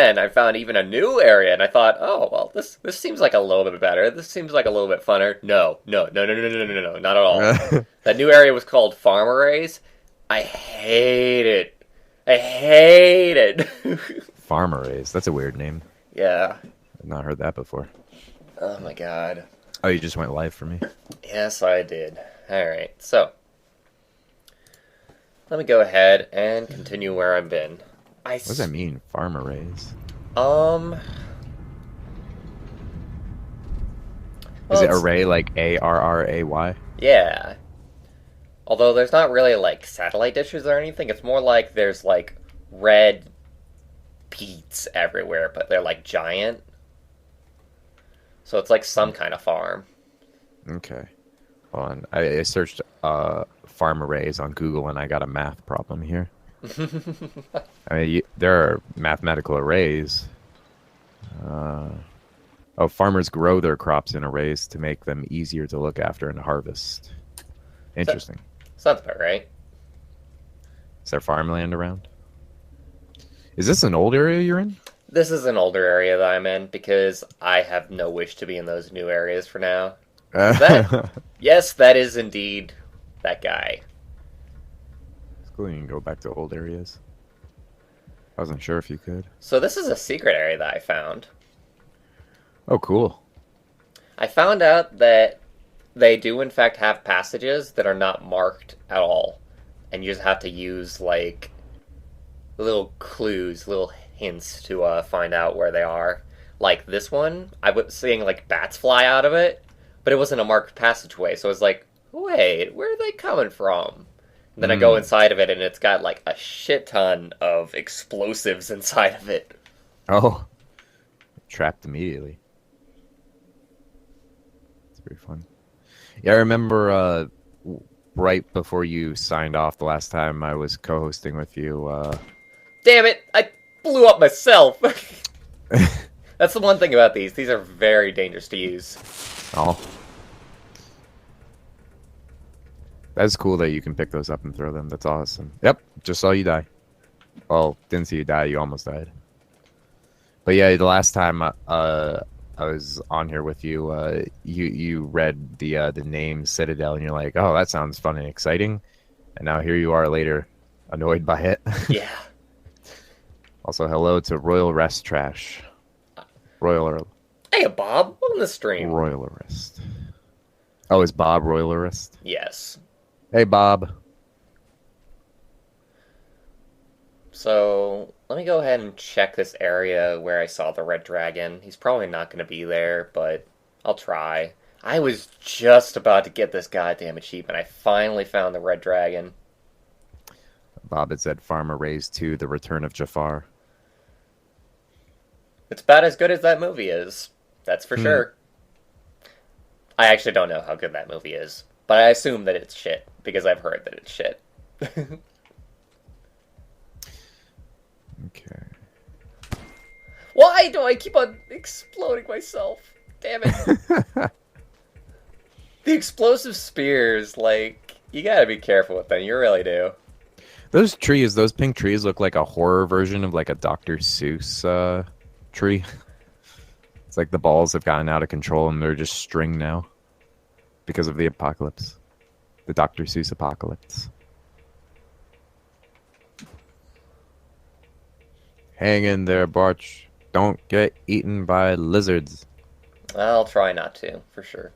then I found even a new area, and I thought, oh, well, this seems like a little bit better. This seems like a little bit funner. No, no, no, no, no, no, no, no, no, not at all. That new area was called Farm Arrays. I hate it. I hate it. Farm arrays. That's a weird name. Yeah. I've not heard that before. Oh my god. Oh, you just went live for me? Yes, I did. Alright, so. Let me go ahead and continue where I've been. What does that mean, farm arrays? Well, Is it array like ARRAY? Yeah. Although there's not really, like, satellite dishes or anything. It's more like there's, like, red peats everywhere, but they're, like, giant. So it's like some kind of farm. Okay. Hold on. I searched farm arrays on Google, and I got a math problem here. I mean, there are mathematical arrays. Oh, farmers grow their crops in arrays to make them easier to look after and harvest. Interesting. Sounds about right. Is there farmland around? Is this an old area you're in? This is an older area that I'm in because I have no wish to be in those new areas for now. Yes, that is indeed that guy. It's cool you can go back to old areas. I wasn't sure if you could. So this is a secret area that I found. Oh, cool. I found out that they do in fact have passages that are not marked at all. And you just have to use, like, little clues, little hints to find out where they are. Like this one, I was seeing, like, bats fly out of it, but it wasn't a marked passageway, so I was like, wait, where are they coming from? And then I go inside of it, and it's got, like, a shit ton of explosives inside of it. Oh. Trapped immediately. It's pretty fun. Yeah, I remember right before you signed off the last time I was co-hosting with you. Damn it! I blew up myself! That's the one thing about these. These are very dangerous to use. Oh. That's cool that you can pick those up and throw them. That's awesome. Yep, just saw you die. Well, didn't see you die. You almost died. But yeah, the last time I was on here with you, you read the name Citadel, and you're like, oh, that sounds fun and exciting. And now here you are later, annoyed by it. Yeah. Also, hello to Royal Rest Trash. Hey, Bob. Welcome to the stream. Royal Arrest. Oh, is Bob Royal Arrest? Yes. Hey, Bob. So, let me go ahead and check this area where I saw the red dragon. He's probably not going to be there, but I'll try. I was just about to get this goddamn achievement. I finally found the red dragon. Bob had said Farmer Raised 2, The Return of Jafar. It's about as good as that movie is. That's for sure. I actually don't know how good that movie is, but I assume that it's shit, because I've heard that it's shit. Okay. Why do I keep on exploding myself? Damn it. The explosive spears, like, you gotta be careful with them, you really do. Those trees, those pink trees look like a horror version of like a Dr. Seuss tree. It's like the balls have gotten out of control and they're just string now. Because of the apocalypse. The Dr. Seuss apocalypse. Hang in there, Barch. Don't get eaten by lizards. I'll try not to, for sure.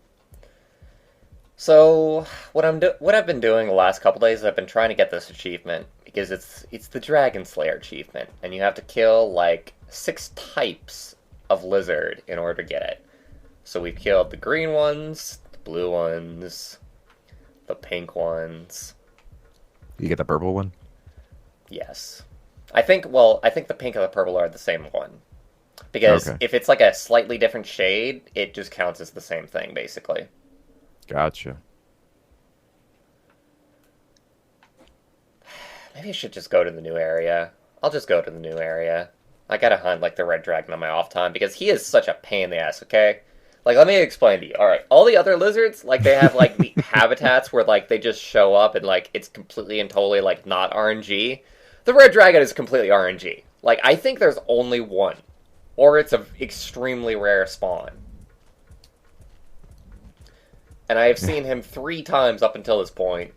So, what I've been doing the last couple days is I've been trying to get this achievement, because it's the Dragon Slayer achievement, and you have to kill, like, 6 types of lizard in order to get it. So we've killed the green ones, the blue ones, the pink ones. You get the purple one? Yes. I think the pink and the purple are the same one. Because if it's like a slightly different shade, it just counts as the same thing, basically. Gotcha. Maybe I should just go to the new area. I'll just go to the new area. I gotta hunt, like, the red dragon on my off time, because he is such a pain in the ass, okay? Like, let me explain to you. Alright, all the other lizards, like, they have, like, the habitats where, like, they just show up and, like, it's completely and totally, like, not RNG. The red dragon is completely RNG. Like, I think there's only one. Or it's an extremely rare spawn. And I have seen him 3 times up until this point,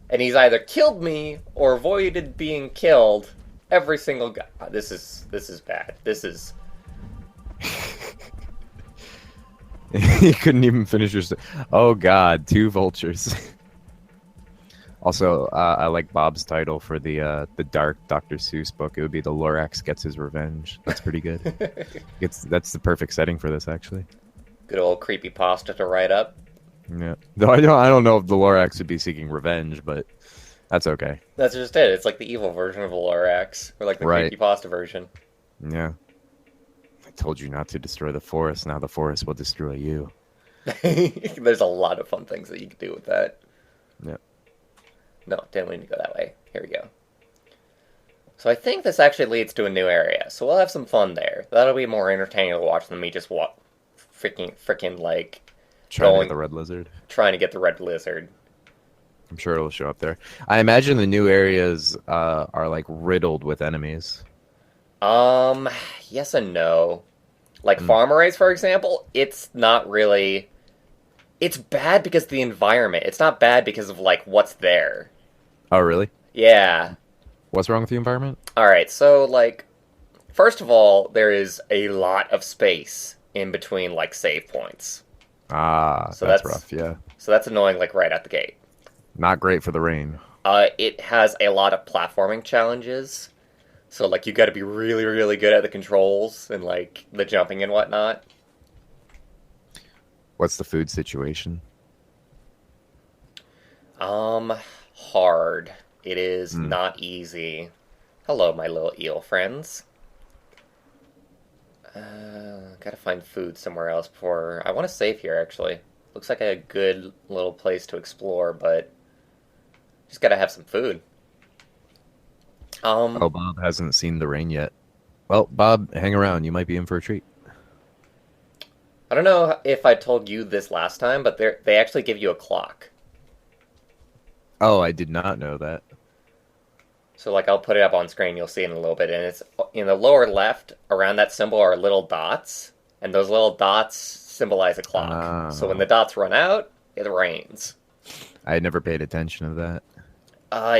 and he's either killed me or avoided being killed every single guy. This is bad. This is... You couldn't even finish your... Oh god, 2 vultures. Also, I like Bob's title for the dark Dr. Seuss book. It would be The Lorax Gets His Revenge. That's pretty good. That's the perfect setting for this, actually. Good old creepypasta to write up. Yeah. Though I don't know if the Lorax would be seeking revenge, but that's okay. That's just it. It's like the evil version of the Lorax, or like the creepypasta version. Yeah. I told you not to destroy the forest. Now the forest will destroy you. There's a lot of fun things that you can do with that. Yeah. No, didn't mean to go that way. Here we go. So I think this actually leads to a new area, so we'll have some fun there. That'll be more entertaining to watch than me just freaking like trying to get the red lizard. Trying to get the red lizard. I'm sure it'll show up there. I imagine the new areas are like riddled with enemies. Yes and no. Like Farm Arrays, for example, it's not really... It's bad because of the environment. It's not bad because of, like, what's there. Oh, really? Yeah. What's wrong with the environment? Alright, so, like, first of all, there is a lot of space in between, like, save points. Ah, so that's rough, yeah. So that's annoying, like, right out the gate. Not great for the rain. It has a lot of platforming challenges. So, like, you gotta be really, really good at the controls and, like, the jumping and whatnot. What's the food situation? Hard. It is not easy. Hello, my little eel friends. Gotta find food somewhere else before... I want to save here, actually. Looks like a good little place to explore, but... Just gotta have some food. Oh, Bob hasn't seen the rain yet. Well, Bob, hang around. You might be in for a treat. I don't know if I told you this last time, but they actually give you a clock. Oh, I did not know that. So, like, I'll put it up on screen, you'll see it in a little bit, and it's in the lower left, around that symbol are little dots, and those little dots symbolize a clock. So when the dots run out, it rains. I had never paid attention to that.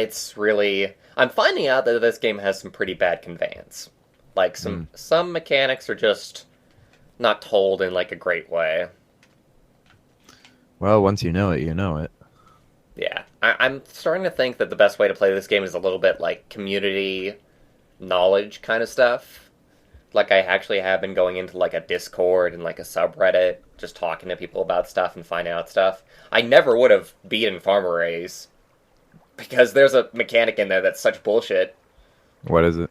It's really... I'm finding out that this game has some pretty bad conveyance. Like, some mechanics are just not told in, like, a great way. Well, once you know it, you know it. Yeah. I'm starting to think that the best way to play this game is a little bit, like, community knowledge kind of stuff. Like, I actually have been going into, like, a Discord and, like, a subreddit, just talking to people about stuff and finding out stuff. I never would have beaten Farm Arrays, because there's a mechanic in there that's such bullshit. What is it?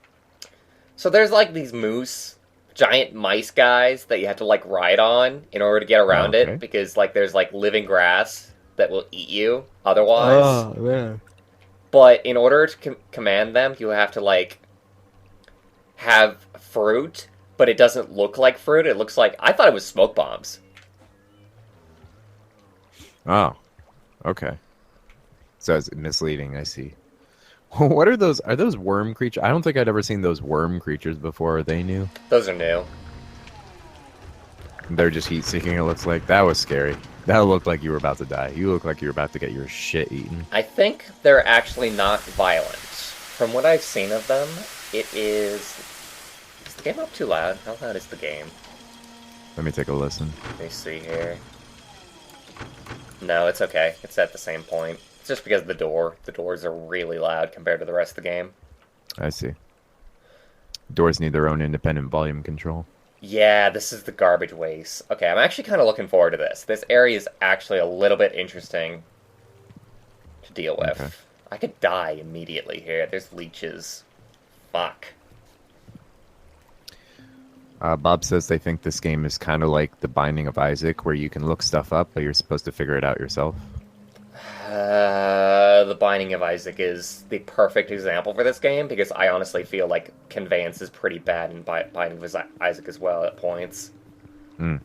So there's, like, these moose, giant mice guys that you have to, like, ride on in order to get around it, because, like, there's, like, living grass that will eat you otherwise. Oh, man. But in order to command them, you have to, like, have fruit, but it doesn't look like fruit. It looks like... I thought it was smoke bombs. Oh, okay. So it's misleading, I see. What are those? Are those worm creatures? I don't think I'd ever seen those worm creatures before. Are they new? Those are new. They're just heat-seeking, it looks like. That was scary. That looked like you were about to die. You look like you were about to get your shit eaten. I think they're actually not violent. From what I've seen of them, it is... Is the game up too loud? How loud is the game? Let me take a listen. Let me see here. No, it's okay. It's at the same point. It's just because of the door. The doors are really loud compared to the rest of the game. I see. Doors need their own independent volume control. Yeah, this is the garbage waste. Okay, I'm actually kind of looking forward to this. This area is actually a little bit interesting to deal with. Okay. I could die immediately here. There's leeches. Fuck. Bob says they think this game is kind of like The Binding of Isaac, where you can look stuff up, but you're supposed to figure it out yourself. The Binding of Isaac is the perfect example for this game, because I honestly feel like conveyance is pretty bad in Binding of Isaac as well at points. I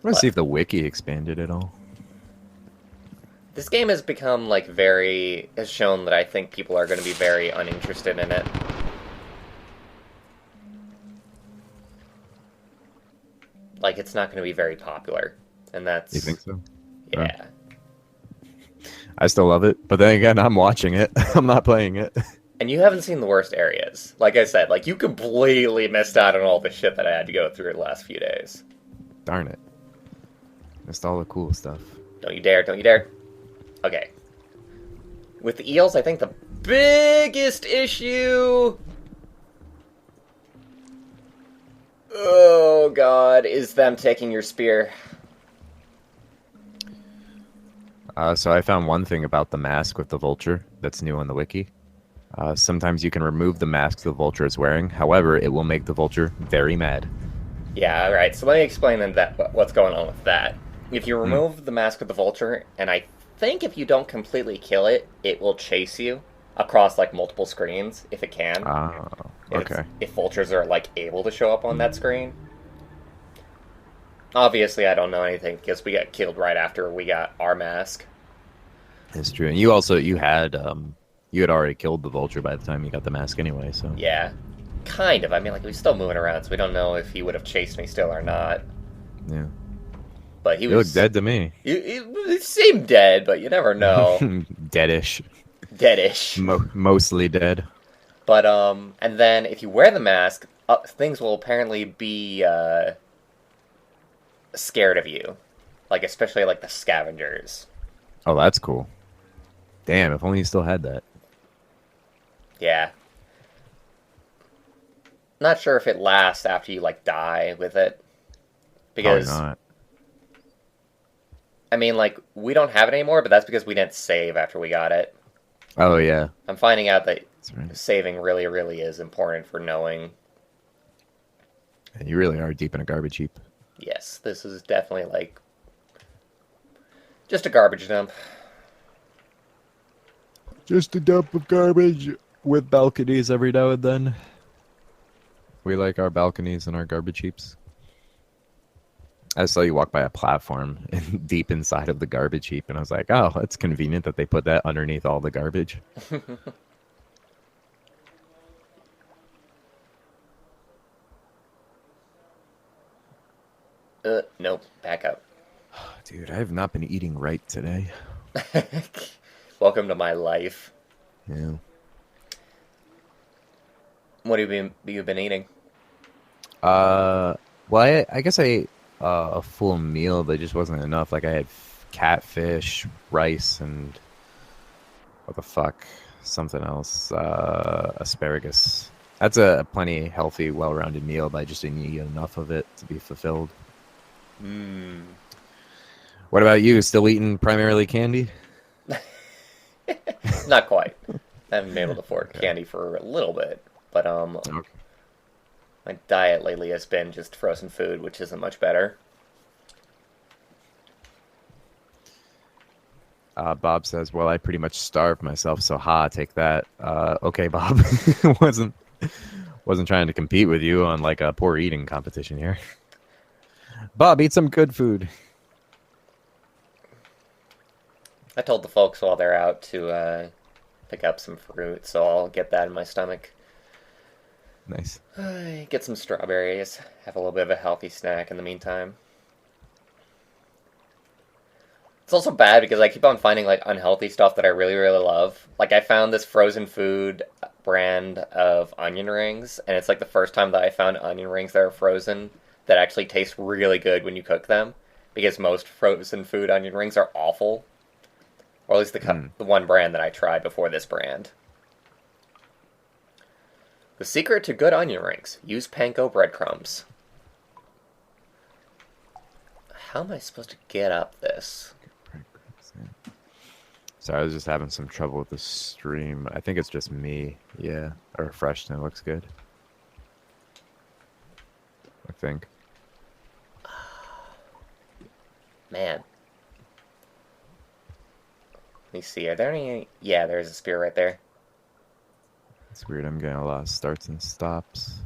want to see if the wiki expanded at all. This game has become, like, has shown that I think people are going to be very uninterested in it. like it's not going to be very popular, and You think that's so? yeah. I still love it, but then again, I'm watching it. I'm not playing it. And you haven't seen the worst areas. Like I said, like you completely missed out on all the shit that I had to go through the last few days. Darn it. Missed all the cool stuff. Don't you dare! Don't you dare! Okay. With the eels, I think the biggest issue. Oh god, is them taking your spear. So I found one thing about the mask with the vulture that's new on the wiki. Sometimes you can remove the mask the vulture is wearing. However, it will make the vulture very mad. Yeah, alright, so let me explain then what's going on with that. If you remove the mask of the vulture, and I think if you don't completely kill it, it will chase you across like multiple screens if it can. Oh, okay. If vultures are like able to show up on that screen. Obviously, I don't know anything because we got killed right after we got our mask. It's true. And you had already killed the vulture by the time you got the mask anyway, so. Yeah, kind of. I mean, like, we're still moving around, so we don't know if he would have chased me still or not. Yeah. But he looked dead to me. He seemed dead, but you never know. Deadish. Deadish. Mostly dead. But, and then if you wear the mask, things will apparently be, scared of you. Like, especially, like, the scavengers. Oh, that's cool. Damn, if only you still had that. Yeah. Not sure if it lasts after you, like, die with it. Because, probably not. I mean, like, we don't have it anymore, but that's because we didn't save after we got it. Oh, yeah. I'm finding out that Right. saving really, really is important for knowing. And you really are deep in a garbage heap. Yes, this is definitely, like, just a garbage dump. Just a dump of garbage with balconies every now and then. We like our balconies and our garbage heaps. I saw you walk by a platform deep inside of the garbage heap, and I was like, oh, that's convenient that they put that underneath all the garbage. Nope, back up. Dude, I have not been eating right today. Welcome to my life. Yeah. What have you been eating? Well, I guess I ate a full meal, but it just wasn't enough. Like, I had catfish, rice, and what the fuck? Something else. Asparagus. That's a plenty healthy, well-rounded meal, but I just didn't eat enough of it to be fulfilled. What about you? Still eating primarily candy? Not quite. I haven't been able to afford candy for a little bit, but Okay. my diet lately has been just frozen food, which isn't much better. Bob says, "Well, I pretty much starved myself, so take that." Okay, Bob. wasn't trying to compete with you on like a poor eating competition here. Bob, eat some good food. I told the folks while they're out to pick up some fruit, so I'll get that in my stomach. Nice. Get some strawberries. Have a little bit of a healthy snack in the meantime. It's also bad because I keep on finding like unhealthy stuff that I really, really love. Like I found this frozen food brand of onion rings, and it's like the first time that I found onion rings that are frozen that actually taste really good when you cook them. Because most frozen food onion rings are awful. Or at least the one brand that I tried before this brand. The secret to good onion rings. Use panko breadcrumbs. How am I supposed to get up this? Sorry, I was just having some trouble with the stream. I think it's just me. Yeah, I refreshed and it looks good. I think. Man. Let me see. Are there any... Yeah, there's a spear right there. It's weird. I'm getting a lot of starts and stops.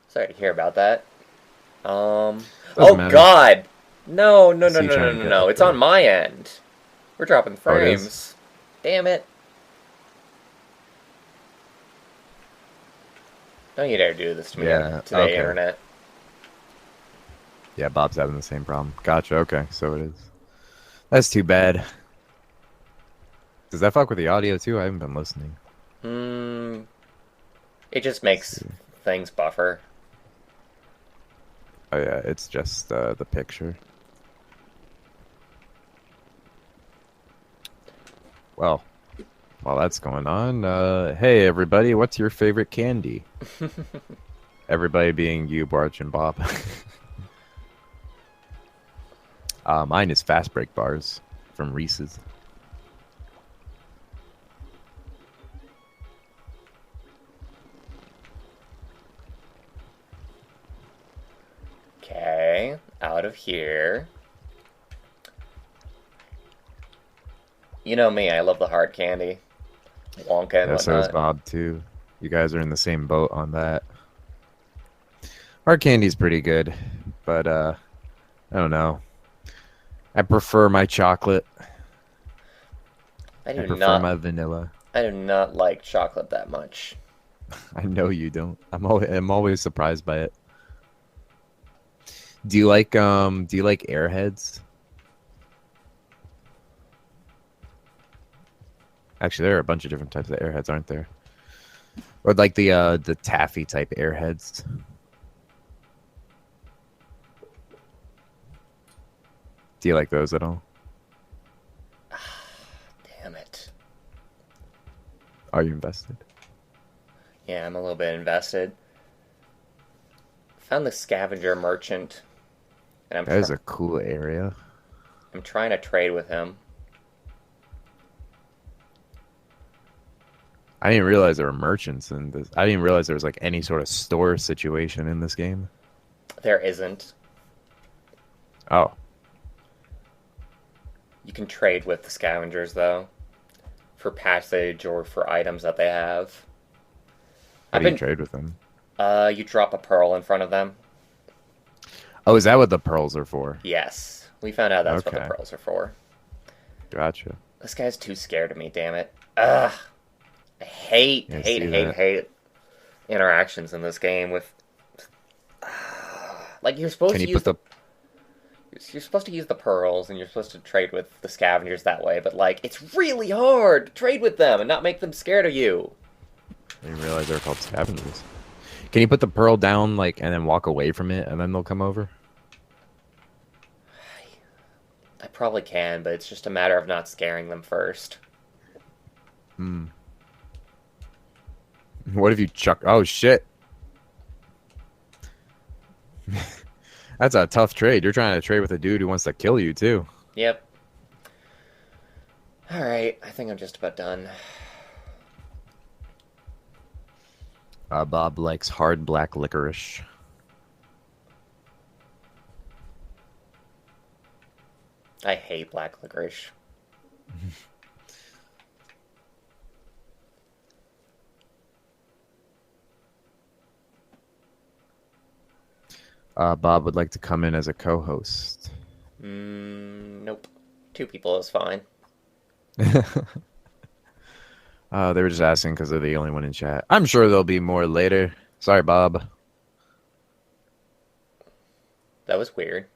Sorry to hear about that. Doesn't Oh, matter. God! No, no, no, See, no, no, trying to no, get no. up It's there. on my end. We're dropping Oh, it is? frames. Damn it. Don't you dare do this to me Yeah, today, okay. Internet. Yeah, Bob's having the same problem. Gotcha. Okay, so it is. That's too bad. Does that fuck with the audio too? I haven't been listening. It just Let's makes see. things buffer. Oh yeah, it's just the picture. Well, while that's going on, hey everybody, what's your favorite candy? Everybody being you, Barch, and Bob. Mine is Fast Break bars from Reese's. Okay, out of here. You know me, I love the hard candy. Wonka and Yeah, so does whatnot. Bob too. You guys are in the same boat on that. Hard candy's pretty good, but I don't know. I prefer my chocolate. I I do prefer not my vanilla. I do not like chocolate that much. I know you don't. I'm always surprised by it. Do you like Airheads? Actually, there are a bunch of different types of Airheads, aren't there? Or like the taffy type Airheads. Do you like those at all? Damn it. Are you invested? Yeah, I'm a little bit invested. Found the scavenger merchant, and That is a cool area. I'm trying to trade with him. I didn't realize there were merchants in this. I didn't realize there was like any sort of store situation in this game. There isn't. Oh, You can trade with the scavengers though, for passage or for items that they have. how I've do you been. trade with them? You drop a pearl in front of them. Oh, is that what the pearls are for? Yes, we found out that's what the Okay, pearls are for. gotcha. This guy's too scared of me. Damn it. Ugh. I hate, Yeah, I hate, see hate, that. hate interactions in this game with. Like Can you put the? you're supposed to use the pearls and you're supposed to trade with the scavengers that way, but like it's really hard to trade with them and not make them scared of you. I didn't realize they're called scavengers. Can you put the pearl down like and then walk away from it and then they'll come over? I probably can, but it's just a matter of not scaring them first. Hmm. What if you chuck? Oh shit! That's a tough trade. You're trying to trade with a dude who wants to kill you too. Yep. Alright, I think I'm just about done. Bob likes hard black licorice. I hate black licorice. Bob would like to come in as a co-host. Nope. Two people is fine. They were just asking because they're the only one in chat. I'm sure there'll be more later. Sorry, Bob. That was weird.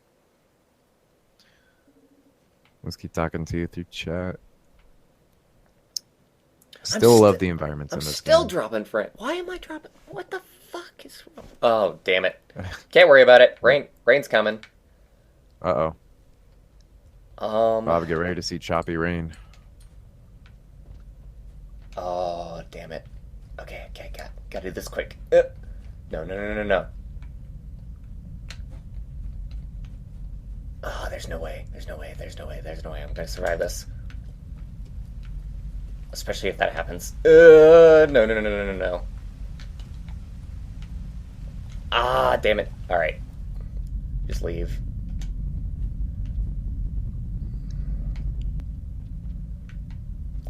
Let's keep talking to you through chat. Still love the environments I'm in this still game. dropping friend. Why am I dropping? What the fuck is wrong? Oh, damn it. Can't worry about it. Rain's coming. Uh-oh. Um. Bob, get ready to see choppy rain. Oh, damn it. Okay, gotta do this quick. No. Oh, there's no way. I'm gonna survive this. Especially if that happens. No. Ah, damn it. Alright. Just leave.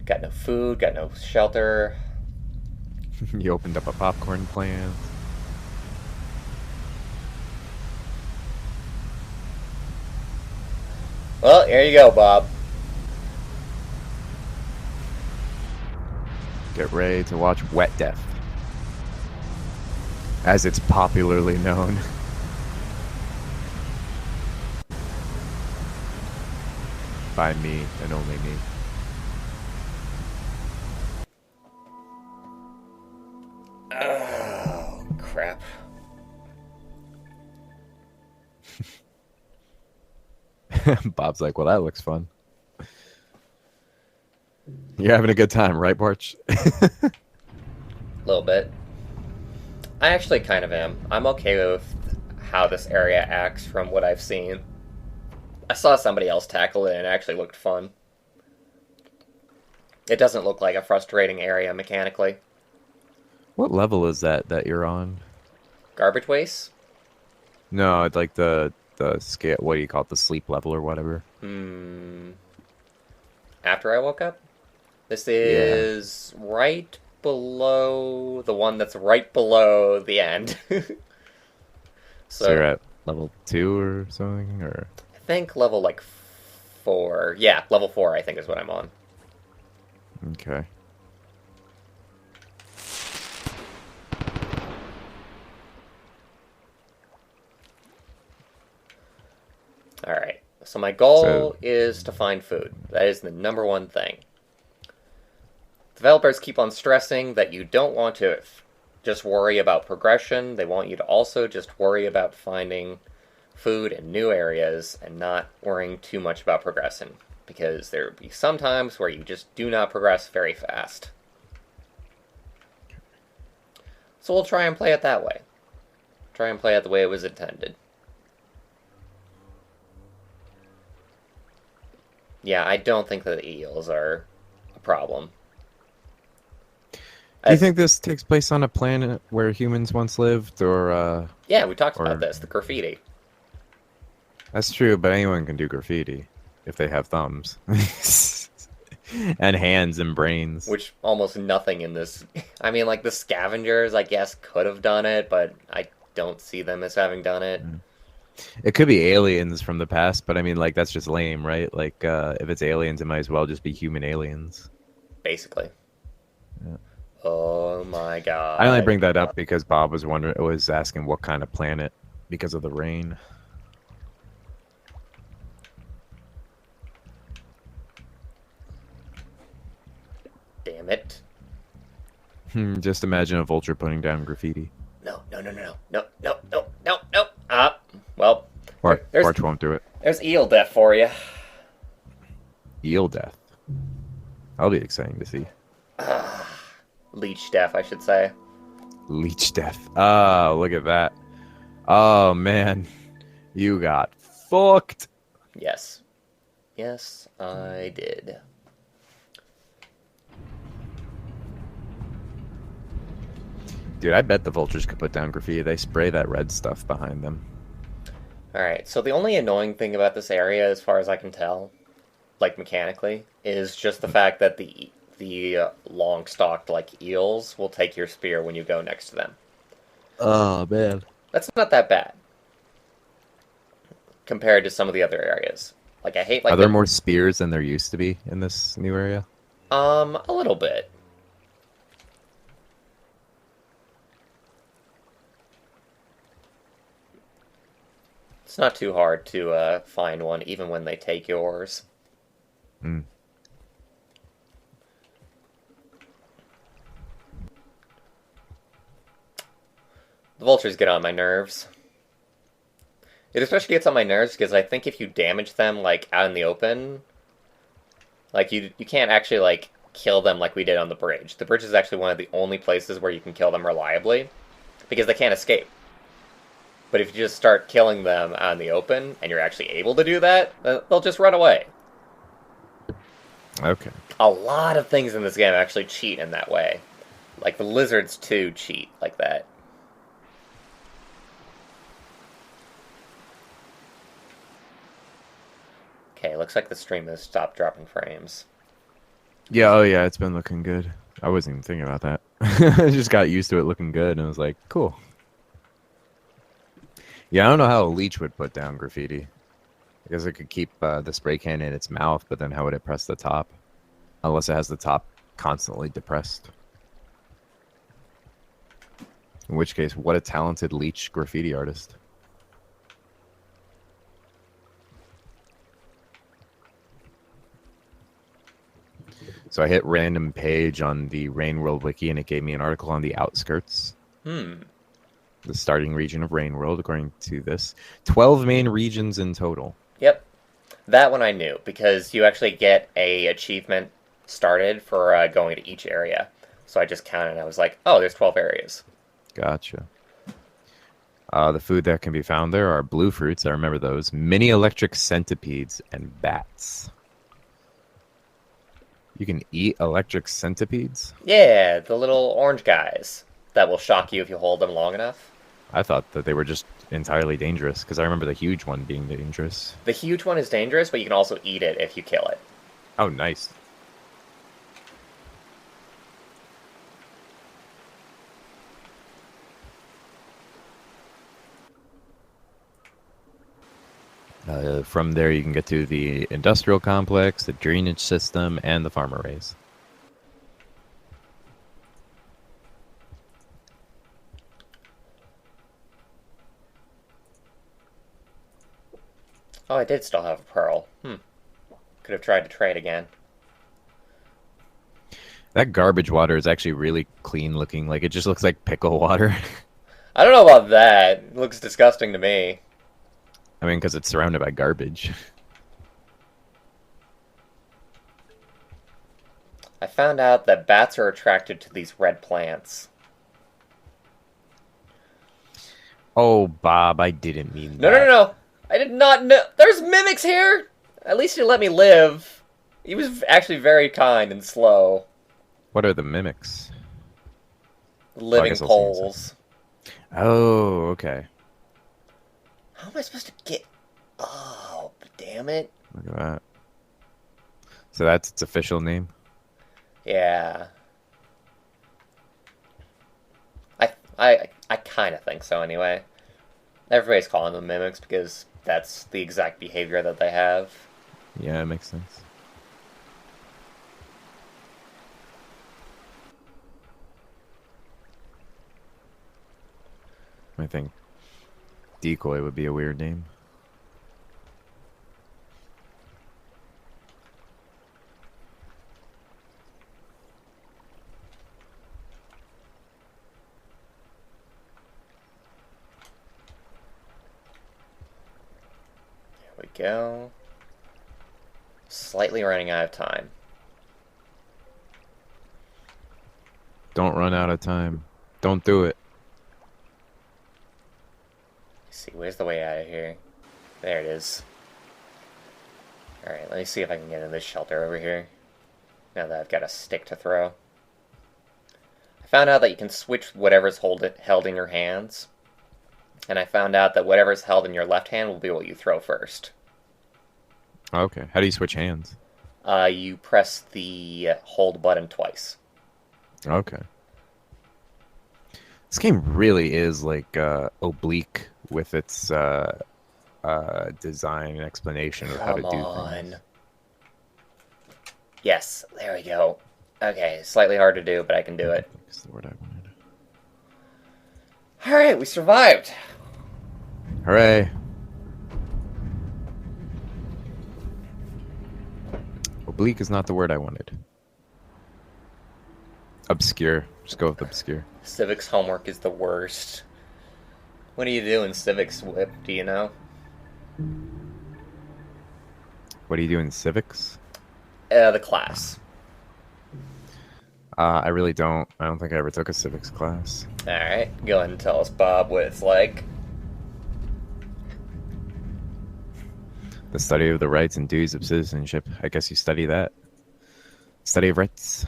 Got no food, got no shelter. You opened up a popcorn plant. Well, here you go, Bob. Get ready to watch Wet Death, as it's popularly known. by me and only me. Oh, crap. Bob's like, well, that looks fun. You're having a good time, right, Barch? A little bit. I actually kind of am. I'm okay with how this area acts from what I've seen. I saw somebody else tackle it and it actually looked fun. It doesn't look like a frustrating area mechanically. What level is that you're on? Garbage waste? No, it's like the scale. What do you call it? The sleep level or whatever. After I woke up? This Yeah. is right below the one that's right below the end. So you're So at level 2 or something, or I think level like 4. Yeah, level 4 I think is what I'm on. okay. Alright, so my So goal is to find food. That is the number one thing. Developers keep on stressing that you don't want to just worry about progression. They want you to also just worry about finding food in new areas and not worrying too much about progressing. Because there will be some times where you just do not progress very fast. So we'll try and play it that way. Try and play it the way it was intended. Yeah, I don't think that the eels are a problem. do you think this takes place on a planet where humans once lived, Yeah, we talked about or this, the graffiti. that's true, but anyone can do graffiti if they have thumbs and hands and brains. Which almost nothing in this. I mean, like the scavengers, I guess, could have done it, but I don't see them as having done it. It could be aliens from the past, but I mean, like that's just lame, right? Like, if it's aliens, it might as well just be human aliens. Basically. Yeah. Oh my I only god. bring that up because Bob was asking what kind of planet because of the rain. Damn it. Just imagine a vulture putting down graffiti. No, no, no, no, no, no, no, no, no. Ah, well, there's Barch won't do it. there's eel death for you. Eel death. That'll be exciting to see. Leech death, I should say. Leech death. Oh, look at that. Oh man, you got fucked. Yes. Yes, I did. Dude, I bet the vultures could put down graffiti. They spray that red stuff behind them. Alright, so the only annoying thing about this area, as far as I can tell, like mechanically, is just the fact that the long-stalked like eels will take your spear when you go next to them. Oh man. That's not that bad compared to some of the other areas. Like I hate like Are there more spears than there used to be in this new area? a little bit. It's not too hard to find one, even when they take yours. Mm. The vultures get on my nerves. It especially gets on my nerves because I think if you damage them like out in the open, like you can't actually like kill them like we did on the bridge. The bridge is actually one of the only places where you can kill them reliably because they can't escape. But if you just start killing them out in the open and you're actually able to do that, they'll just run away. Okay. A lot of things in this game actually cheat in that way. Like the lizards too cheat like that. Okay, looks like the stream has stopped dropping frames. Yeah, oh yeah, it's been looking good. I wasn't even thinking about that. I just got used to it looking good, and I was like, cool. Yeah, I don't know how a leech would put down graffiti. I guess it could keep the spray can in its mouth, but then how would it press the top? Unless it has the top constantly depressed. In which case, what a talented leech graffiti artist. So I hit random page on the Rain World wiki, and it gave me an article on the outskirts, Hmm. the starting region of Rain World, according to this. 12 main regions in total. Yep. That one I knew because you actually get a achievement started for going to each area. So I just counted and I was like, oh, there's 12 areas. Gotcha. The food that can be found there are blue fruits, I remember those, mini electric centipedes, and bats. You can eat electric centipedes? Yeah, the little orange guys that will shock you if you hold them long enough. I thought that they were just entirely dangerous, because I remember the huge one being dangerous. The huge one is dangerous, but you can also eat it if you kill it. Oh, nice. From there, you can get to the industrial complex, the drainage system, and the farm arrays. Oh, I did still have a pearl. Could have tried to trade again. That garbage water is actually really clean looking. Like, it just looks like pickle water. I don't know about that. It looks disgusting to me. I mean, because it's surrounded by garbage. I found out that bats are attracted to these red plants. Oh, Bob, I didn't mean No, that. no, no, no. I did not know. There's mimics here! At least he let me live. He was actually very kind and slow. What are the mimics? Living guess I'll see in a poles. Oh, okay. How am I supposed to get... Oh, damn it. Look at that. So that's its official name? Yeah. I kind of think so anyway. Everybody's calling them mimics because that's the exact behavior that they have. Yeah, it makes sense. I think Decoy would be a weird name. There we go. Slightly running out of time. Don't run out of time. Don't do it. Let's see, where's the way out of here? There it is. Alright, let me see if I can get in this shelter over here. Now that I've got a stick to throw. I found out that you can switch whatever's held in your hands. And I found out that whatever's held in your left hand will be what you throw first. Okay. How do you switch hands? You press the hold button twice. Okay. This game really is like oblique with its design and explanation of how to do things. Yes, there we go. Okay, slightly hard to do, but I can do it. That's the word I wanted. Alright, we survived. Hooray. Oblique is not the word I wanted. Obscure. Just go with obscure. Civics homework is the worst. What do you do in civics, Whip? Do you know? What do you do in civics? The class. I really don't. I don't think I ever took a civics class. Alright, go ahead and tell us, Bob, what it's like. The study of the rights and duties of citizenship. I guess you study that. Study of rights.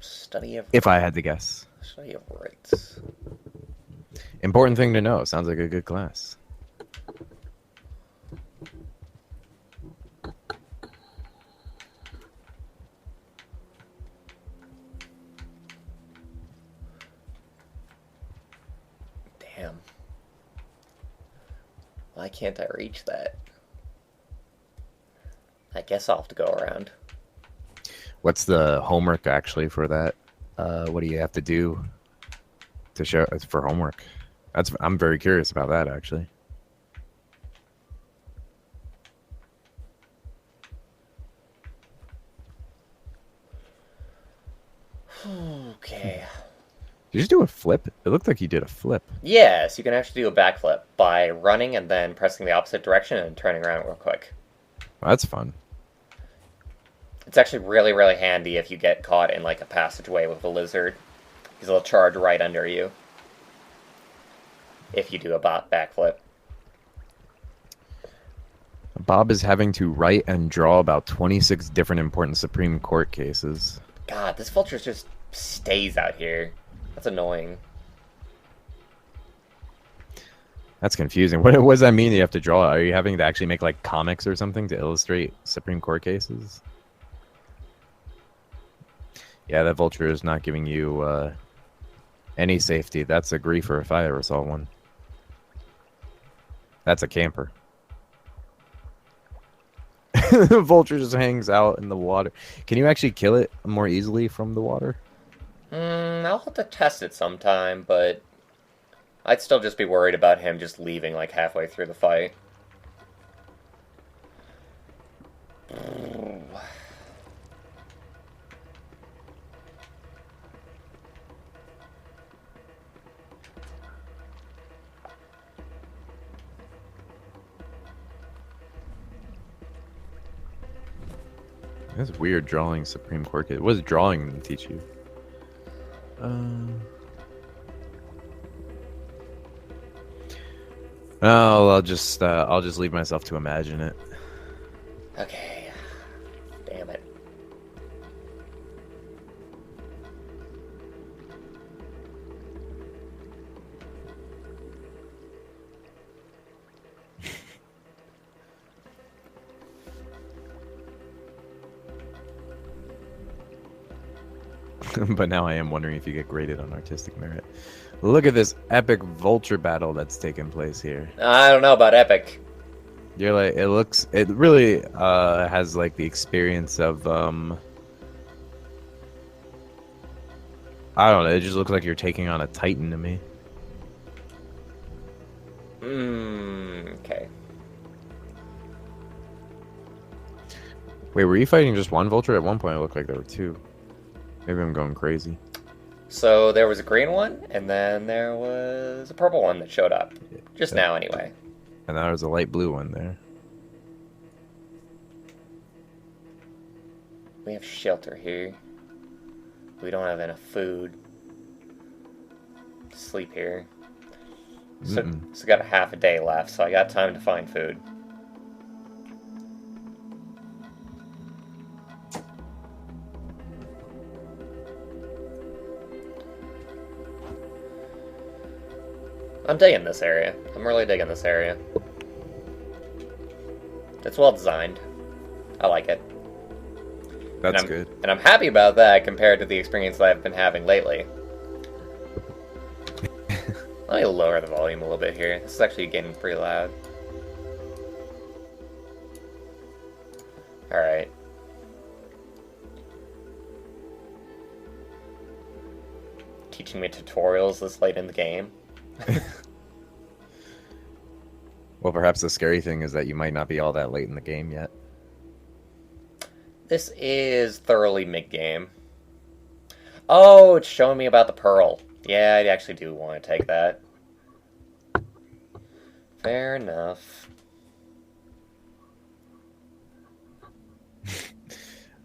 Study of... If I had to guess. Study of rights. Important thing to know. Sounds like a good class. Damn. Why can't I reach that? I guess I'll have to go around. What's the homework actually for that? What do you have to do to show for homework? I'm very curious about that actually. Did you just do a flip? It looked like you did a flip. Yes, you can actually do a backflip by running and then pressing the opposite direction and turning around real quick. Well, that's fun. It's actually really, really handy if you get caught in like a passageway with a lizard, because it'll charge right under you if you do a backflip. Bob is having to write and draw about 26 different important Supreme Court cases. God, this vulture just stays out here. That's annoying. That's confusing. What does that mean you have to draw? Are you having to actually make like comics or something to illustrate Supreme Court cases? Yeah, that vulture is not giving you any safety. That's a griefer if I ever saw one. That's a camper. The vulture just hangs out in the water. Can you actually kill it more easily from the water? I'll have to test it sometime, but I'd still just be worried about him just leaving like halfway through the fight. That's weird drawing Supreme Court case. What does drawing teach you? Oh, I'll just leave myself to imagine it. Okay. Damn it. But now I am wondering if you get graded on artistic merit. Look at this epic vulture battle that's taking place here. I don't know about epic. You're like, it really has like the experience of I don't know, it just looks like you're taking on a titan to me. Okay. Wait, were you fighting just one vulture? At one point it looked like there were two. Maybe I'm going crazy. So there was a green one, and then there was a purple one that showed up. Just now, anyway. And there was a light blue one there. We have shelter here. We don't have enough food to sleep here. So got a half a day left, so I got time to find food. I'm digging this area. I'm really digging this area. It's well designed. I like it. That's good. And I'm happy about that compared to the experience that I've been having lately. Let me lower the volume a little bit here. This is actually getting pretty loud. Alright. Teaching me tutorials this late in the game. Well, perhaps the scary thing is that you might not be all that late in the game yet. This is thoroughly mid-game. Oh, it's showing me about the pearl. Yeah, I actually do want to take that. Fair enough.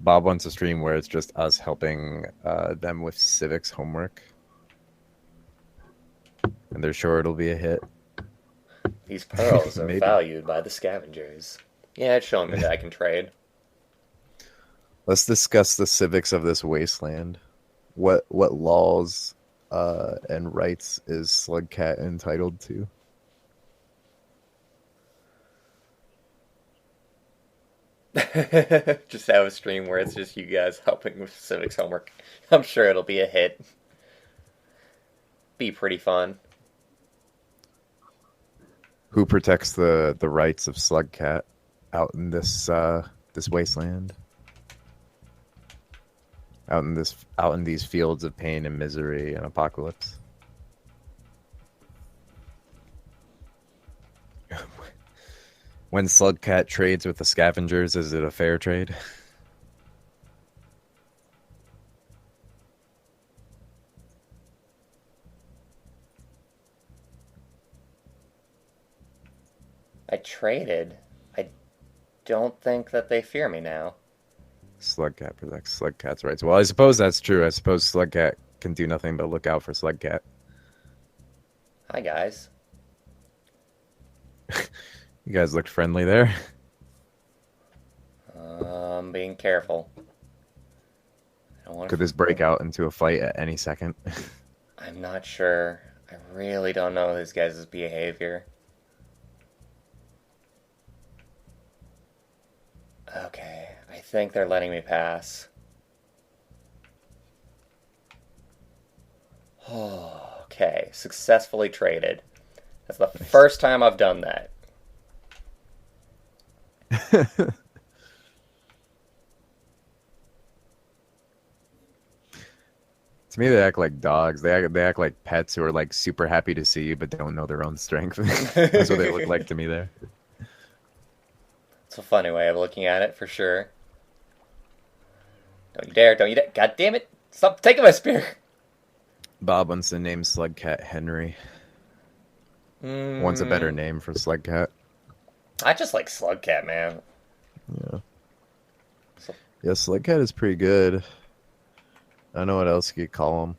Bob wants a stream where it's just us helping them with civics homework. And they're sure it'll be a hit. These pearls are valued by the scavengers. Yeah, it's showing me that I can trade. Let's discuss the civics of this wasteland. What laws and rights is Slugcat entitled to? Just have a stream where it's just you guys helping with civics homework. I'm sure it'll be a hit. Be pretty fun. Who protects the rights of Slugcat out in this this wasteland? Out in these fields of pain and misery and apocalypse. When Slugcat trades with the scavengers, is it a fair trade? I traded. I don't think that they fear me now. Slugcat protects Slugcat's rights. Well, I suppose that's true. I suppose Slugcat can do nothing but look out for Slugcat. Hi, guys. You guys looked friendly there. Being careful. I don't want Could this break out into a fight at any second? I'm not sure. I really don't know this guy's behavior. Okay, I think they're letting me pass. Okay, successfully traded. That's the first time I've done that. To me, they act like dogs. They act like pets who are like super happy to see you but don't know their own strength. That's what they look like to me there. It's a funny way of looking at it, for sure. Don't you dare, don't you dare. God damn it! Stop taking my spear! Bob wants to name Slugcat Henry. Wants a better name for Slugcat. I just like Slugcat, man. Yeah. Yeah, Slugcat is pretty good. I don't know what else you could call him.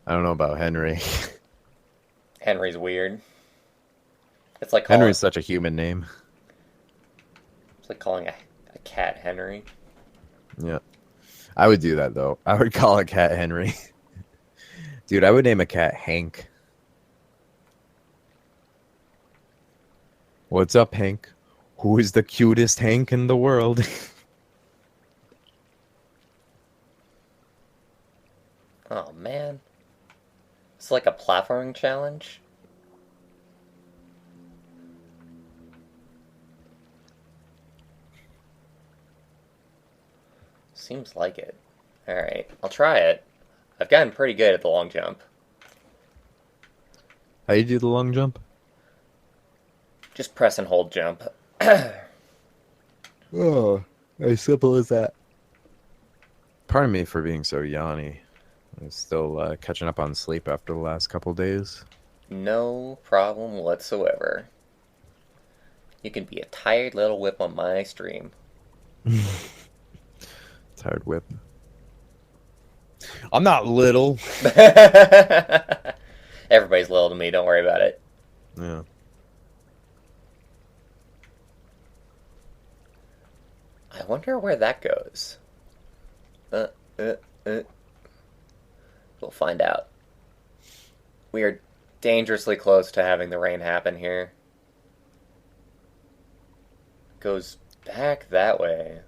I don't know about Henry. Henry's weird. It's like calling, Henry's such a human name. it's like calling a cat Henry. Yeah. I would do that, though. I would call a cat Henry. Dude, I would name a cat Hank. What's up, Hank? Who is the cutest Hank in the world? Oh, man. It's like a platforming challenge. Seems like it. Alright, I'll try it. I've gotten pretty good at the long jump. How you do the long jump? Just press and hold jump. Oh, as simple as that. Pardon me for being so yawny. I'm still catching up on sleep after the last couple days. No problem whatsoever. You can be a tired little whip on my stream. Tired whip. I'm not little. Everybody's little to me, don't worry about it. Yeah. I wonder where that goes. We'll find out. We are dangerously close to having the rain happen here. Goes back that way.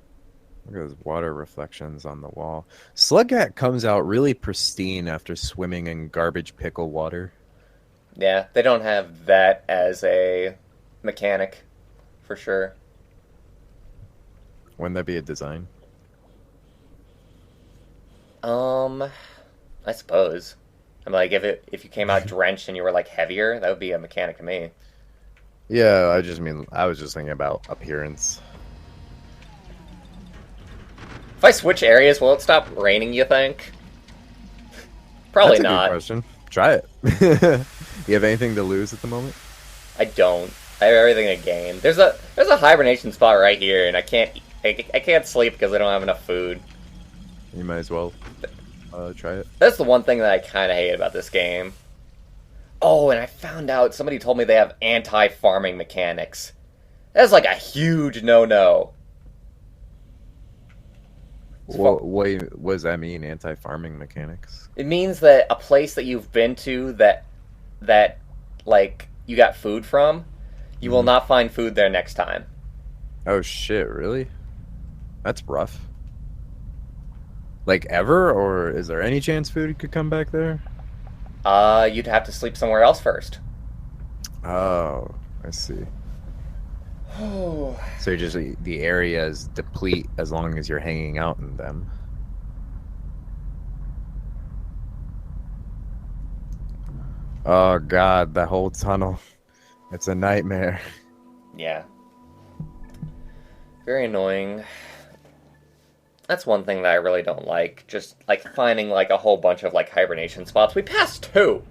Look at those water reflections on the wall. Slugcat comes out really pristine after swimming in garbage pickle water. Yeah, they don't have that as a mechanic, for sure. Wouldn't that be a design? I suppose. I'm like, if you came out drenched and you were like heavier, that would be a mechanic to me. Yeah, I was just thinking about appearance. If I switch areas, will it stop raining, you think? Probably That's a not. good question. Try it. You have anything to lose at the moment? I don't. I have everything to gain. There's a hibernation spot right here, and I can't sleep because I don't have enough food. You might as well try it. That's the one thing that I kind of hate about this game. Oh, and I found out somebody told me they have anti-farming mechanics. That's like a huge no-no. What does that mean, anti-farming mechanics? It means that a place that you've been to that like you got food from, you will not find food there next time. Oh shit, really? That's rough. Like ever, or is there any chance food could come back there? You'd have to sleep somewhere else first. Oh, I see. So you're just the areas deplete as long as you're hanging out in them. Oh god, that whole tunnel. It's a nightmare. Yeah. Very annoying. That's one thing that I really don't like. Just like finding like a whole bunch of like hibernation spots. We passed two!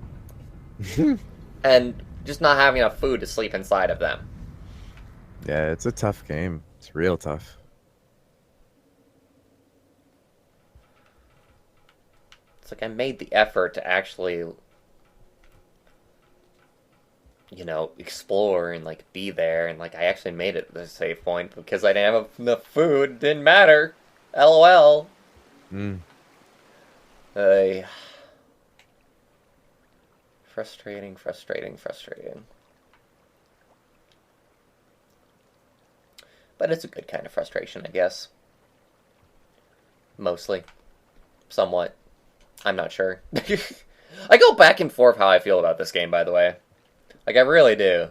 And just not having enough food to sleep inside of them. Yeah, it's a tough game. It's real tough. It's like I made the effort to actually, explore and like be there, and like I actually made it to the save point because I didn't have enough food. It didn't matter. LOL. Mm. Uh, frustrating, frustrating, frustrating. But it's a good kind of frustration, I guess. Mostly. Somewhat. I'm not sure. I go back and forth how I feel about this game, by the way. Like, I really do.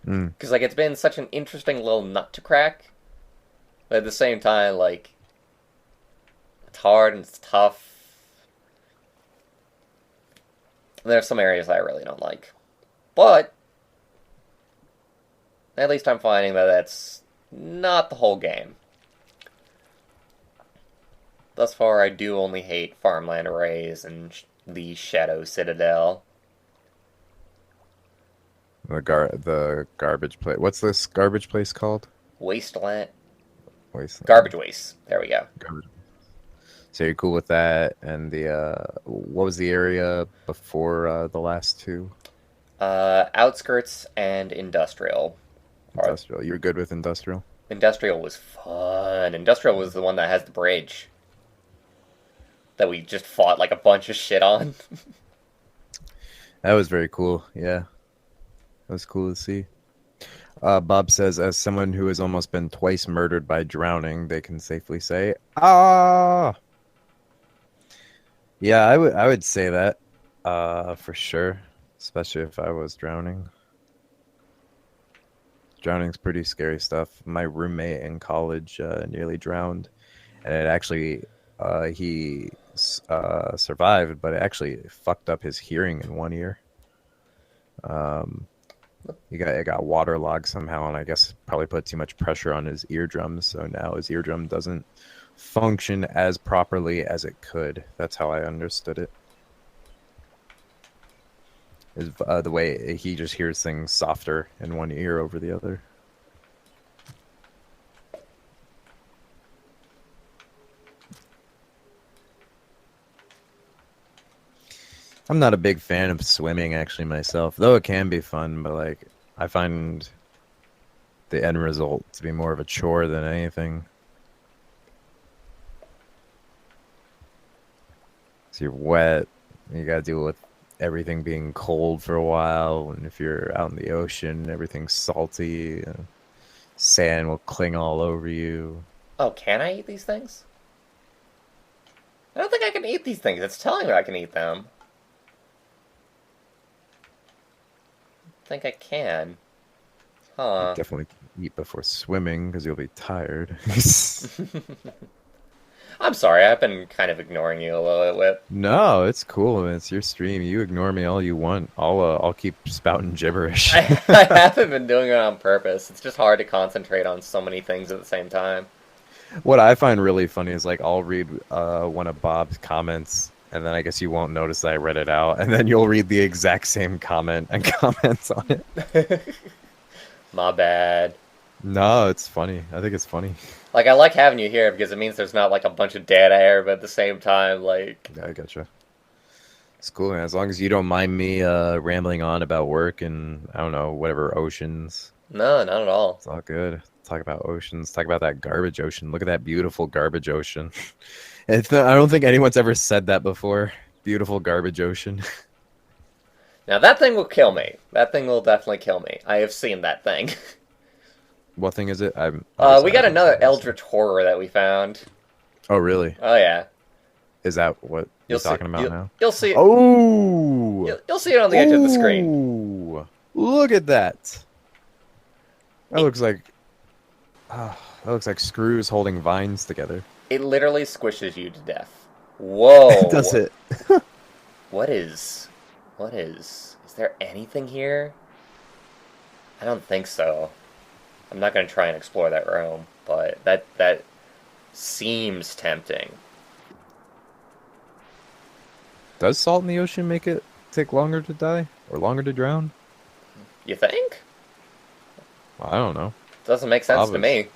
Mm. Because, like, it's been such an interesting little nut to crack. But at the same time, like, it's hard and it's tough. And there's some areas I really don't like. But, at least I'm finding that that's not the whole game. Thus far, I do only hate farmland arrays and the Shadow Citadel. The garbage place. What's this garbage place called? Wasteland. Wasteland. Garbage waste. There we go. Garbage. So you're cool with that? And the what was the area before the last two? Outskirts and industrial. Industrial. You're good with industrial? Industrial was fun. Industrial was the one that has the bridge that we just fought like a bunch of shit on. That was very cool. Yeah. That was cool to see. Bob says, as someone who has almost been twice murdered by drowning, they can safely say, ah! Yeah, I would say that, for sure. Especially if I was drowning. Drowning's pretty scary stuff. My roommate in college nearly drowned. And it actually, he survived, but it actually fucked up his hearing in one ear. It got waterlogged somehow, and I guess probably put too much pressure on his eardrums, so now his eardrum doesn't function as properly as it could. That's how I understood it. Is the way he just hears things softer in one ear over the other. I'm not a big fan of swimming, actually, myself. Though it can be fun, but, like, I find the end result to be more of a chore than anything. So you're wet, you gotta deal with everything being cold for a while, and if you're out in the ocean, everything's salty, sand will cling all over you. Oh, can I eat these things? I don't think I can eat these things. It's telling me I can eat them. I think I can. Huh. Definitely eat before swimming, because you'll be tired. I'm sorry, I've been kind of ignoring you a little bit. No, it's cool. It's your stream. You ignore me all you want. I'll keep spouting gibberish. I haven't been doing it on purpose. It's just hard to concentrate on so many things at the same time. What I find really funny is, like, I'll read one of Bob's comments, and then I guess you won't notice that I read it out, and then you'll read the exact same comment and comments on it. My bad. No, it's funny. I think it's funny. Like, I like having you here because it means there's not, like, a bunch of dead air, but at the same time, like... Yeah, I gotcha. It's cool, man. As long as you don't mind me rambling on about work and, I don't know, whatever, oceans. No, not at all. It's all good. Talk about oceans. Talk about that garbage ocean. Look at that beautiful garbage ocean. I don't think anyone's ever said that before. Beautiful garbage ocean. Now, that thing will kill me. That thing will definitely kill me. I have seen that thing. What thing is it? We got another Eldritch Horror that we found. Oh, really? Oh, yeah. Is that what you're talking about now? You'll see it. Oh! You'll see it on the edge of the screen. Look at that. That looks like... that looks like screws holding vines together. It literally squishes you to death. Whoa. Does it? What is... Is there anything here? I don't think so. I'm not going to try and explore that room, but that seems tempting. Does salt in the ocean make it take longer to die? Or longer to drown? You think? Well, I don't know. Doesn't make sense Bob to is me.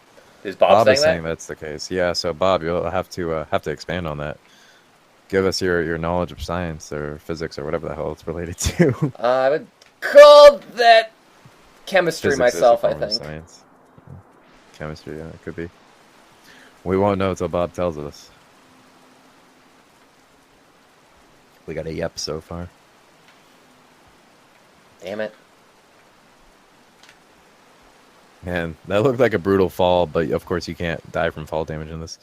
Is Bob Bob saying is that? saying that's the case. Yeah, so Bob, you'll have to expand on that. Give us your knowledge of science or physics or whatever the hell it's related to. I would call that chemistry Physics is a myself, I form of think. science. Chemistry, yeah, it could be. We won't know until Bob tells us. We got a yep so far. Damn it. Man, that looked like a brutal fall, but of course you can't die from fall damage in this.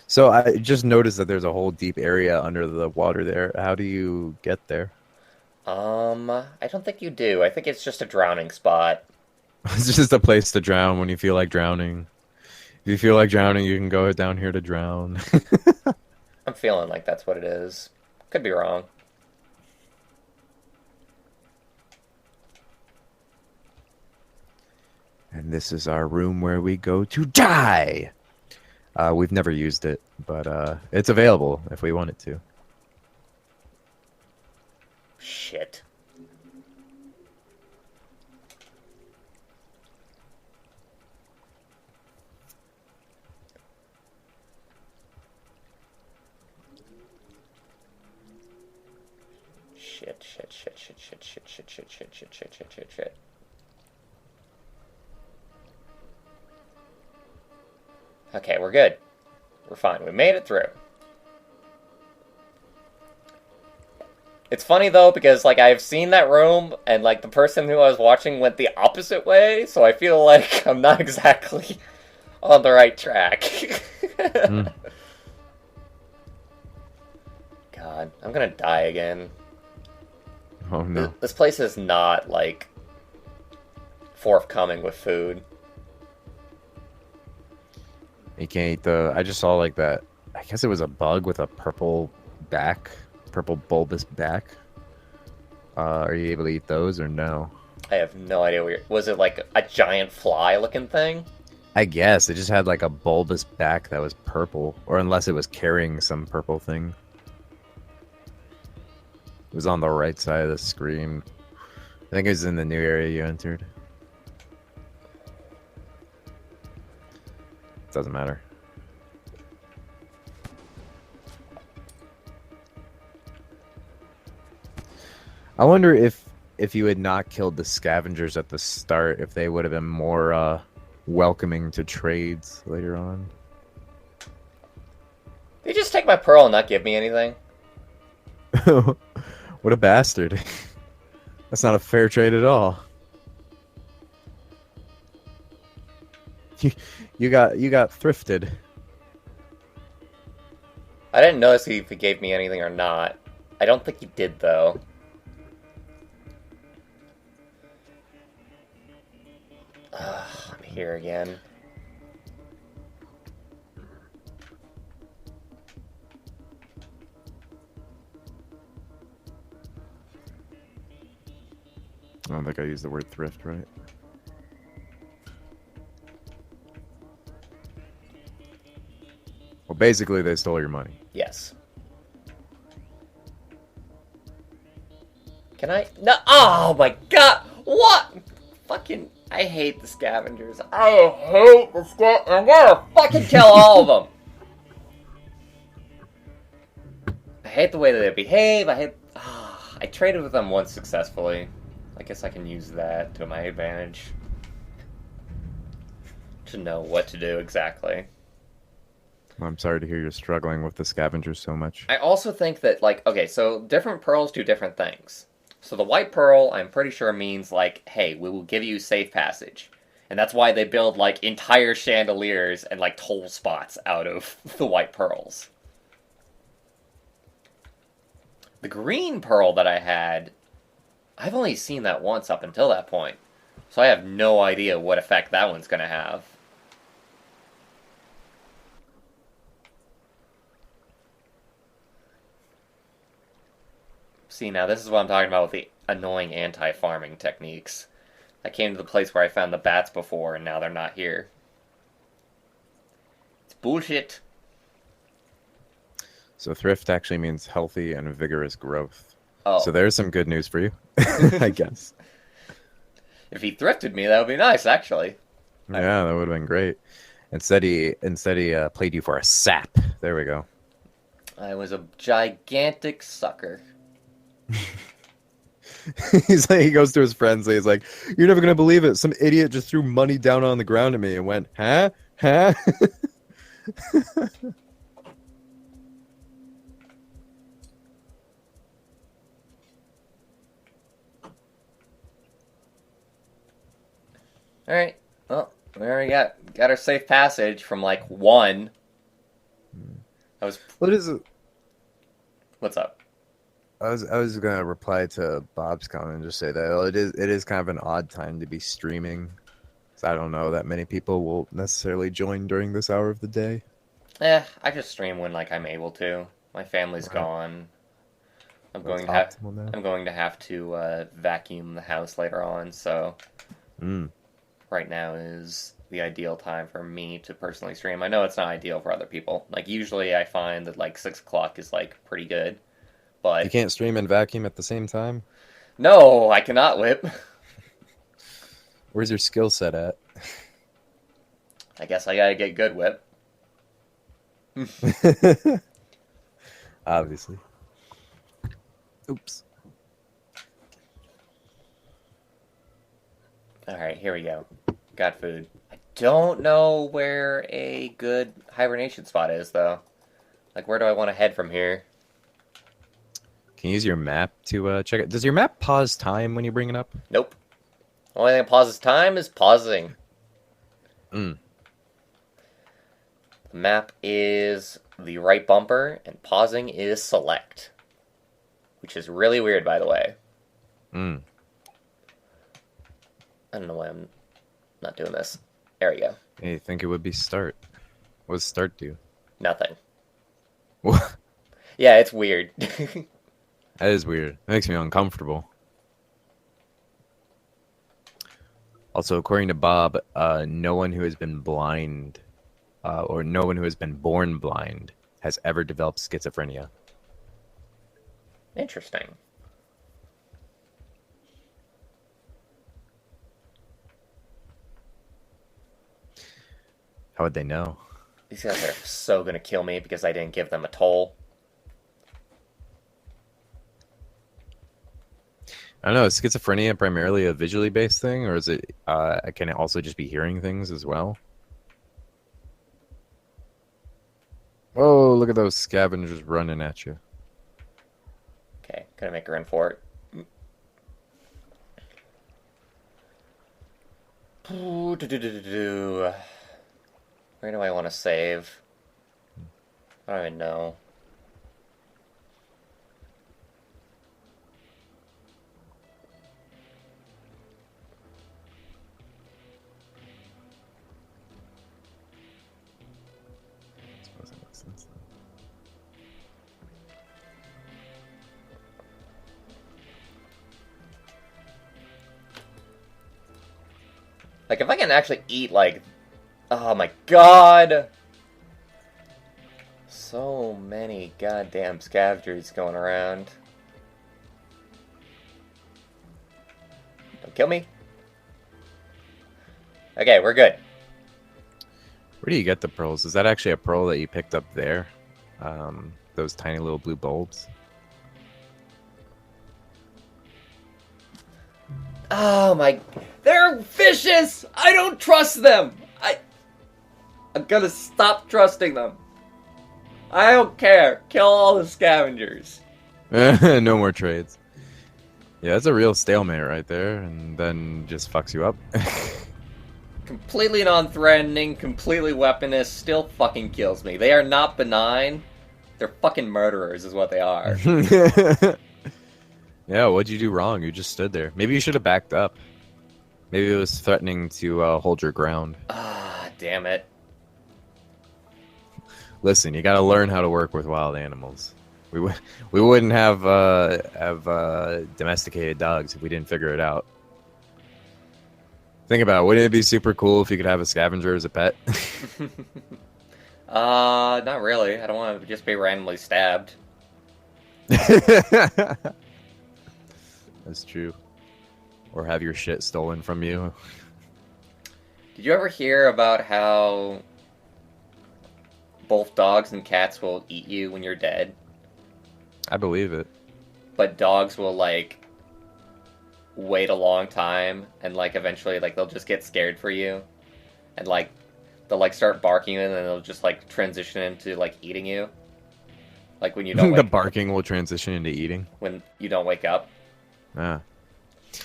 So I just noticed that there's a whole deep area under the water there. How do you get there? I don't think you do. I think it's just a drowning spot. It's just a place to drown when you feel like drowning. If you feel like drowning, you can go down here to drown. I'm feeling like that's what it is. Could be wrong. And this is our room where we go to die. We've never used it, but it's available if we wanted to. Shit. Shit, shit, shit, shit, shit, shit, shit, shit, shit, shit, shit, shit, shit, shit. Okay, we're good. We're fine. We made it through. It's funny though because like I've seen that room and like the person who I was watching went the opposite way, so I feel like I'm not exactly on the right track. Mm. God, I'm gonna die again. Oh no. This place is not like forthcoming with food. You can't eat the. I just saw like that. I guess it was a bug with a purple bulbous back. Are you able to eat those or no? I have no idea where. Was it like a giant fly-looking thing? I guess it just had like a bulbous back that was purple, or unless it was carrying some purple thing. It was on the right side of the screen. I think it was in the new area you entered. Doesn't matter. I wonder if you had not killed the scavengers at the start, if they would have been more welcoming to trades later on. Did you just take my pearl and not give me anything? What a bastard. That's not a fair trade at all. You got thrifted. I didn't notice if he gave me anything or not. I don't think he did, though. I'm here again. I don't think I used the word thrift right. Well, basically, they stole your money. Yes. Can I? No! Oh my god! What? Fucking... I hate the scavengers. I hate the scavengers. I'm gonna fucking kill all of them! I hate the way that they behave. I hate... I traded with them once successfully. I guess I can use that to my advantage. To know what to do exactly. Well, I'm sorry to hear you're struggling with the scavengers so much. I also think that, like, okay, so different pearls do different things. So the white pearl, I'm pretty sure means, like, hey, we will give you safe passage. And that's why they build, like, entire chandeliers and, like, toll spots out of the white pearls. The green pearl that I had, I've only seen that once up until that point. So I have no idea what effect that one's going to have. See, now this is what I'm talking about with the annoying anti-farming techniques. I came to the place where I found the bats before, and now they're not here. It's bullshit. So thrift actually means healthy and vigorous growth. Oh. So there's some good news for you, I guess. If he thrifted me, that would be nice, actually. Yeah, that would have been great. Instead he played you for a sap. There we go. I was a gigantic sucker. He goes to his friends and he's like, "You're never gonna believe it. Some idiot just threw money down on the ground at me and went, huh? Huh?" Alright, well, there we got our safe passage from, like, 1. I was... What is it? What's up? I was gonna reply to Bob's comment and just say that it is kind of an odd time to be streaming. So I don't know that many people will necessarily join during this hour of the day. I just stream when, like, I'm able to. My family's Right. gone. I'm That's going to have... optimal now. I'm going to have to vacuum the house later on, so Mm. right now is the ideal time for me to personally stream. I know it's not ideal for other people. Like, usually I find that, like, 6 o'clock is, like, pretty good. But... You can't stream and vacuum at the same time? No, I cannot whip. Where's your skill set at? I guess I gotta get good whip. Obviously. Oops. Alright, here we go. Got food. I don't know where a good hibernation spot is, though. Like, where do I want to head from here? Can you use your map to check it? Does your map pause time when you bring it up? Nope. Only thing that pauses time is pausing. Mm. The map is the right bumper, and pausing is select. Which is really weird, by the way. Mm. I don't know why I'm not doing this. There we go. Hey, you think it would be start? What does start do? Nothing. What? Yeah, it's weird. That is weird. That makes me uncomfortable. Also, according to Bob, no one who has been blind, or no one who has been born blind, has ever developed schizophrenia. Interesting. How would they know? These guys are so gonna kill me because I didn't give them a toll. I don't know. Is schizophrenia primarily a visually based thing, or is it? Can it also just be hearing things as well? Oh, look at those scavengers running at you. Okay, gonna make a run for it. Where do I want to save? I don't even know. Suppose that makes sense, then. Like, if I can actually eat, like... Oh my god! So many goddamn scavengers going around. Don't kill me. Okay, we're good. Where do you get the pearls? Is that actually a pearl that you picked up there? Those tiny little blue bulbs? Oh my... They're vicious! I don't trust them! I'm gonna stop trusting them. I don't care. Kill all the scavengers. No more trades. Yeah, that's a real stalemate right there, and then just fucks you up. Completely non-threatening, completely weaponless, still fucking kills me. They are not benign. They're fucking murderers is what they are. Yeah, what'd you do wrong? You just stood there. Maybe you should have backed up. Maybe it was threatening to hold your ground. Ah, damn it. Listen, you gotta learn how to work with wild animals. We wouldn't have domesticated dogs if we didn't figure it out. Think about it. Wouldn't it be super cool if you could have a scavenger as a pet? Not really. I don't want to just be randomly stabbed. That's true. or have your shit stolen from you. Did you ever hear about how both dogs and cats will eat you when you're dead, I believe it. but dogs will like wait a long time and like eventually like they'll just get scared for you and like they'll like start barking and then they'll just like transition into like eating you. Like when you don't The wake barking will transition into eating. when you don't wake up. Ah.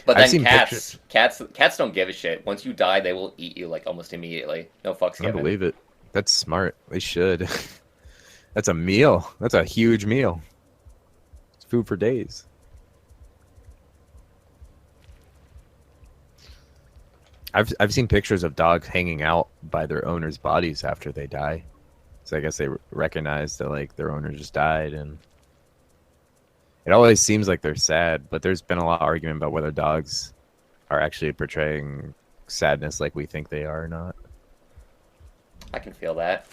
But I've then seen pictures. cats don't give a shit. Once you die, they will eat you like almost immediately. No fucks I given. believe it. That's smart. They should. That's a meal. That's a huge meal. It's food for days. I've seen pictures of dogs hanging out by their owners' bodies after they die. So I guess they recognize that like their owner just died, and it always seems like they're sad. But there's been a lot of argument about whether dogs are actually portraying sadness like we think they are or not. I can feel that.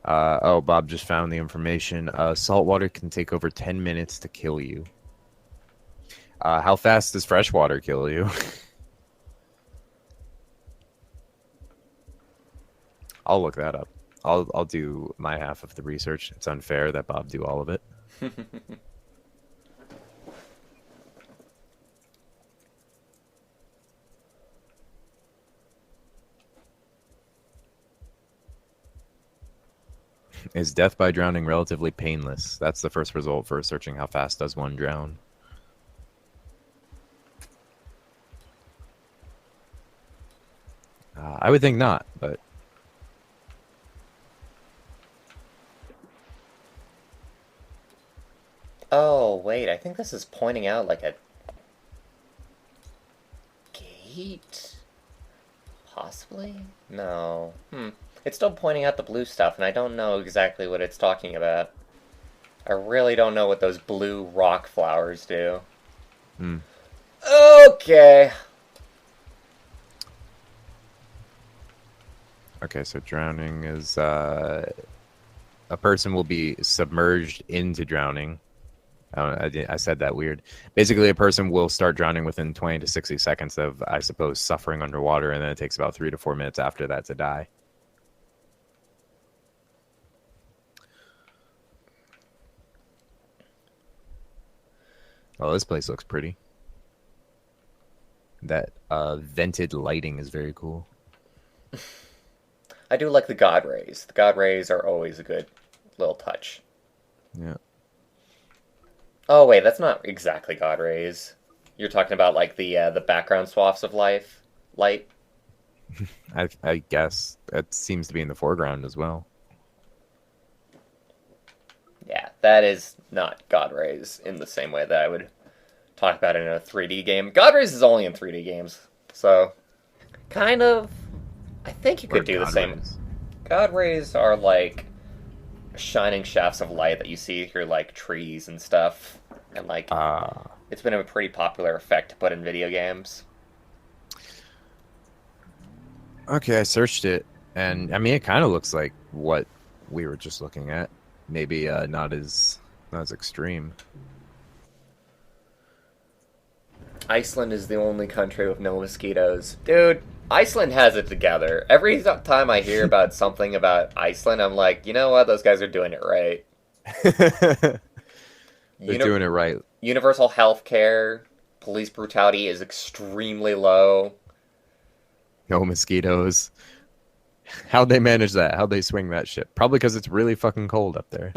Oh, Bob just found the information. Salt water can take over 10 minutes to kill you. How fast does fresh water kill you? I'll look that up. I'll do my half of the research. It's unfair that Bob do all of it. Is death by drowning relatively painless? That's the first result for searching how fast does one drown. I would think not, but Oh, wait, I think this is pointing out like a gate? Possibly? No. It's still pointing out the blue stuff, and I don't know exactly what it's talking about. I really don't know what those blue rock flowers do. Okay. okay. So drowning is a person will be submerged into drowning. I said that weird. Basically, a person will start drowning within 20 to 60 seconds of, I suppose, suffering underwater, and then it takes about 3 to 4 minutes after that to die. Oh, this place looks pretty. That vented lighting is very cool. I do like the god rays. The god rays are always a good little touch. Yeah. Oh wait, that's not exactly god rays. You're talking about like the background swaths of light. I guess that seems to be in the foreground as well. Yeah, that is not god rays in the same way that I would talk about it in a 3D game. God rays is only in 3D games, so kind of. I think you could do the same. God rays are like shining shafts of light that you see through like trees and stuff, and like it's been a pretty popular effect to put in video games. Okay, I searched it, and I mean, it kind of looks like what we were just looking at. Maybe not as extreme. Iceland is the only country with no mosquitoes. Dude, Iceland has it together. Every time I hear about something about Iceland, I'm like, you know what? Those guys are doing it right. They're doing it right. Universal health care, police brutality is extremely low. No mosquitoes. How'd they manage that? How'd they swing that ship? Probably because it's really fucking cold up there.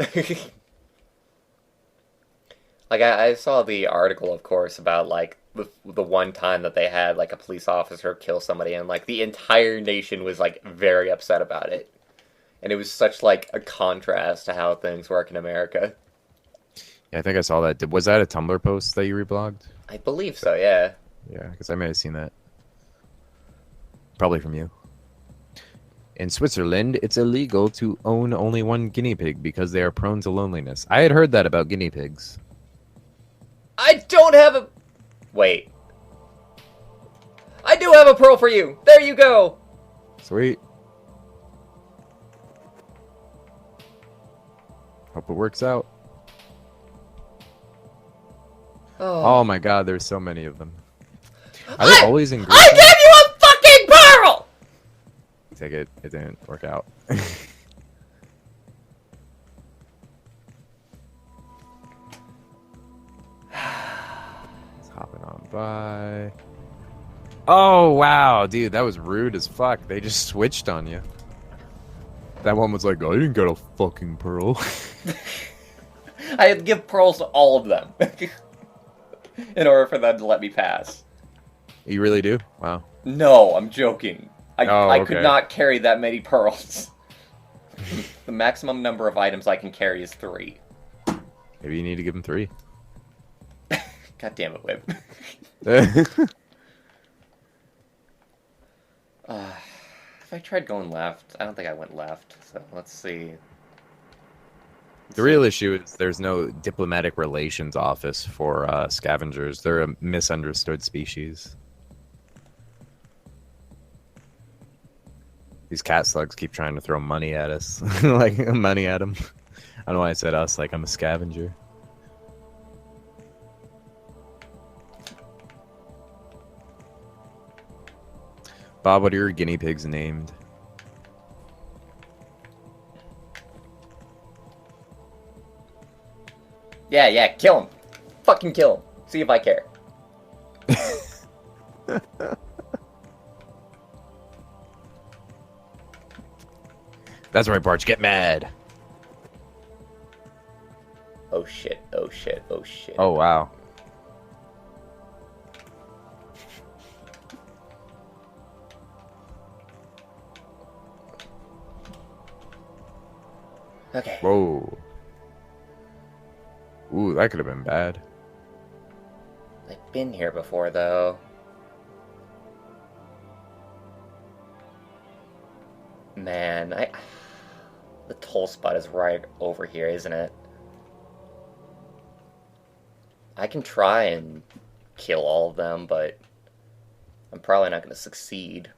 Like, I saw the article, of course, about, like, the one time that they had, like, a police officer kill somebody, and, like, the entire nation was, like, very upset about it. And it was such, like, a contrast to how things work in America. Yeah, I think I saw that. Was that a Tumblr post that you reblogged? I believe so, yeah. Yeah, because I may have seen that. Probably from you. In Switzerland, it's illegal to own only one guinea pig because they are prone to loneliness. I had heard that about guinea pigs. I don't have a... Wait. I do have a pearl for you! There you go! Sweet. Hope it works out. Oh Oh. my god, there's so many of them. Are they always in groups I now? gave you a fucking pearl! Take it. It didn't work out. It's hopping on by. Oh wow, dude, that was rude as fuck. They just switched on you. That one was like, "I didn't get a fucking pearl." I had to give pearls to all of them in order for them to let me pass. You really do? Wow. No, I'm joking. Oh, I could okay. not carry that many pearls. The maximum number of items I can carry is 3. Maybe you need to give him 3. God damn it, Whip. If I tried going left, I don't think I went left. So let's see. The real issue is there's no diplomatic relations office for scavengers. They're a misunderstood species. These cat slugs keep trying to throw money at us. Like, money at them. I don't know why I said us, like I'm a scavenger. Bob, what are your guinea pigs named? Yeah, kill him. Fucking kill him. See if I care. That's right, Barch. Get mad. Oh shit, oh shit, oh shit. Oh, wow. Okay. Whoa. Ooh, that could have been bad. I've been here before, though. Man, the toll spot is right over here, isn't it? I can try and kill all of them, but I'm probably not going to succeed.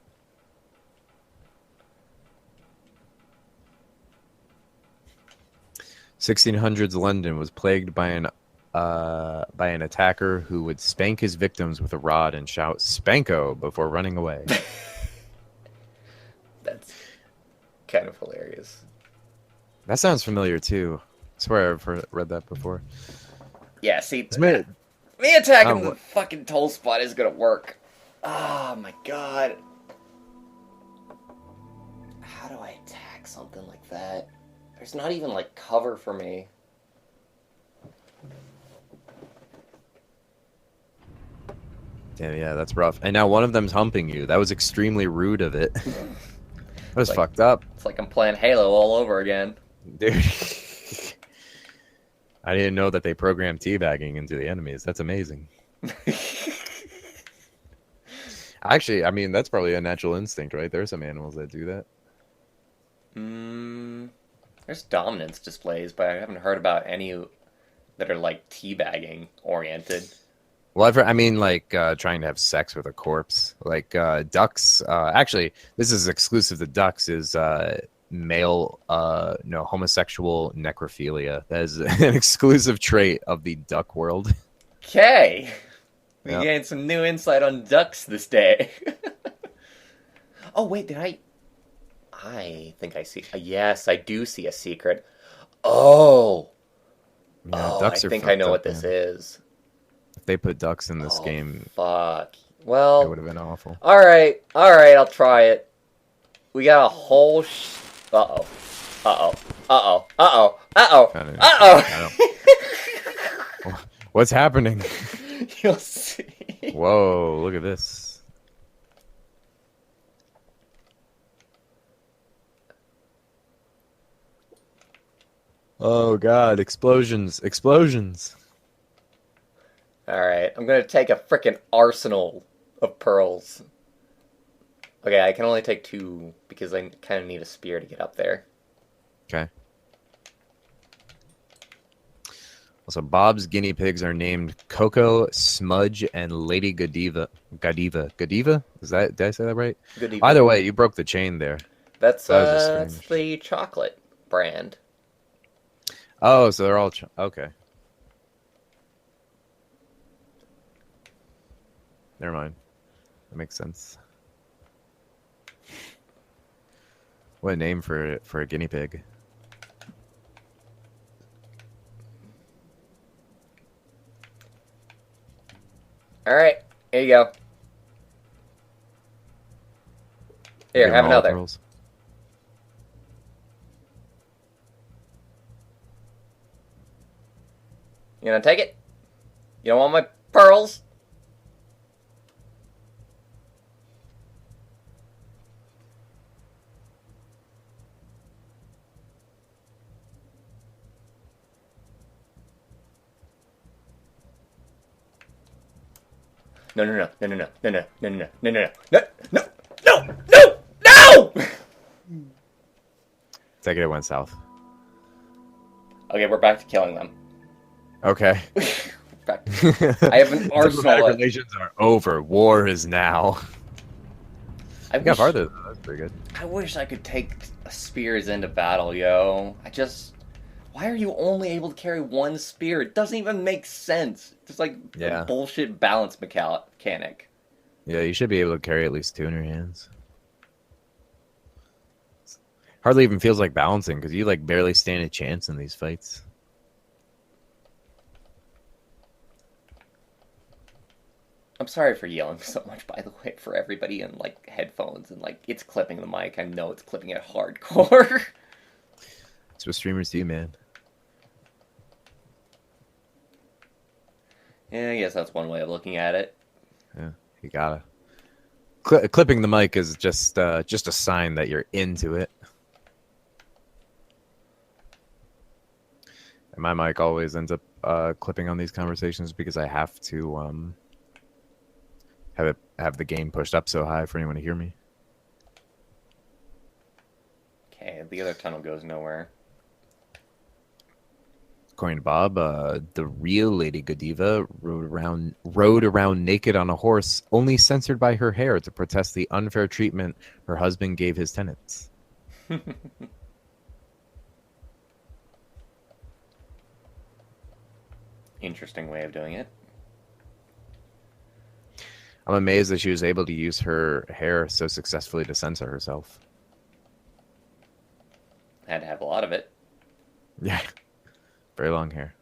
(1600s) London was plagued by an attacker who would spank his victims with a rod and shout "Spanko" before running away. That's kind of hilarious. That sounds familiar too. I swear I've read that before. Yeah, see, Me me attacking Oh, the fucking toll spot is gonna work. Oh my god. How do I attack something like that? There's not even, like, cover for me. Yeah, that's rough. And now one of them's humping you. That was extremely rude of it. That was Like- fucked up, It's like I'm playing Halo all over again. dude. I didn't know that they programmed teabagging into the enemies. That's amazing. Actually, I mean, that's probably a natural instinct, right? There's some animals that do that. There's dominance displays, but I haven't heard about any that are, like, teabagging oriented. Well, I mean, like trying to have sex with a corpse. Like ducks. Actually, this is exclusive to ducks. Is male, no, homosexual necrophilia. That is an exclusive trait of the duck world. Okay! We Yep. gained some new insight on ducks this day. Oh, wait, did I think I see... yes, I do see a secret. Oh! Yeah, Oh, ducks I are think I fucked know up, what this man. is. If they put ducks in this game, Fuck. it Well, would have been awful. alright, I'll try it. We got a whole uh-oh. Uh-oh. Uh-oh. Uh-oh. Uh-oh. Kinda- Uh-oh. What's happening? You'll see. Whoa! Look at this. Oh God! Explosions! Explosions! Alright, I'm gonna take a frickin' arsenal of pearls. Okay, I can only take 2 because I kind of need a spear to get up there. Okay. Also, Bob's guinea pigs are named Coco, Smudge, and Lady Godiva. Godiva? Did I say that right? Good evening. Either way, you broke the chain there. That's that was just that's strange. the chocolate brand. Oh, so they're all okay. Never mind. That makes sense. What a name for a guinea pig. All right, here you go. Here, Give him have all the another. pearls. You gonna take it? You don't want my pearls? No, no, no, no, no, no, no, no, no, no, no, no, no, no, no, no, no! Take it. It went south. Okay, we're back to killing them. Okay. Back to... I have an arsenal. Diplomatic relations are over. War is now. I got wish... farther. That's pretty good. I wish I could take spears into battle, yo. Why are you only able to carry one spear? It doesn't even make sense. It's like a bullshit balance mechanic. Yeah, you should be able to carry at least 2 in your hands. Hardly even feels like balancing because you like barely stand a chance in these fights. I'm sorry for yelling so much, by the way, for everybody in like headphones and like it's clipping the mic. I know it's clipping it hardcore. That's what streamers do, man. Yeah, I guess that's one way of looking at it. Yeah, you gotta. Clipping the mic is just a sign that you're into it. And my mic always ends up clipping on these conversations because I have to have the gain pushed up so high for anyone to hear me. Okay, the other tunnel goes nowhere. According to Bob, the real Lady Godiva rode around naked on a horse, only censored by her hair to protest the unfair treatment her husband gave his tenants. Interesting way of doing it. I'm amazed that she was able to use her hair so successfully to censor herself. Had to have a lot of it. Yeah. Very long hair.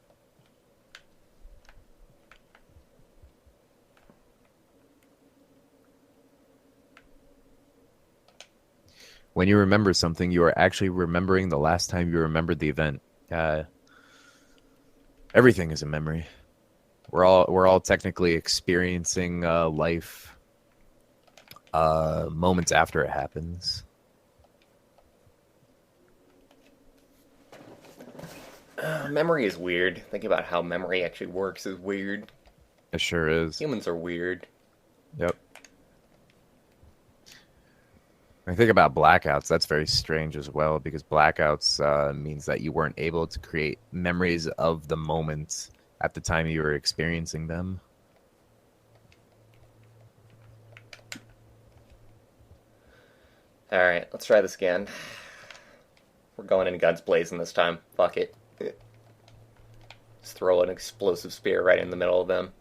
When you remember something, you are actually remembering the last time you remembered the event. Everything is a memory. We're all technically experiencing life moments after it happens. Memory is weird. Thinking about how memory actually works is weird. It sure is. Humans are weird. Yep. I think about blackouts. That's very strange as well, because blackouts means that you weren't able to create memories of the moments at the time you were experiencing them. Alright, let's try this again. We're going in guns blazing this time. Fuck it. Just throw an explosive spear right in the middle of them.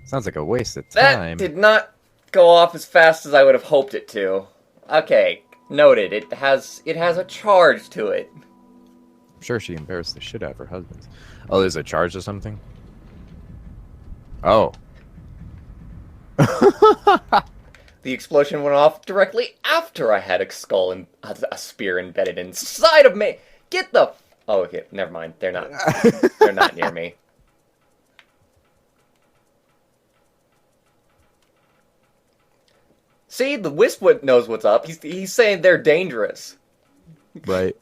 Sounds like a waste of time. That did not go off as fast as I would have hoped it to. Okay, noted. It has a charge to it. I'm sure she embarrassed the shit out of her husband. Oh, there's a charge or something? Oh. The explosion went off directly after I had a skull and a spear embedded inside of me. Get the... Oh, okay, never mind. They're not. They're not near me. See, the Wisp knows what's up. He's saying they're dangerous. Right.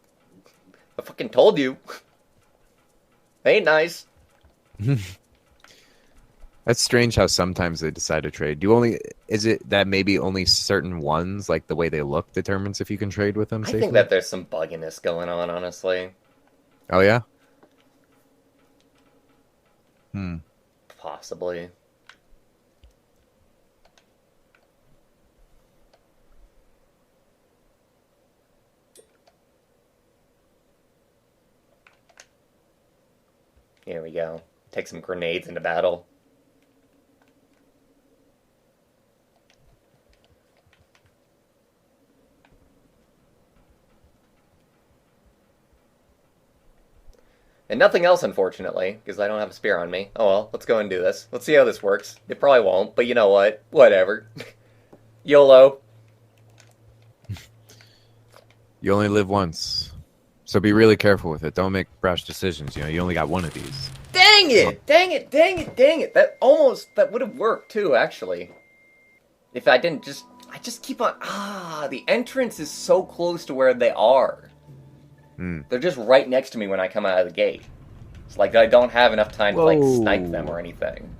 I fucking told you. They ain't nice. That's strange how sometimes they decide to trade. Is it that maybe only certain ones, like the way they look, determines if you can trade with them safely? I think that there's some bugginess going on, honestly. Oh, yeah? Possibly. Here we go. Take some grenades into battle. And nothing else, unfortunately, because I don't have a spear on me. Oh well, let's go and do this. Let's see how this works. It probably won't, but you know what? Whatever. YOLO. You only live once. So be really careful with it. Don't make brash decisions. You know, you only got one of these. Dang it! Dang it! Dang it! Dang it! That would have worked too, actually. If I didn't just... I just keep on... the entrance is so close to where they are. They're just right next to me when I come out of the gate. It's like I don't have enough time to, like, snipe them or anything.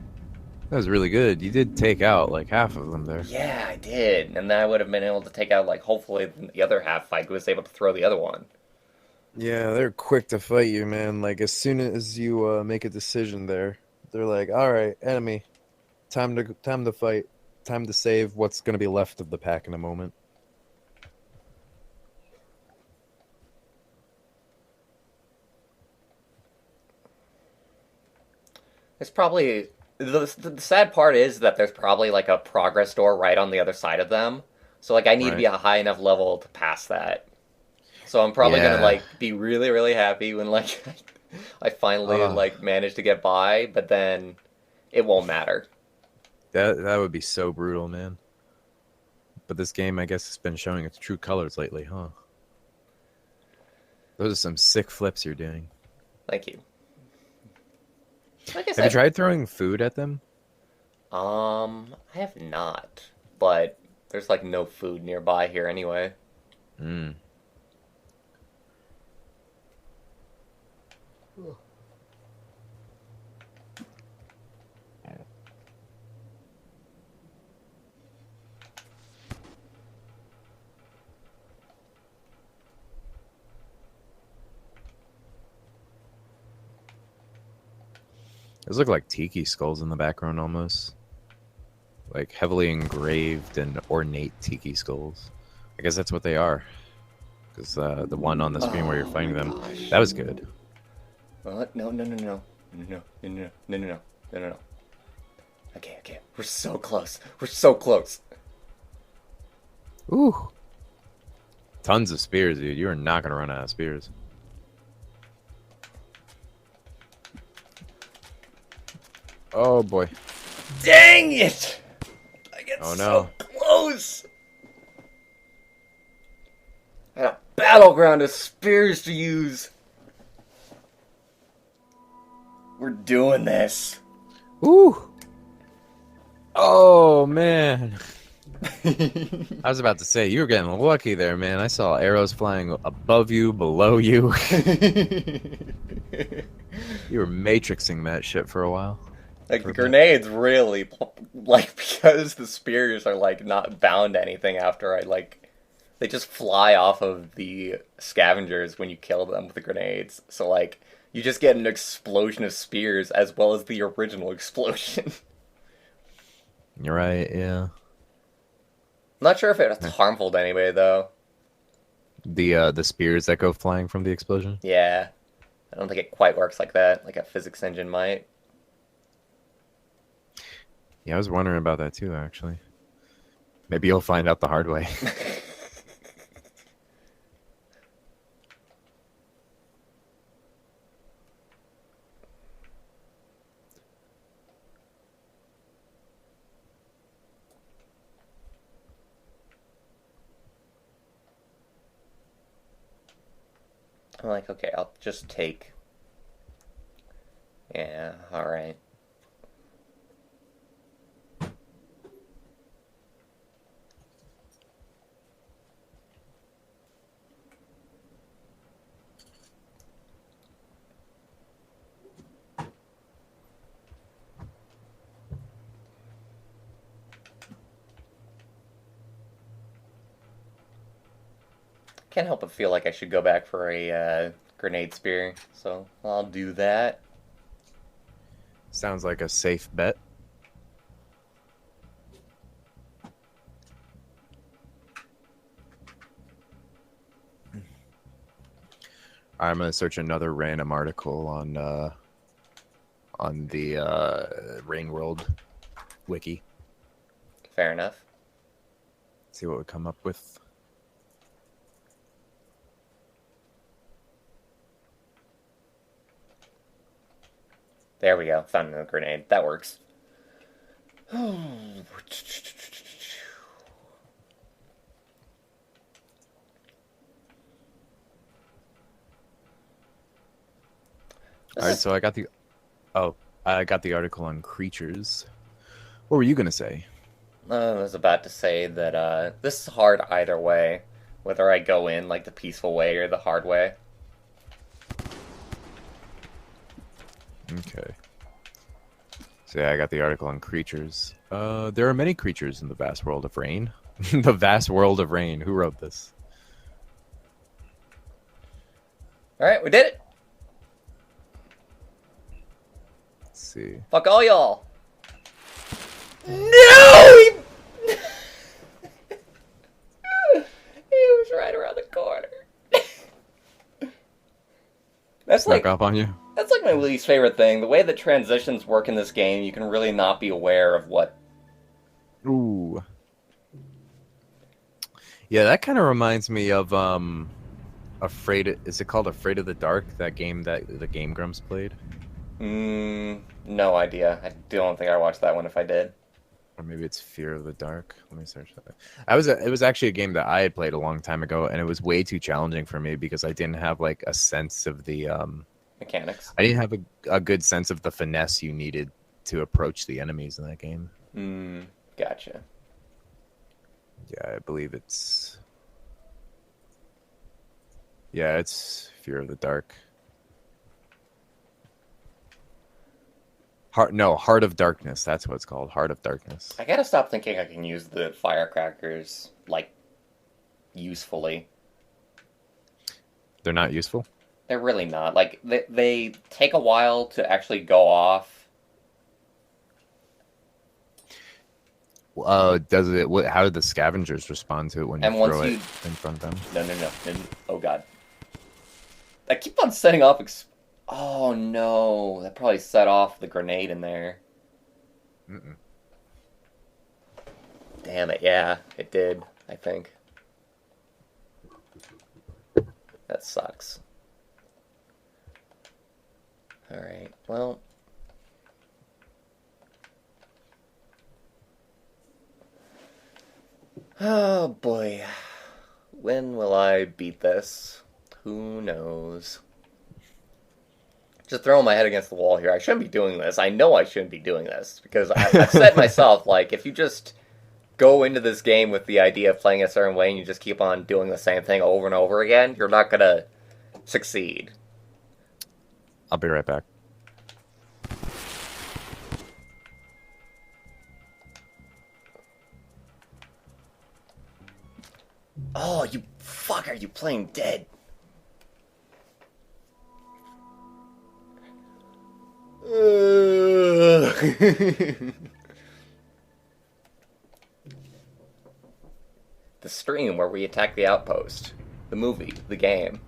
That was really good. You did take out, like, half of them there. Yeah, I did. And then I would have been able to take out, like, hopefully the other half if I was able to throw the other one. Yeah, they're quick to fight you, man. Like, as soon as you make a decision there, they're like, all right, enemy, time to fight. Time to save what's going to be left of the pack in a moment. It's probably... The sad part is that there's probably, like, a progress door right on the other side of them. So, like, I need to be a high enough level to pass that. So I'm probably gonna, like, be really, really happy when, like, I finally, like, manage to get by, but then it won't matter. That would be so brutal, man. But this game, I guess, has been showing its true colors lately, huh? Those are some sick flips you're doing. Thank you. Like I Have said, you tried throwing food at them? I have not, but there's, like, no food nearby here anyway. Those look like tiki skulls in the background almost. Like heavily engraved and ornate tiki skulls. I guess that's what they are. Because the one on the screen where you're fighting them, that was good. What? No. Okay. We're so close. We're so close. Ooh. Tons of spears, dude. You are not going to run out of spears. Oh, boy. Dang it! I get so close! I had a battleground of spears to use. We're doing this. Ooh. Oh, man. I was about to say, you were getting lucky there, man. I saw arrows flying above you, below you. You were matrixing that shit for a while. Like, the grenades really, like, because the spears are, like, not bound to anything after I, like, they just fly off of the scavengers when you kill them with the grenades. So, like, you just get an explosion of spears as well as the original explosion. You're right, yeah. I'm not sure if it's harmful to anybody, though. The spears that go flying from the explosion? Yeah. I don't think it quite works like that, like a physics engine might. Yeah, I was wondering about that too, actually. Maybe you'll find out the hard way. I'm like, okay, I'll just take... Yeah, alright. Can't help but feel like I should go back for a grenade spear, so I'll do that. Sounds like a safe bet. I'm going to search another random article on on the Rain World wiki. Fair enough. See what we come up with. There we go. Found a grenade. That works. All right, so I got the article on creatures. What were you gonna say? I was about to say that this is hard either way, whether I go in like the peaceful way or the hard way. Okay. So yeah, I got the article on creatures. There are many creatures in the vast world of rain. The vast world of rain. Who wrote this? All right, we did it. Let's see. Fuck all y'all. No! He was right around the corner. That's Snuck like up on you. that's like my least favorite thing. The way that transitions work in this game, you can really not be aware of what. Ooh. Yeah, that kind of reminds me of Is it called Afraid of the Dark? That game that the Game Grumps played, No idea. I don't think I watched that one. If I did, or maybe it's Fear of the Dark. Let me search that. It was actually a game that I had played a long time ago, and it was way too challenging for me because I didn't have like a sense of the mechanics. I didn't have a good sense of the finesse you needed to approach the enemies in that game. Gotcha. Yeah, I believe it's. Yeah, it's Fear of the Dark. Heart of Darkness. That's what it's called. Heart of Darkness. I gotta stop thinking I can use the firecrackers like usefully. They're not useful? They're really not. Like they take a while to actually go off. Does it? How do the scavengers respond to it when you And once throw it you- in front of them? No. Oh god. I keep on setting off. Oh no, that probably set off the grenade in there. Mm-mm. Damn it! Yeah, it did. I think. That sucks. All right. Well. Oh boy. When will I beat this? Who knows? Just throwing my head against the wall here. I shouldn't be doing this. I know I shouldn't be doing this because I've said myself, like, if you just go into this game with the idea of playing a certain way and you just keep on doing the same thing over and over again, you're not gonna succeed. I'll be right back. Oh, you fucker, you playing dead. The stream where we attack the outpost. The movie. The game.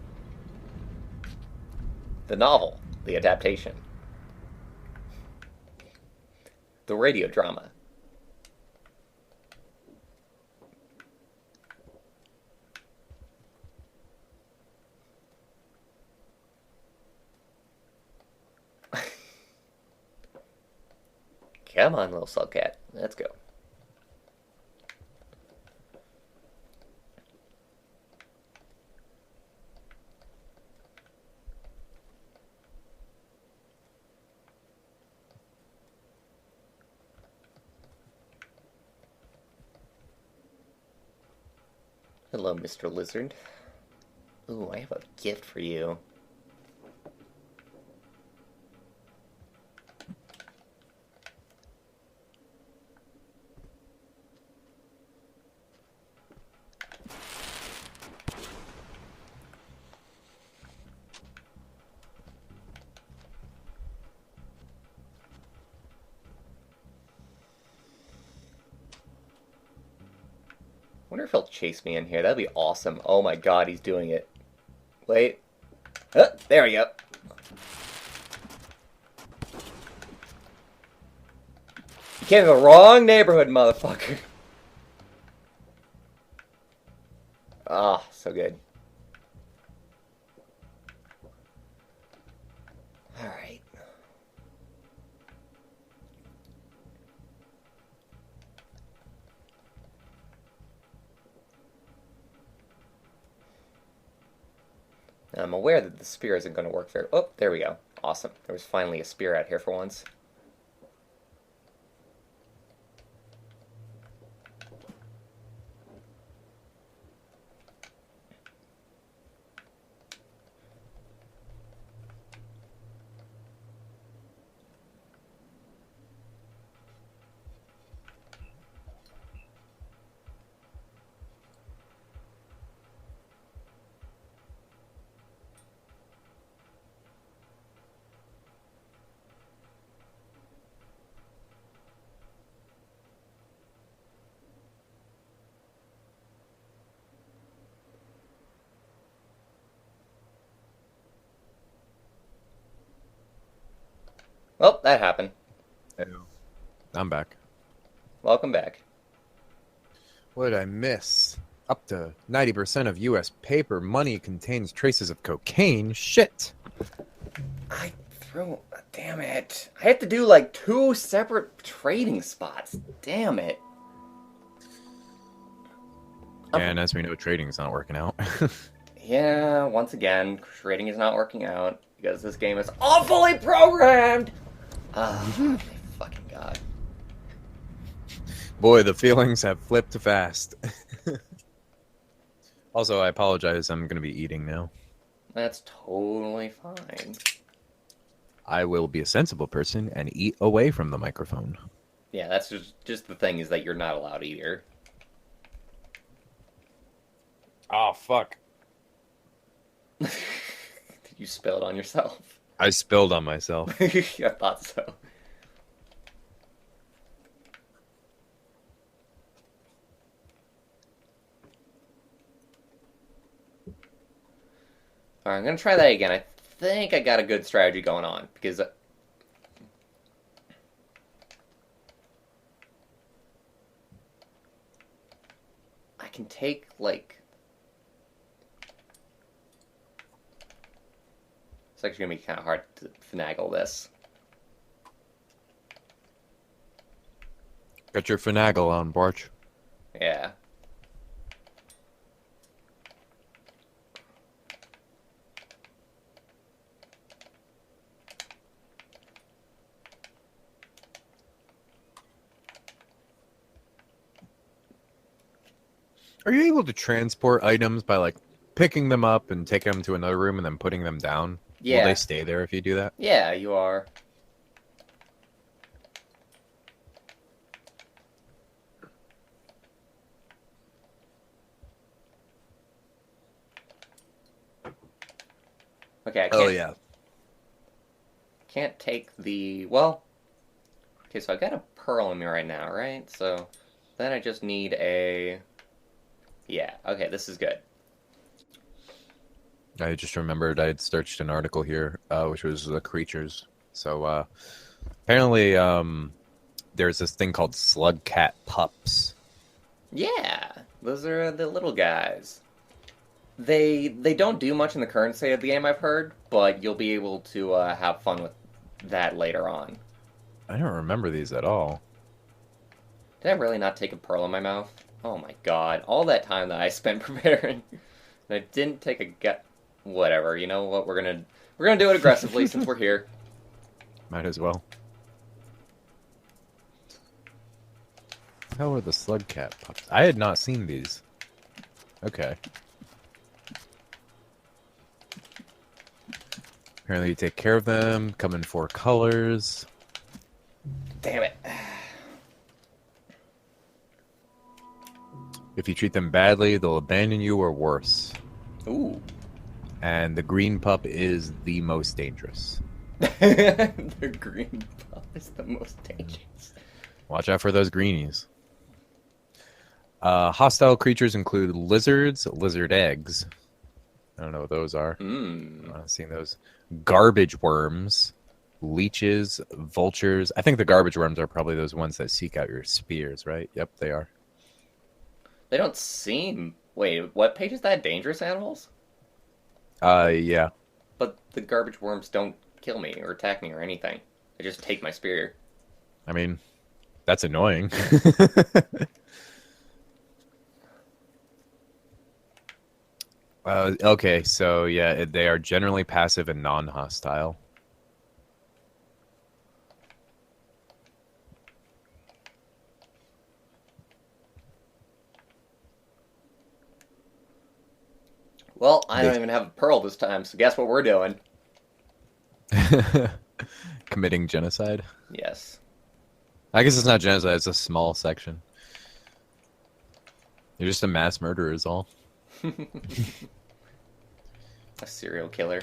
The novel. The adaptation. The radio drama. Come on, little Sulcat. Let's go. Hello, Mr. Lizard. Ooh, I have a gift for you. Wonder if he'll chase me in here. That'd be awesome. Oh my god, he's doing it. Wait. There we go. You came to the wrong neighborhood, motherfucker. Ah, oh, so good. Alright. I'm aware that the spear isn't going to work very... Oh, there we go. Awesome. There was finally a spear out here for once. Well, that happened. Hello. I'm back. Welcome back. What did I miss? Up to 90% of U.S. paper money contains traces of cocaine. Shit. I threw... Damn it. I have to do like 2 separate trading spots. Damn it. And as we know, trading's not working out. Yeah, once again, trading is not working out because this game is awfully programmed. Oh, my fucking god. Boy, the feelings have flipped fast. Also, I apologize. I'm going to be eating now. That's totally fine. I will be a sensible person and eat away from the microphone. Yeah, that's just the thing is that you're not allowed to eat here. Oh, fuck. Did you spill it on yourself? I spilled on myself. I thought so. Alright, I'm going to try that again. I think I got a good strategy going on, because... I can take, like... It's actually going to be kind of hard to finagle this. Got your finagle on, Barch. Yeah. Are you able to transport items by, like, picking them up and taking them to another room and then putting them down? Yeah. Will they stay there if you do that? Yeah, you are. Okay, I can't... Oh, yeah. Can't take the... Well... Okay, so I got a pearl in me right now, right? So, then I just need a... Yeah, okay, this is good. I just remembered I had searched an article here, which was the creatures. So, apparently, there's this thing called slug cat pups. Yeah, those are the little guys. They don't do much in the current state of the game, I've heard, but you'll be able to have fun with that later on. I don't remember these at all. Did I really not take a pearl in my mouth? Oh my god, all that time that I spent preparing, and I didn't take a gut. Whatever, you know what? We're gonna do it aggressively since we're here. Might as well. How are the slug cat pups? I had not seen these. Okay. Apparently you take care of them, come in 4 colors. Damn it. If you treat them badly, they'll abandon you or worse. Ooh. And the green pup is the most dangerous. The green pup is the most dangerous. Watch out for those greenies. Hostile creatures include lizards, lizard eggs. I don't know what those are. I've seen those. Garbage worms, leeches, vultures. I think the garbage worms are probably those ones that seek out your spears, right? Yep, they are. They don't seem. Wait, what page is that? Dangerous animals? Yeah. But the garbage worms don't kill me or attack me or anything. They just take my spear. I mean, that's annoying. Okay, so yeah, they are generally passive and non-hostile. Well, I don't even have a pearl this time, so guess what we're doing? Committing genocide. Yes. I guess it's not genocide, it's a small section. You're just a mass murderer is all. A serial killer.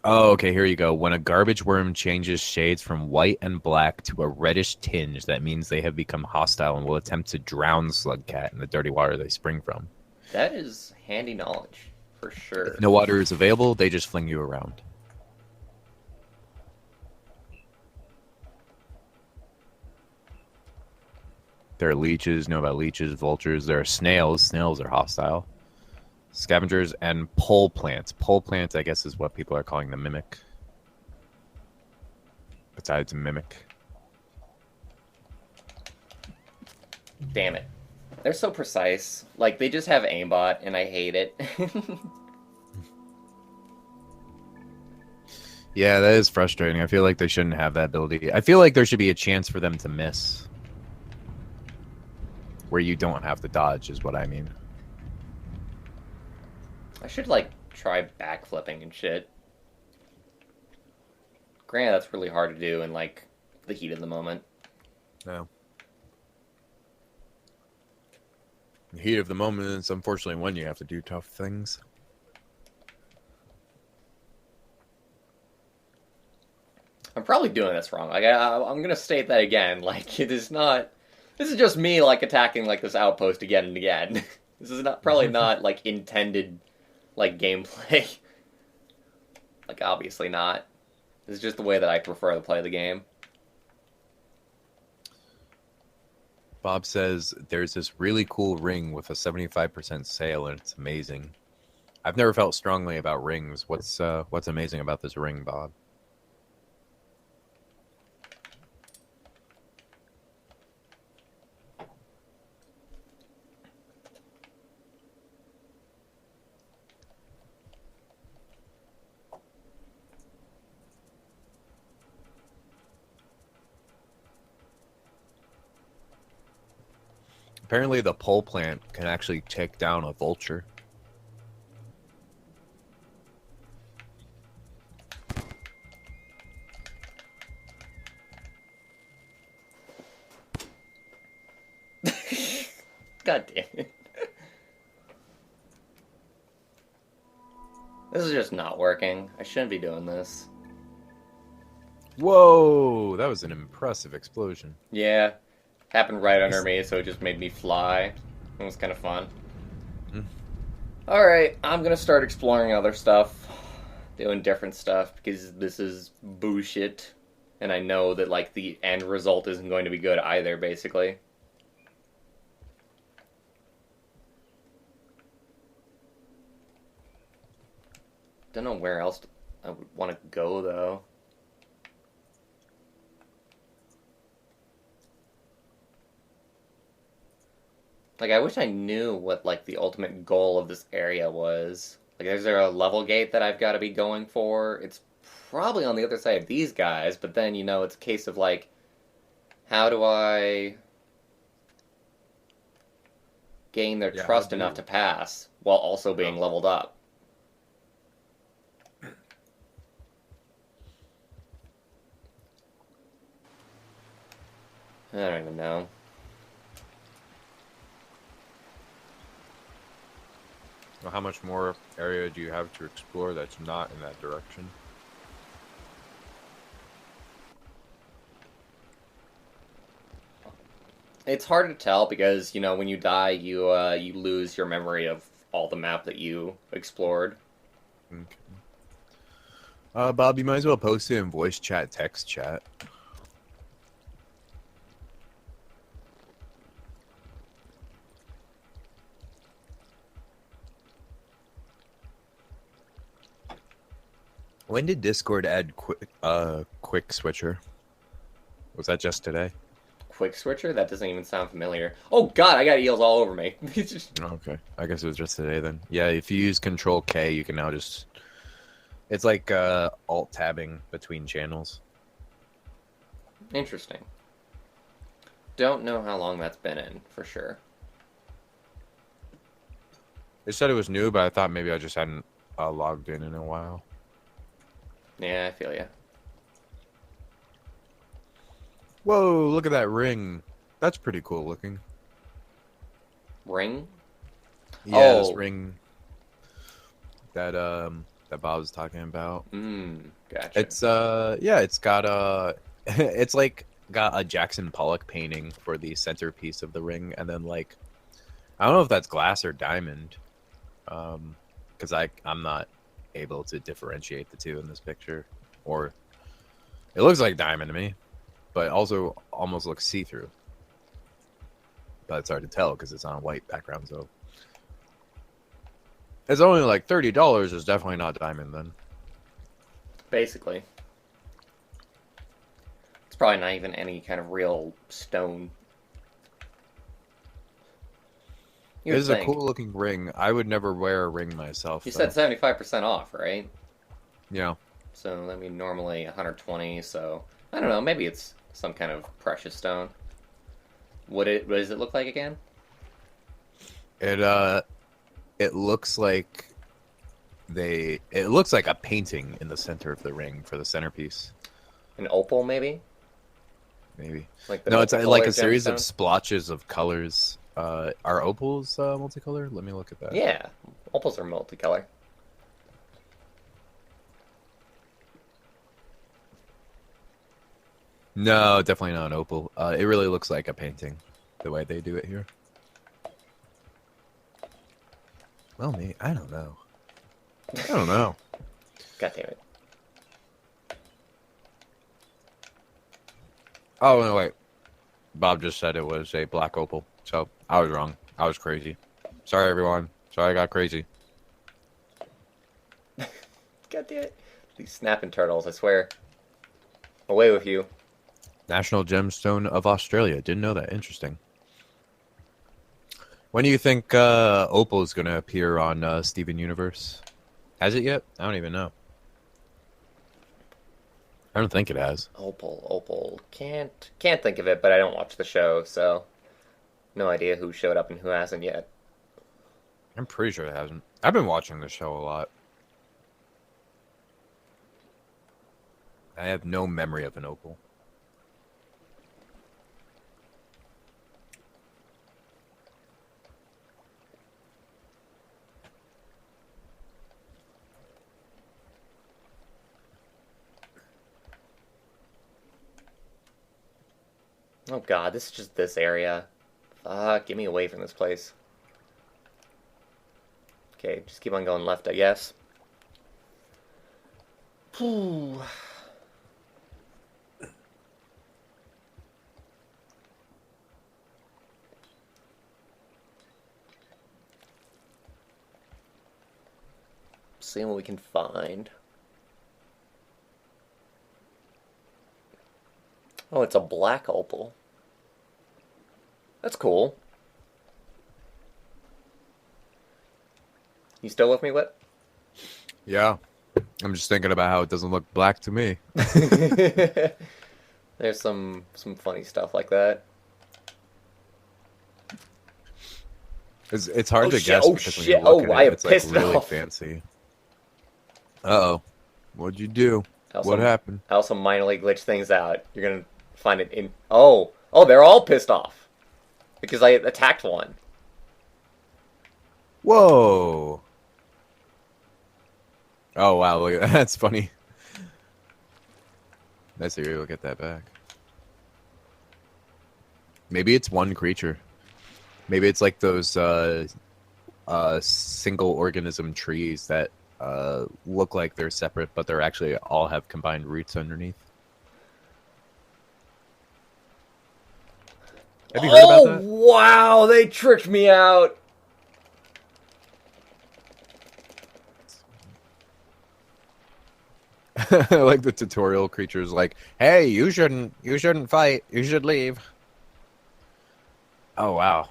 Oh, okay, here you go. When a garbage worm changes shades from white and black to a reddish tinge, that means they have become hostile and will attempt to drown Slugcat in the dirty water they spring from. That is handy knowledge, for sure. If no water is available, they just fling you around. There are leeches, know about leeches, vultures. There are snails. Snails are hostile. Scavengers and pole plants. Pole plants, I guess, is what people are calling the mimic. Besides mimic. Damn it. They're so precise. Like, they just have aimbot, and I hate it. Yeah, that is frustrating. I feel like they shouldn't have that ability. I feel like there should be a chance for them to miss. Where you don't have to dodge, is what I mean. I should, like, try backflipping and shit. Granted, that's really hard to do in, like, the heat of the moment. No. The heat of the moment is unfortunately when you have to do tough things. I'm probably doing this wrong. Like, I'm gonna state that again. Like, it is not... This is just me, like, attacking, like, this outpost again and again. This is not probably not, like, intended, like, gameplay. Like, obviously not. This is just the way that I prefer to play the game. Bob says there's this really cool ring with a 75% sale and it's amazing. I've never felt strongly about rings. What's amazing about this ring, Bob? Apparently the pole plant can actually take down a vulture. God damn it. This is just not working. I shouldn't be doing this. Whoa, that was an impressive explosion. Yeah. Happened right under me, so it just made me fly. It was kind of fun. Mm. Alright, I'm gonna start exploring other stuff. Doing different stuff, because this is bullshit. And I know that, like, the end result isn't going to be good either, basically. Don't know where else I would want to go, though. Like, I wish I knew what, like, the ultimate goal of this area was. Like, is there a level gate that I've got to be going for? It's probably on the other side of these guys, but then, you know, it's a case of, like, how do I gain their trust enough to pass while also being leveled up? I don't even know. Well, how much more area do you have to explore that's not in that direction? It's hard to tell because, you know, when you die, you lose your memory of all the map that you explored. Okay. Bob, you might as well post it in voice chat, text chat. When did Discord add quick switcher? Was that just today? Quick switcher? That doesn't even sound familiar. Oh god, I got eels all over me. Okay, I guess it was just today then. Yeah, if you use Control K, you can now just. It's like alt tabbing between channels. Interesting. Don't know how long that's been in, for sure. They said it was new, but I thought maybe I just hadn't logged in a while. Yeah, I feel ya. Whoa, look at that ring. That's pretty cool looking. Ring? Yeah, this Oh. ring that that Bob was talking about. Gotcha. It's yeah, it's got it's like got a Jackson Pollock painting for the centerpiece of the ring, and then like I don't know if that's glass or diamond. Because I'm not able to differentiate the two in this picture. Or it looks like diamond to me, but also almost looks see-through. But it's hard to tell because it's on a white background, so it's only like $30. Is definitely not diamond then. Basically. It's probably not even any kind of real stone. It is a cool looking ring. I would never wear a ring myself. You though. said 75% off, right? Yeah. So, I mean, normally 120, so I don't know, maybe it's some kind of precious stone. What does it look like again? It looks like it looks like a painting in the center of the ring for the centerpiece. An opal, maybe? Maybe. Like the No, it's like a multicolored series of gemstone? splotches of colors. Are opals multicolored? Let me look at that. Yeah, opals are multicolor. No, definitely not an opal. It really looks like a painting, the way they do it here. Well, me, I don't know. I don't know. God damn it. Oh no, wait. Bob just said it was a black opal, so I was wrong. I was crazy. Sorry, everyone. Sorry, I got crazy. God damn it. These snapping turtles, I swear. Away with you. National Gemstone of Australia. Didn't know that. Interesting. When do you think Opal is going to appear on Steven Universe? Has it yet? I don't even know. I don't think it has. Opal. Can't think of it, but I don't watch the show, so no idea who showed up and who hasn't yet. I'm pretty sure it hasn't. I've been watching the show a lot. I have no memory of an Opal. Oh god, this is just this area. Fuck, get me away from this place. Okay, just keep on going left, I guess. Whew. Seeing what we can find. Oh, it's a black opal. That's cool. You still with me, Whit? Yeah. I'm just thinking about how it doesn't look black to me. There's some funny stuff like that. It's hard Oh, to shit. guess Oh, because when shit. you look Oh, at I it, am it's like pissed really off. fancy. Uh-oh. What'd you do? What happened? I also minorly glitch things out. You're gonna find it in... Oh, they're all pissed off. Because I attacked one. Whoa. Oh, wow. Look at that. That's funny. Nice to look at that back. Maybe it's one creature. Maybe it's like those single organism trees that look like they're separate, but they're actually all have combined roots underneath. Have you heard about that? Wow, they tricked me out. Like the tutorial creatures, like, hey, you shouldn't fight. You should leave. Oh wow,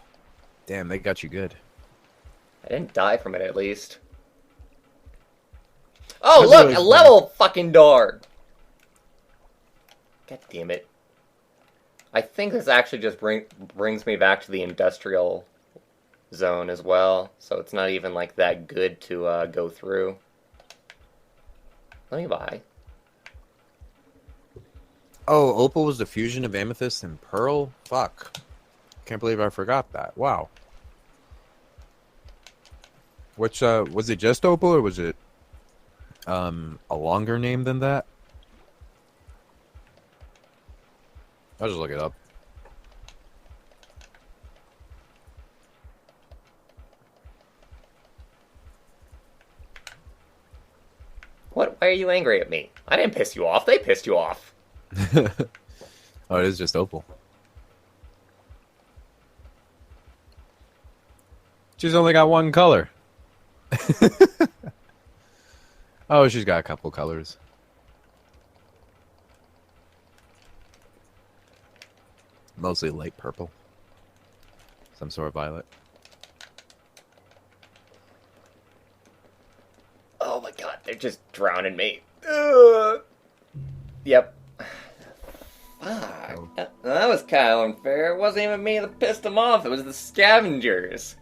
damn, they got you good. I didn't die from it, at least. Oh, That's look, really a funny. level fucking door. God damn it. I think this actually just brings me back to the industrial zone as well, so it's not even like that good to go through. Let me buy. Oh, opal was the fusion of amethyst and pearl. Fuck, can't believe I forgot that. Wow. Which was it just opal or was it a longer name than that? I'll just look it up. What? Why are you angry at me? I didn't piss you off. They pissed you off. Oh, it is just opal. She's only got one color. Oh, she's got a couple colors. Mostly light purple. Some sort of violet. Oh my god, they're just drowning me. Ugh. Yep. Fuck. Oh. That was kind of unfair. It wasn't even me that pissed them off. It was the scavengers.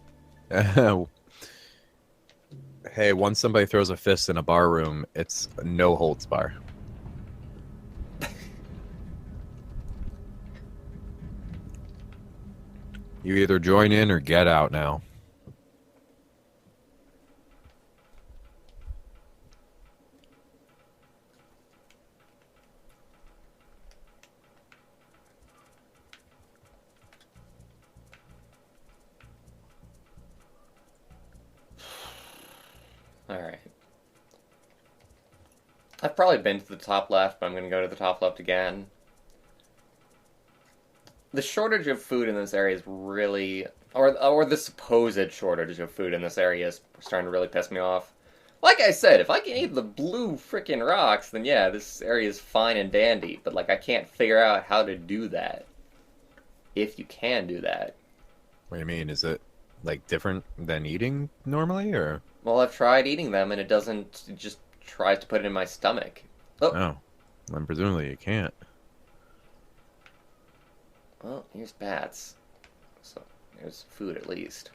Hey, once somebody throws a fist in a bar room, it's no holds bar. You either join in or get out now. Alright. I've probably been to the top left, but I'm going to go to the top left again. The shortage of food in this area is really... Or the supposed shortage of food in this area is starting to really piss me off. Like I said, if I can eat the blue frickin' rocks, then yeah, this area is fine and dandy. But, like, I can't figure out how to do that. If you can do that. What do you mean? Is it, like, different than eating normally, or? Well, I've tried eating them, and it doesn't... It just tries to put it in my stomach. Oh, Oh. Then presumably you can't. well, here's bats. So, there's food at least.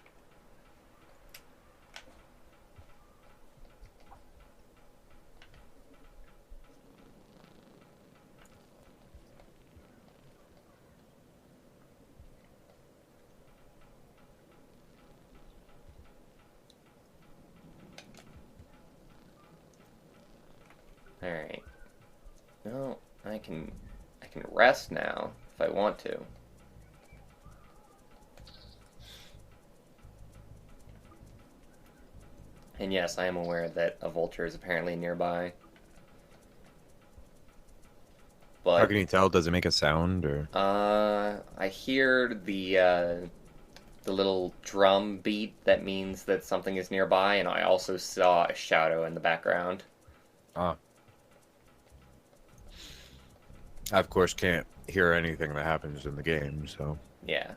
Alright. No, I can rest now if I want to. And yes, I am aware that a vulture is apparently nearby. How But can you tell? Does it make a sound, or? I hear the little drum beat that means that something is nearby, and I also saw a shadow in the background. Ah. I, of course, can't hear anything that happens in the game, so. Yeah.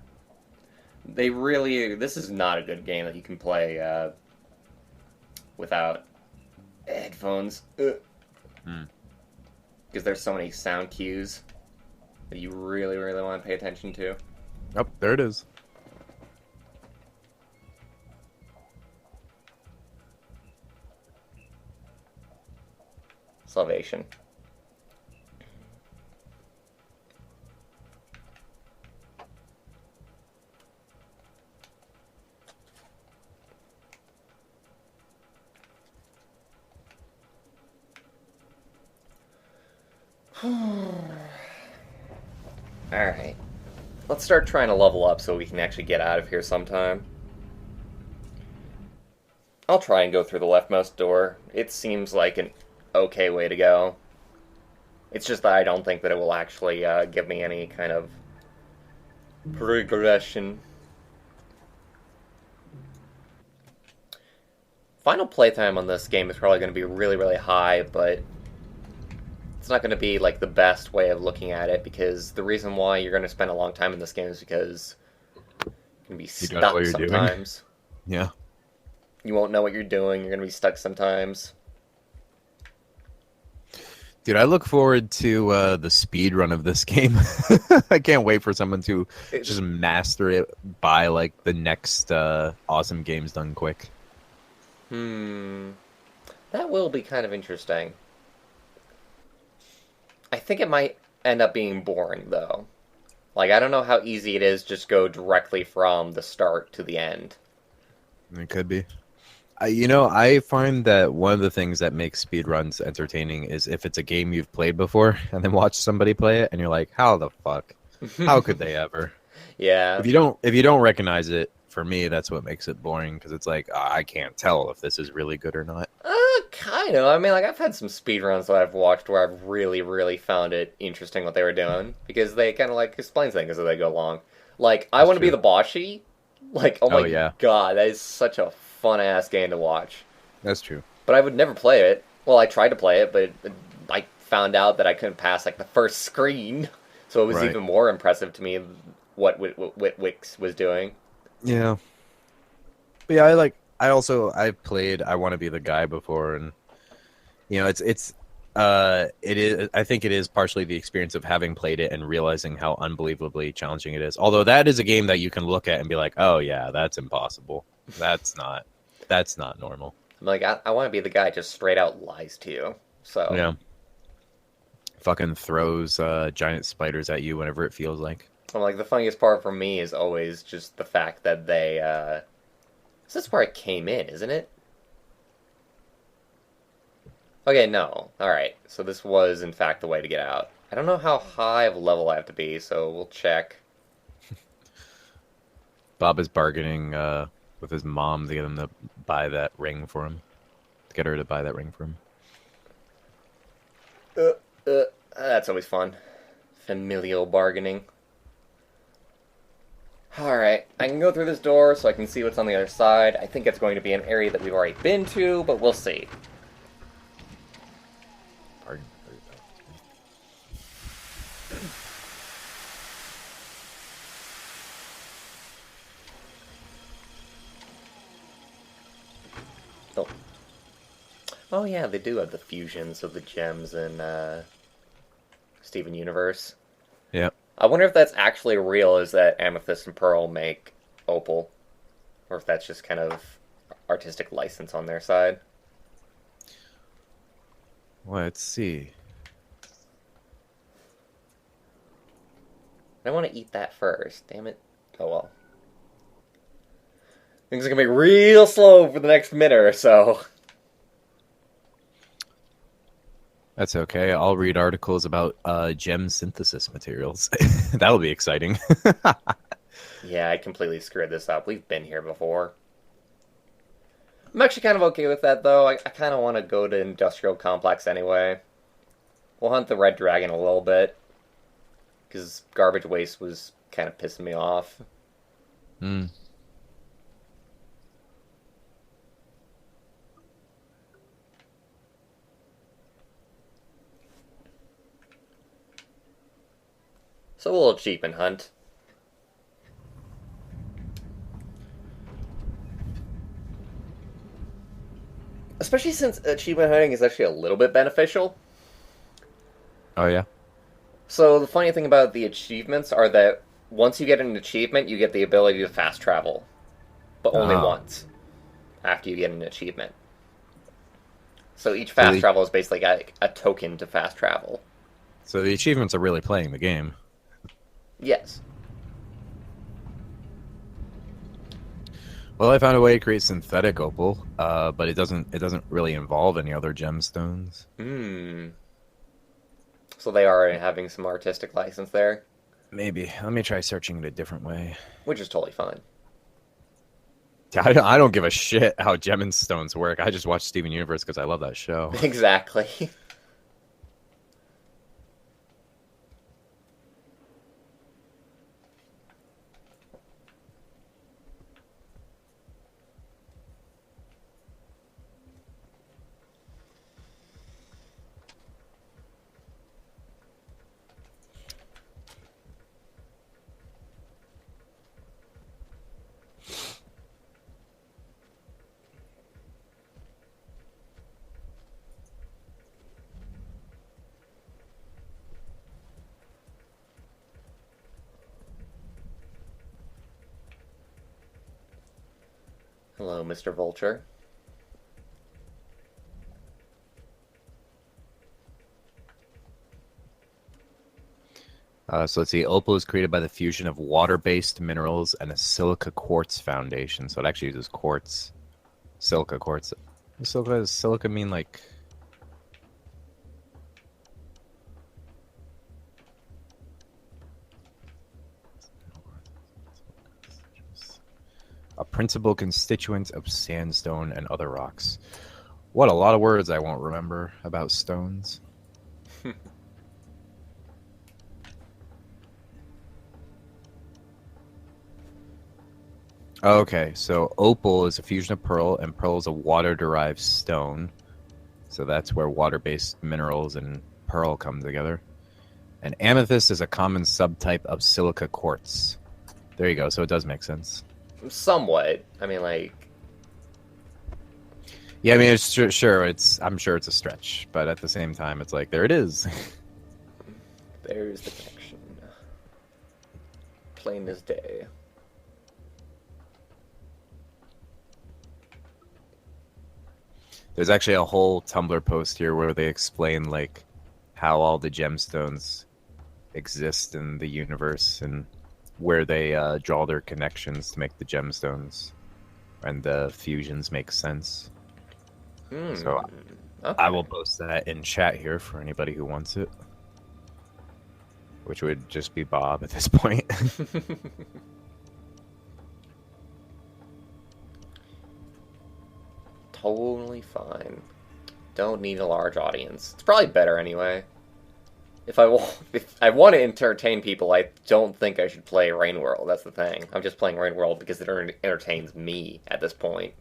They really... This is not a good game that you can play without headphones. Because there's so many sound cues that you really, really want to pay attention to. Oh, there it is. Salvation. Alright. Let's start trying to level up so we can actually get out of here sometime. I'll try and go through the leftmost door. It seems like an okay way to go. It's just that I don't think that it will actually give me any kind of progression. Final playtime on this game is probably going to be really, really high, but it's not going to be like the best way of looking at it because the reason why you're going to spend a long time in this game is because you're going to be You don't know stuck what you're doing. sometimes. Yeah. You won't know what you're doing. You're going to be stuck sometimes. Dude, I look forward to the speed run of this game. I can't wait for someone to just master it by like the next awesome games done quick. That will be kind of interesting. I think it might end up being boring though. Like I don't know how easy it is just go directly from the start to the end. It could be. I find that one of the things that makes speedruns entertaining is if it's a game you've played before and then watch somebody play it and you're like, how the fuck? How could they ever? Yeah. If you don't recognize it, for me, that's what makes it boring because it's like, I can't tell if this is really good or not. Kind of. I mean, like, I've had some speedruns that I've watched where I've really, really found it interesting what they were doing because they kind of, like, explain things as they go along. Like, I Want to Be the Boshi. Like, oh my yeah. god, that is such a fun-ass game to watch. That's true. But I would never play it. Well, I tried to play it, but I found out that I couldn't pass, like, the first screen. So it was Right. even more impressive to me what Wix was doing. Yeah. But yeah, I've played I Want to Be the Guy before, and it is, I think it is partially the experience of having played it and realizing how unbelievably challenging it is. Although that is a game that you can look at and be like, oh yeah, that's impossible. That's not normal. I'm like, I Want to Be the Guy just straight out lies to you. So Yeah. Fucking throws giant spiders at you whenever it feels like. I'm like, the funniest part for me is always just the fact that they, this is where it came in, isn't it? Okay, no. Alright, so this was, in fact, the way to get out. I don't know how high of a level I have to be, so we'll check. Bob is bargaining with his mom to get him to buy that ring for him. To get her to buy that ring for him. That's always fun. Familial bargaining. Alright, I can go through this door so I can see what's on the other side. I think it's going to be an area that we've already been to, but we'll see. Bargain. Oh. Oh yeah, they do have the fusions of the gems in Steven Universe. Yeah. I wonder if that's actually real, is that Amethyst and Pearl make Opal. Or if that's just kind of artistic license on their side. Let's see. I want to eat that first. Damn it. Oh well. Things are going to be real slow for the next minute or so. That's okay. I'll read articles about gem synthesis materials. That'll be exciting. Yeah, I completely screwed this up. We've been here before. I'm actually kind of okay with that, though. I kind of want to go to Industrial Complex anyway. We'll hunt the Red Dragon a little bit. Because Garbage Waste was kind of pissing me off. Hmm. So we'll achievement hunt. Especially since achievement hunting is actually a little bit beneficial. Oh, yeah? So the funny thing about the achievements are that once you get an achievement, you get the ability to fast travel. But only once. After you get an achievement. So each fast travel is basically a token to fast travel. So the achievements are really playing the game. Yes. Well, I found a way to create synthetic opal, but it doesn't really involve any other gemstones. So they are having some artistic license there. Maybe. Let me try searching it a different way. Which is totally fine. I don't give a shit how gemstones work. I just watch Steven Universe because I love that show. Exactly. Hello, Mr. Vulture. So let's see. Opal is created by the fusion of water-based minerals and a silica quartz foundation. So it actually uses quartz, silica quartz. Does silica mean like? A principal constituent of sandstone and other rocks. What a lot of words I won't remember about stones. Okay, so opal is a fusion of pearl, and pearl is a water-derived stone. So that's where water-based minerals and pearl come together. And amethyst is a common subtype of silica quartz. There you go, so it does make sense. Somewhat. I mean, like... Yeah, I mean, it's sure, I'm sure it's a stretch, but at the same time, it's like, there it is. There's the connection. Plain as day. There's actually a whole Tumblr post here where they explain like how all the gemstones exist in the universe and where they draw their connections to make the gemstones, and the fusions make sense. So okay. I will post that in chat here for anybody who wants it, which would just be Bob at this point. Totally fine. Don't need a large audience. It's probably better anyway. If I want to entertain people, I don't think I should play Rain World. That's the thing. I'm just playing Rain World because it entertains me at this point.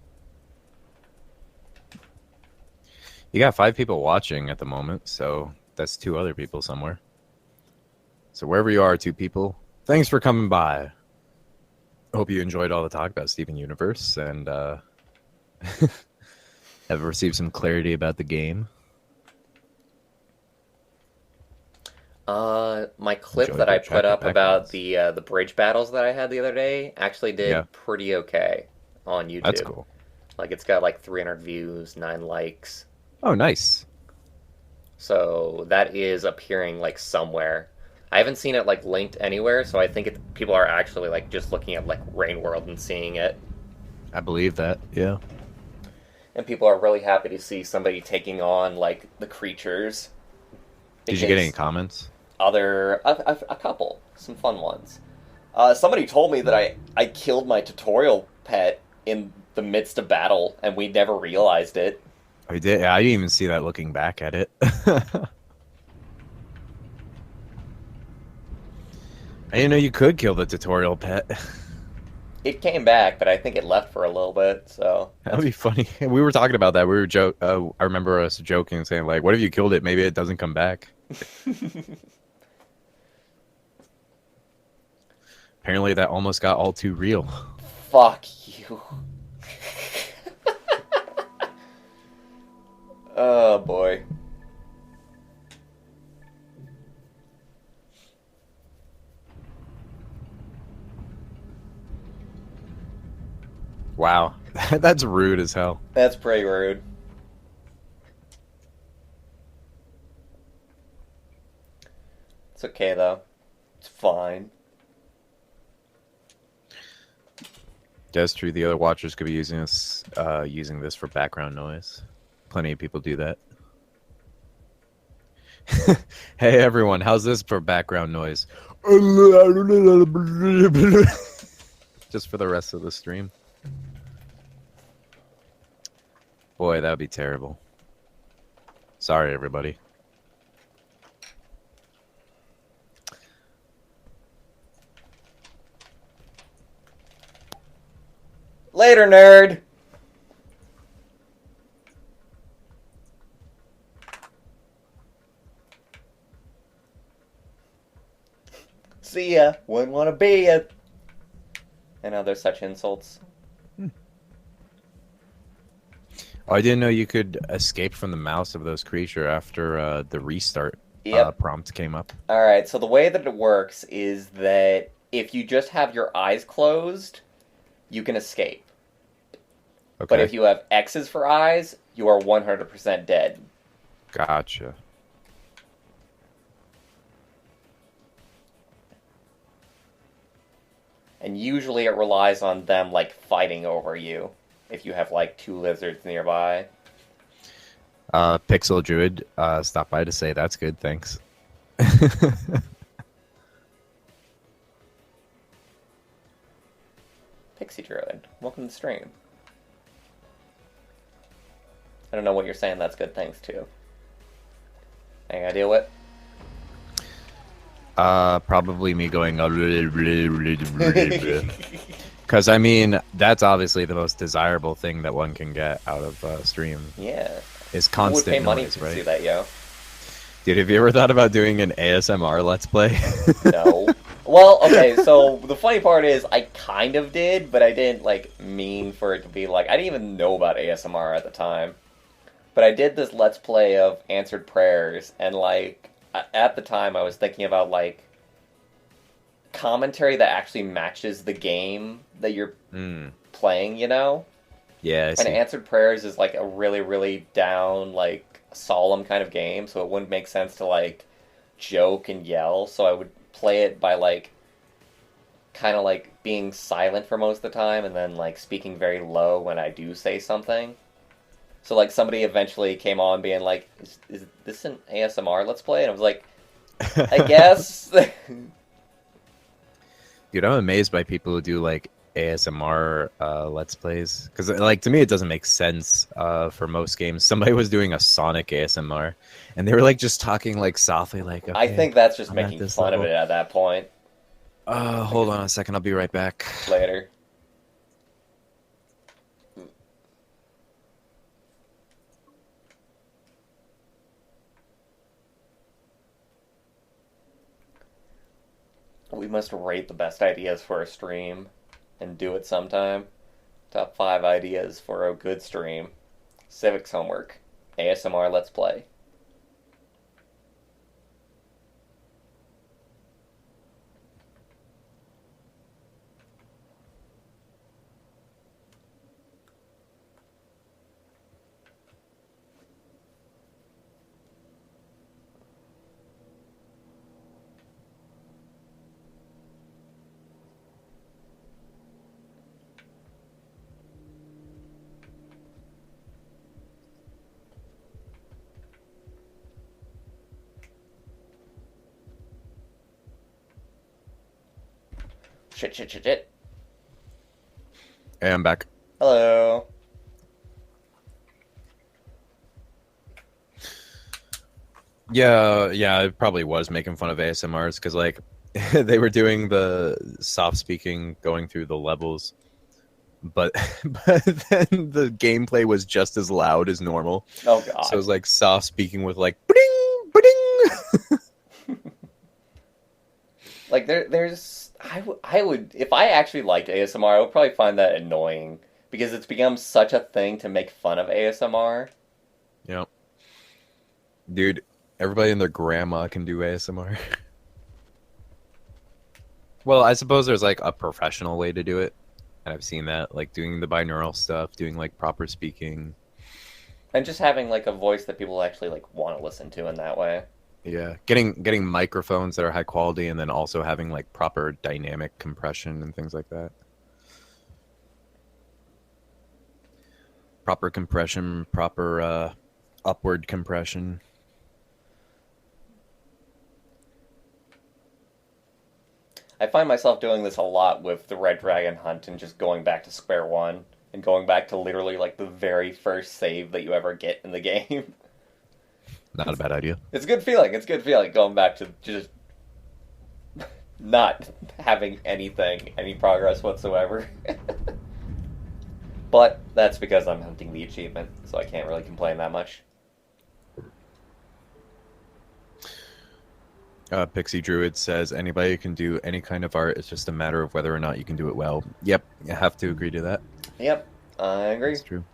You got 5 people watching at the moment, so that's 2 other people somewhere. So wherever you are, 2 people, thanks for coming by. Hope you enjoyed all the talk about Steven Universe and have received some clarity about the game. My clip Enjoyed that I the put up track about backgrounds. the bridge battles that I had the other day actually did pretty okay on YouTube. That's cool. Like, it's got like 300 views, 9 likes. Oh, nice. So that is appearing like somewhere. I haven't seen it like linked anywhere, so I think people are actually like just looking at like Rain World and seeing it. I believe that, yeah. And people are really happy to see somebody taking on like the creatures. Did you get any comments? A couple, some fun ones. Somebody told me that I killed my tutorial pet in the midst of battle, and we never realized it. I did. I didn't even see that looking back at it. I didn't know you could kill the tutorial pet. It came back, but I think it left for a little bit. So That would be funny. We were talking about that. We were I remember us joking, saying like, "What if you killed it? Maybe it doesn't come back." Apparently, that almost got all too real. Fuck you. Oh boy. Wow, that's rude as hell. That's pretty rude. It's okay though. It's fine. That's true. The other watchers could be using this for background noise. Plenty of people do that. Hey everyone, how's this for background noise? Just for the rest of the stream. Boy, that would be terrible. Sorry, everybody. Later, nerd! See ya. Wouldn't want to be ya. I know there's such insults. Oh, I didn't know you could escape from the mouse of those creature after the restart Yep. prompt came up. Alright, so the way that it works is that if you just have your eyes closed, you can escape. Okay. But if you have X's for eyes, you are 100% dead. Gotcha. And usually it relies on them, like, fighting over you. If you have, like, 2 lizards nearby. Pixel Druid stopped by to say that's good, thanks. Pixie Druid, welcome to the stream. I don't know what you're saying that's good thanks to. Anything I deal with? Probably me going because I mean that's obviously the most desirable thing that one can get out of stream. Yeah. Is Who would constant pay money noise, to right? see that, yo? Dude, have you ever thought about doing an ASMR Let's Play? No. Well, okay, so the funny part is I kind of did, but I didn't, like, mean for it to be like... I didn't even know about ASMR at the time. But I did this Let's Play of Answered Prayers, and, like, at the time I was thinking about, like, commentary that actually matches the game that you're playing, you know? Yeah, I And see. Answered Prayers is, like, a really, really down, like, solemn kind of game, so it wouldn't make sense to, like, joke and yell, so I would play it by, like, kind of, like, being silent for most of the time, and then, like, speaking very low when I do say something. So, like, somebody eventually came on being like, is this an ASMR Let's Play? And I was like, I guess. Dude, I'm amazed by people who do like ASMR Let's Plays because, like, to me, it doesn't make sense for most games. Somebody was doing a Sonic ASMR, and they were like just talking like softly, like. Okay, I think that's just I'm at making this fun of level. it at that point. Hold on a second, I'll be right back. Later. We must rate the best ideas for a stream and do it sometime. Top 5 ideas for a good stream. Civics homework. ASMR Let's Play. Shit. Hey, I'm back. Hello. Yeah, it probably was making fun of ASMRs because, like, they were doing the soft speaking going through the levels, but then the gameplay was just as loud as normal. Oh god. So it was like soft speaking with like ba-ding, ba-ding. Like there's I would if I actually liked ASMR, I would probably find that annoying because it's become such a thing to make fun of ASMR. Yep. Dude, everybody and their grandma can do ASMR. Well, I suppose there's like a professional way to do it. And I've seen that, like doing the binaural stuff, doing like proper speaking. And just having like a voice that people actually like want to listen to in that way. Yeah, getting microphones that are high quality, and then also having like proper dynamic compression and things like that. Proper compression, proper upward compression. I find myself doing this a lot with the Red Dragon Hunt and just going back to square one. and going back to literally like the very first save that you ever get in the game. Not a bad idea. It's a good feeling. It's a good feeling going back to just not having any progress whatsoever. But that's because I'm hunting the achievement, so I can't really complain that much. Pixie Druid says anybody can do any kind of art. It's just a matter of whether or not you can do it well. Yep, I have to agree to that. Yep, I agree. It's true.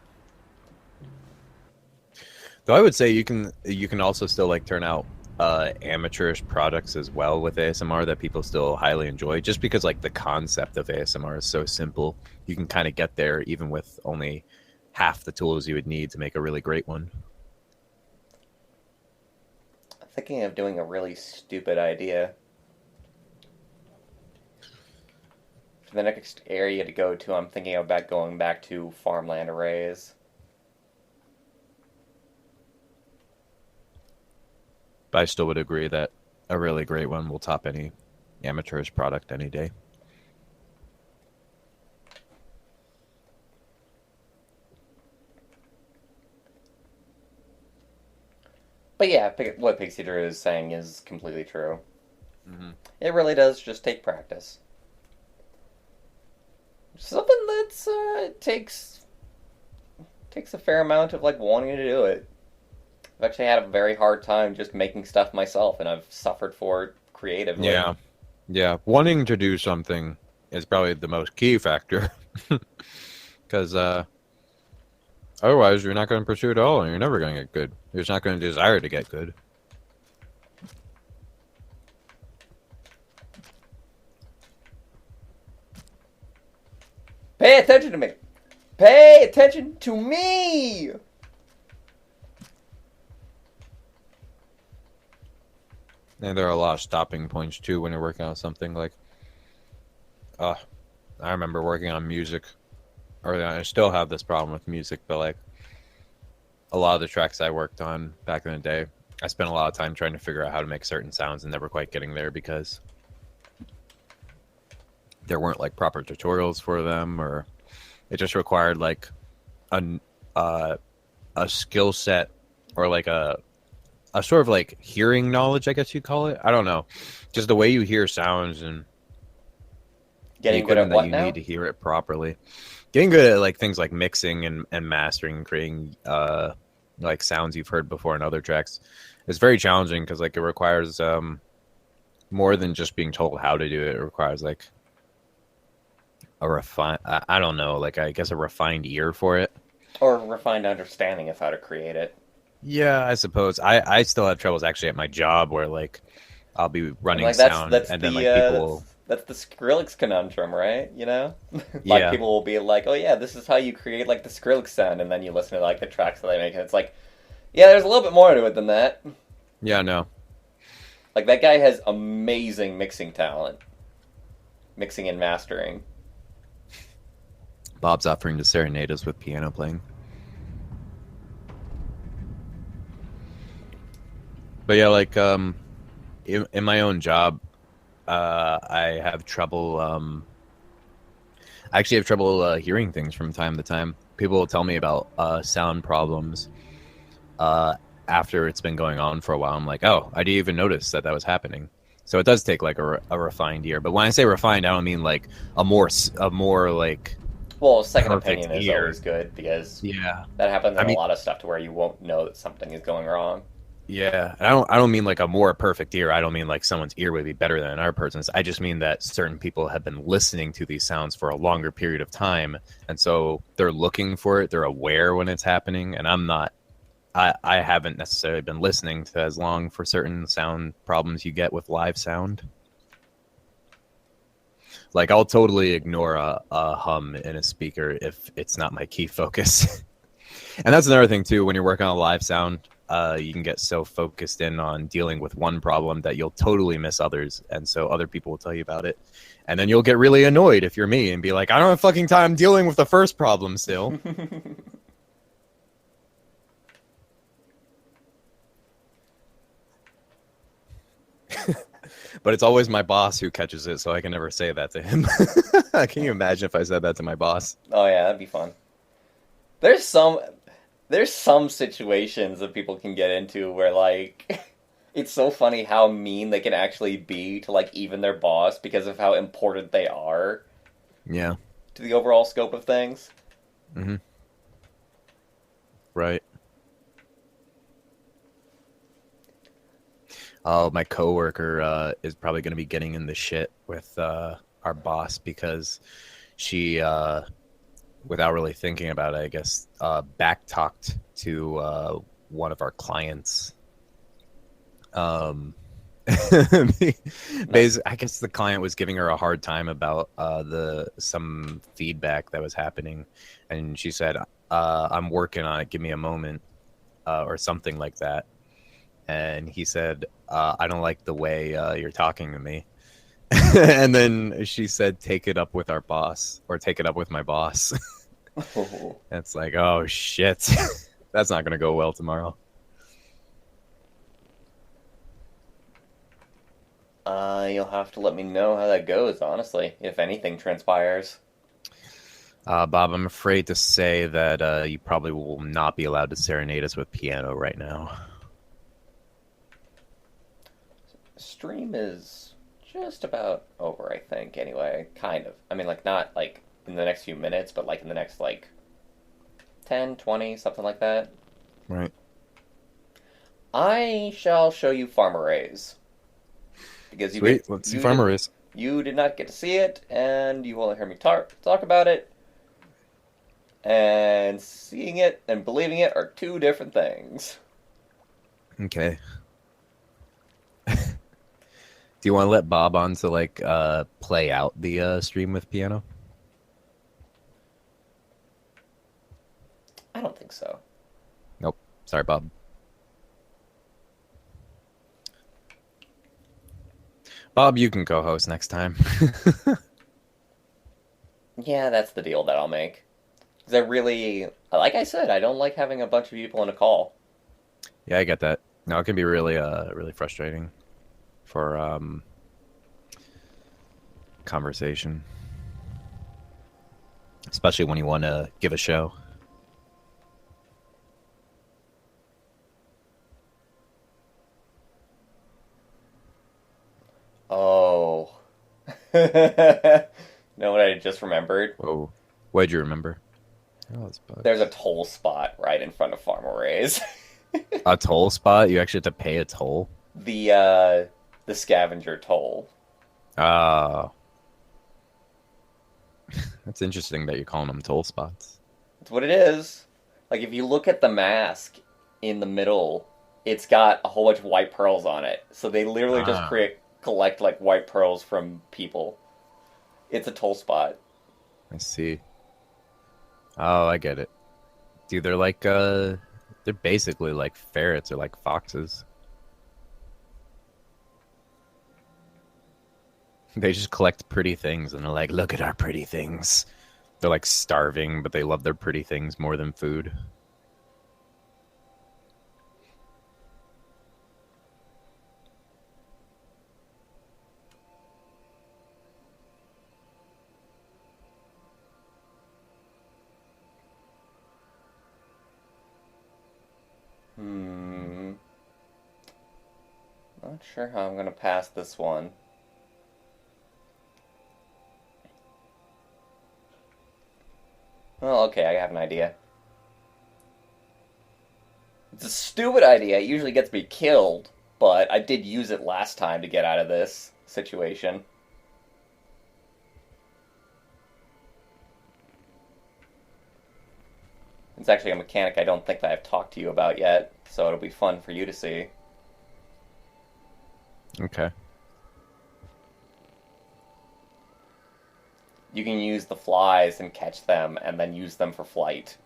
Though I would say you can also still like turn out amateurish products as well with ASMR that people still highly enjoy, just because like the concept of ASMR is so simple. You can kind of get there even with only half the tools you would need to make a really great one. I'm thinking of doing a really stupid idea. For the next area to go to, I'm thinking about going back to farmland arrays. But I still would agree that a really great one will top any amateurish product any day. But yeah, what Pixie Drew is saying is completely true. Mm-hmm. It really does just take practice. Something that's takes a fair amount of like wanting to do it. I've actually had a very hard time just making stuff myself, and I've suffered for it creatively. Yeah. Wanting to do something is probably the most key factor, because otherwise you're not going to pursue it at all, and you're never going to get good. You're just not going to desire to get good. Pay attention to me! Pay attention to me! And there are a lot of stopping points too when you're working on something. Like, I remember working on music, or I still have this problem with music, but like a lot of the tracks I worked on back in the day, I spent a lot of time trying to figure out how to make certain sounds and never quite getting there because there weren't like proper tutorials for them, or it just required like a skill set or like a sort of like hearing knowledge, I guess you'd call it. I don't know. Just the way you hear sounds and Getting good at what you now? need to hear it properly. Getting good at like things like mixing and mastering and creating like sounds you've heard before in other tracks. It's very challenging because like it requires more than just being told how to do it. It requires like I don't know, like I guess a refined ear for it. Or a refined understanding of how to create it. Yeah, I suppose. I still have troubles actually at my job where like I'll be running Like sound that's and the then like people will... that's the Skrillex conundrum, right? You know, like Yeah. people will be like, "Oh yeah, this is how you create like the Skrillex sound," and then you listen to like the tracks that they make, and it's like, yeah, there's a little bit more to it than that. Yeah, no. Like that guy has amazing mixing talent, mixing and mastering. Bob's offering to serenade us with piano playing. But yeah, like in my own job, I have trouble. I actually have trouble hearing things from time to time. People will tell me about sound problems after it's been going on for a while. I'm like, oh, I didn't even notice that was happening. So it does take like a refined ear. But when I say refined, I don't mean like a more like... Well, second perfect opinion is ear. always good because Yeah. that happens in I mean- a lot of stuff to where you won't know that something is going wrong. Yeah, and I don't mean like a more perfect ear. I don't mean like someone's ear would be better than another person's. I just mean that certain people have been listening to these sounds for a longer period of time, and so they're looking for it. They're aware when it's happening, and I'm not. I haven't necessarily been listening to as long for certain sound problems you get with live sound. Like I'll totally ignore a hum in a speaker if it's not my key focus. And that's another thing too. When you're working on live sound, you can get so focused in on dealing with one problem that you'll totally miss others, and so other people will tell you about it, and then you'll get really annoyed if you're me and be like, I don't have fucking time dealing with the first problem still. But it's always my boss who catches it, so I can never say that to him. Can you imagine if I said that to my boss? Oh yeah, that'd be fun. there's some there's some situations that people can get into where like it's so funny how mean they can actually be to like even their boss because of how important they are Yeah. to the overall scope of things. Mm-hmm. Right. Oh, my coworker is probably going to be getting in the shit with our boss because she, without really thinking about it, I guess, back talked to one of our clients. I guess the client was giving her a hard time about the some feedback that was happening, and she said, "I'm working on it. Give me a moment," or something like that. And he said, "I don't like the way you're talking to me." And then she said, "Take it up with our boss, or take it up with my boss." It's like, oh shit, that's not gonna go well tomorrow. You'll have to let me know how that goes, honestly, if anything transpires. Bob, I'm afraid to say that you probably will not be allowed to serenade us with piano right now. Stream is just about over, I think, anyway. Kind of. I mean, like, not, like, in the next few minutes, but, like, in the next, like, 10, 20, something like that. Right. I shall show you Farmer Rays. Because Sweet. Let's see Farmer Race. You did not get to see it, and you only heard me talk about it. And seeing it and believing it are two different things. Okay. Do you want to let Bob on to like play out the stream with piano? I don't think so. Nope. Sorry, Bob. Bob, you can co-host next time. Yeah, that's the deal that I'll make. Because I really, like I said, I don't like having a bunch of people in a call. Yeah, I get that. No, it can be really, really frustrating for conversation, especially when you want to give a show. Oh. Know what I just remembered? Whoa. What'd you remember? Oh, it's bugs. There's a toll spot right in front of Farmer Rays. A toll spot? You actually have to pay a toll? The scavenger toll. Oh. That's interesting that you're calling them toll spots. That's what it is. Like, if you look at the mask in the middle, it's got a whole bunch of white pearls on it. So they literally just collect, like, white pearls from people. It's a toll spot. I see. Oh, I get it. Dude, they're like, they're basically like ferrets or like foxes. They just collect pretty things and they're like, look at our pretty things. They're like starving, but they love their pretty things more than food. Not sure how I'm gonna pass this one. Well, okay, I have an idea. It's a stupid idea. It usually gets me killed, but I did use it last time to get out of this situation. It's actually a mechanic I don't think that I've talked to you about yet, so it'll be fun for you to see. Okay. You can use the flies and catch them, and then use them for flight.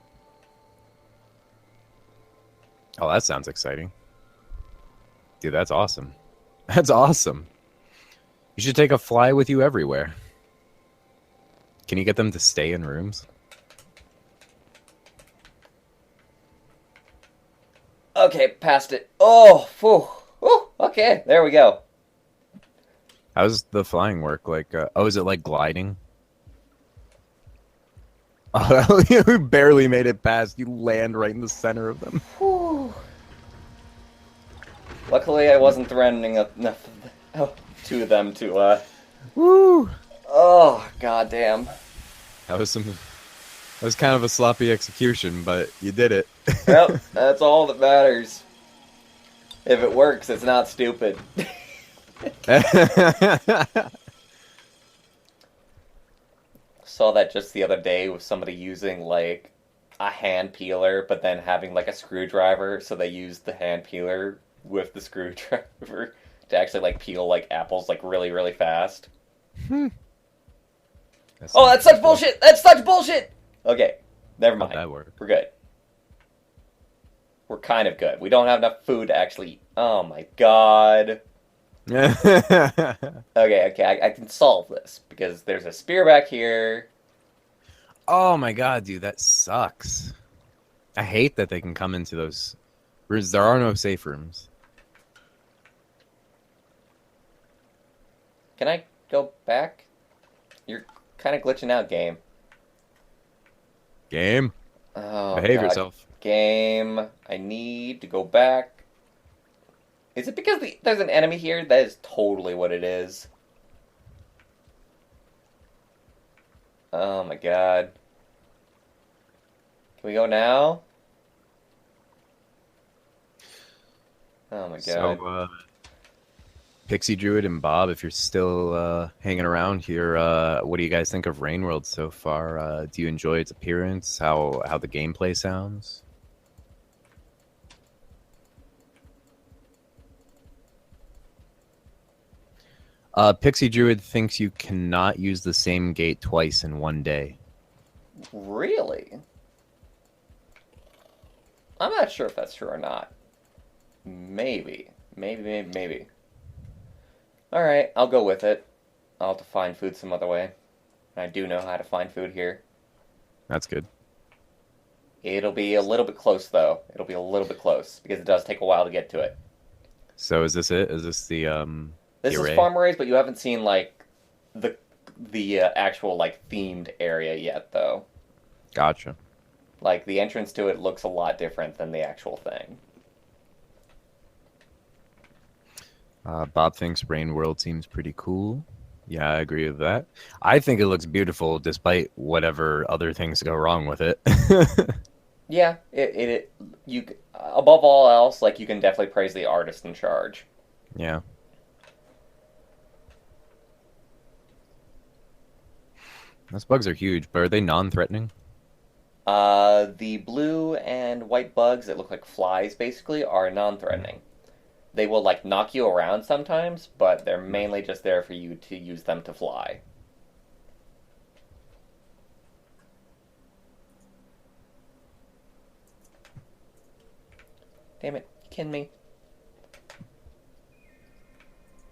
Oh, that sounds exciting. Dude, that's awesome. That's awesome. You should take a fly with you everywhere. Can you get them to stay in rooms? Okay, passed it. Oh, phew. Whew, okay, there we go. How's the flying work? Like, oh, is it like gliding? Oh, you barely made it past. You land right in the center of them. Whew. Luckily, I wasn't threatening enough two of them to, Woo! Oh, goddamn. That was some. That was kind of a sloppy execution, but you did it. Well, that's all that matters. If it works, it's not stupid. Saw that just the other day with somebody using, like, a hand peeler, but then having, like, a screwdriver, so they used the hand peeler with the screwdriver to actually, like, peel, like, apples, like, really, really fast. Oh, that's such bullshit! That's such bullshit! Okay, never mind. How'd that work? We're good. We're kind of good. We don't have enough food to actually eat. Oh my god. Okay, I can solve this, because there's a spear back here. Oh my god, dude, that sucks. I hate that they can come into those rooms. There are no safe rooms. Can I go back? You're kind of glitching out, game. Game, Oh, behave God. yourself. Game, I need to go back. Is it because there's an enemy here? That is totally what it is. Oh my god. Can we go now? Oh my god. So, Pixie Druid and Bob, if you're still hanging around here, what do you guys think of Rainworld so far? Do you enjoy its appearance? How the gameplay sounds? Pixie Druid thinks you cannot use the same gate twice in one day. Really? I'm not sure if that's true or not. Maybe. Maybe. Alright, I'll go with it. I'll have to find food some other way. I do know how to find food here. That's good. It'll be a little bit close, though. It'll be a little bit close, because it does take a while to get to it. So is this it? Is this the This array? is farm raised, but you haven't seen, like, the actual, like, themed area yet, though. Gotcha. Like, the entrance to it looks a lot different than the actual thing. Bob thinks Rain World seems pretty cool. Yeah, I agree with that. I think it looks beautiful despite whatever other things go wrong with it. Yeah, you above all else, like, you can definitely praise the artist in charge. Yeah. Those bugs are huge, but are they non-threatening? The blue and white bugs that look like flies, basically, are non-threatening. They will, like, knock you around sometimes, but they're mainly just there for you to use them to fly. Damn it, you kidding me?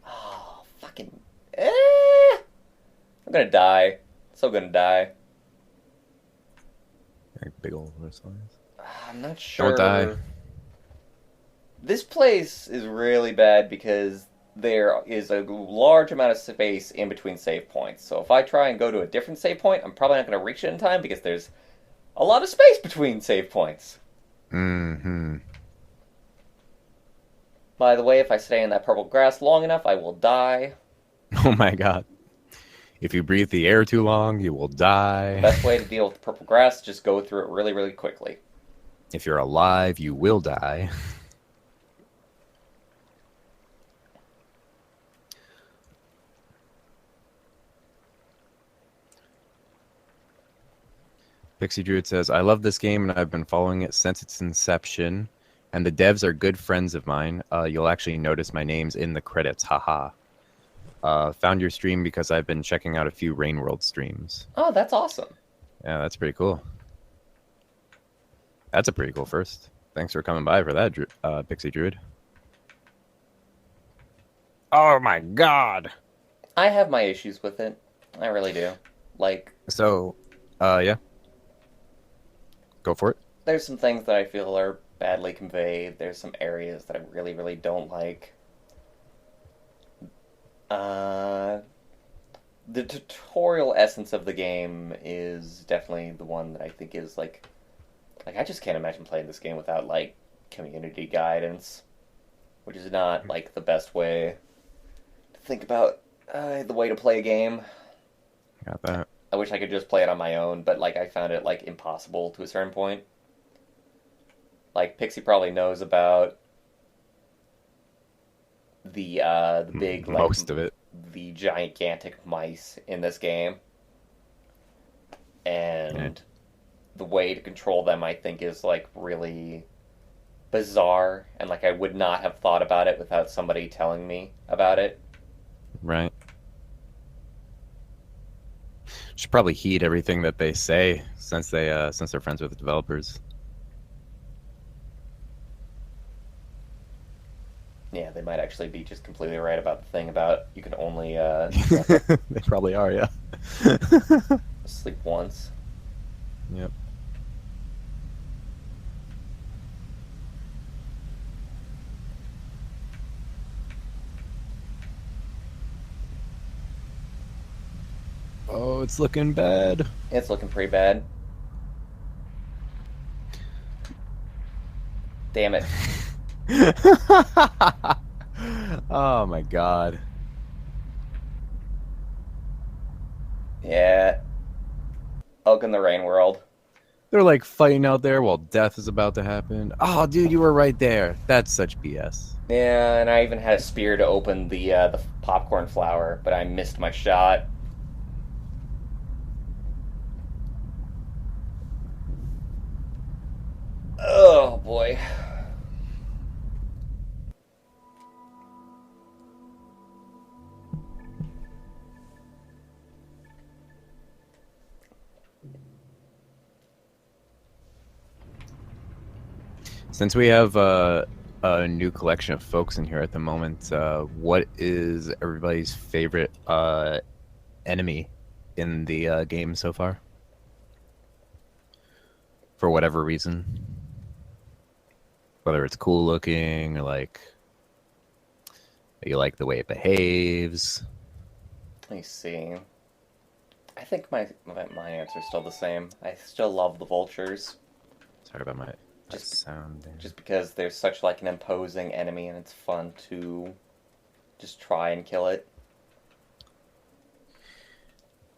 Oh, fucking... I'm gonna die. So gonna die. Like big old wristlines. I'm not sure. Don't die. This place is really bad because there is a large amount of space in between save points. So if I try and go to a different save point, I'm probably not going to reach it in time because there's a lot of space between save points. Mm-hmm. By the way, if I stay in that purple grass long enough, I will die. Oh my god. If you breathe the air too long, you will die. Best way to deal with the purple grass is just go through it really, really quickly. If you're alive, you will die. Pixie Druid says, I love this game and I've been following it since its inception. And the devs are good friends of mine. You'll actually notice my name's in the credits. Haha. Found your stream because I've been checking out a few Rainworld streams. Oh, that's awesome. Yeah, that's pretty cool. That's a pretty cool first. Thanks for coming by for that, Pixie Druid. Oh my god! I have my issues with it. I really do. Like, So, yeah. Go for it. there's some things that I feel are badly conveyed. There's some areas that I really, really don't like. the tutorial essence of the game is definitely the one that I think is like I just can't imagine playing this game without like community guidance, which is not like the best way to think about the way to play a game. Got that. I wish I could just play it on my own, but like I found it like impossible to a certain point. Like Pixie probably knows about the big like Most of it. the gigantic mice in this game, and Yeah. the way to control them I think is like really bizarre, and like I would not have thought about it without somebody telling me about it. Right. Should probably heed everything that they say since they're friends with the developers. Yeah, they might actually be just completely right about the thing about you can only They probably are, yeah. sleep once. Yep. Oh, it's looking bad. It's looking pretty bad. Damn it. Oh my god. Yeah. Elk in the Rain World. They're like fighting out there while death is about to happen. Oh, dude, you were right there. That's such BS. Yeah, and I even had a spear to open the popcorn flower, but I missed my shot. Oh boy. Since we have a new collection of folks in here at the moment, what is everybody's favorite enemy in the game so far? For whatever reason. Whether it's cool looking or like you like the way it behaves. Let me see. I think my answer is still the same. I still love the vultures. Sorry about my Just- sound there. Just because they're such like an imposing enemy and it's fun to just try and kill it.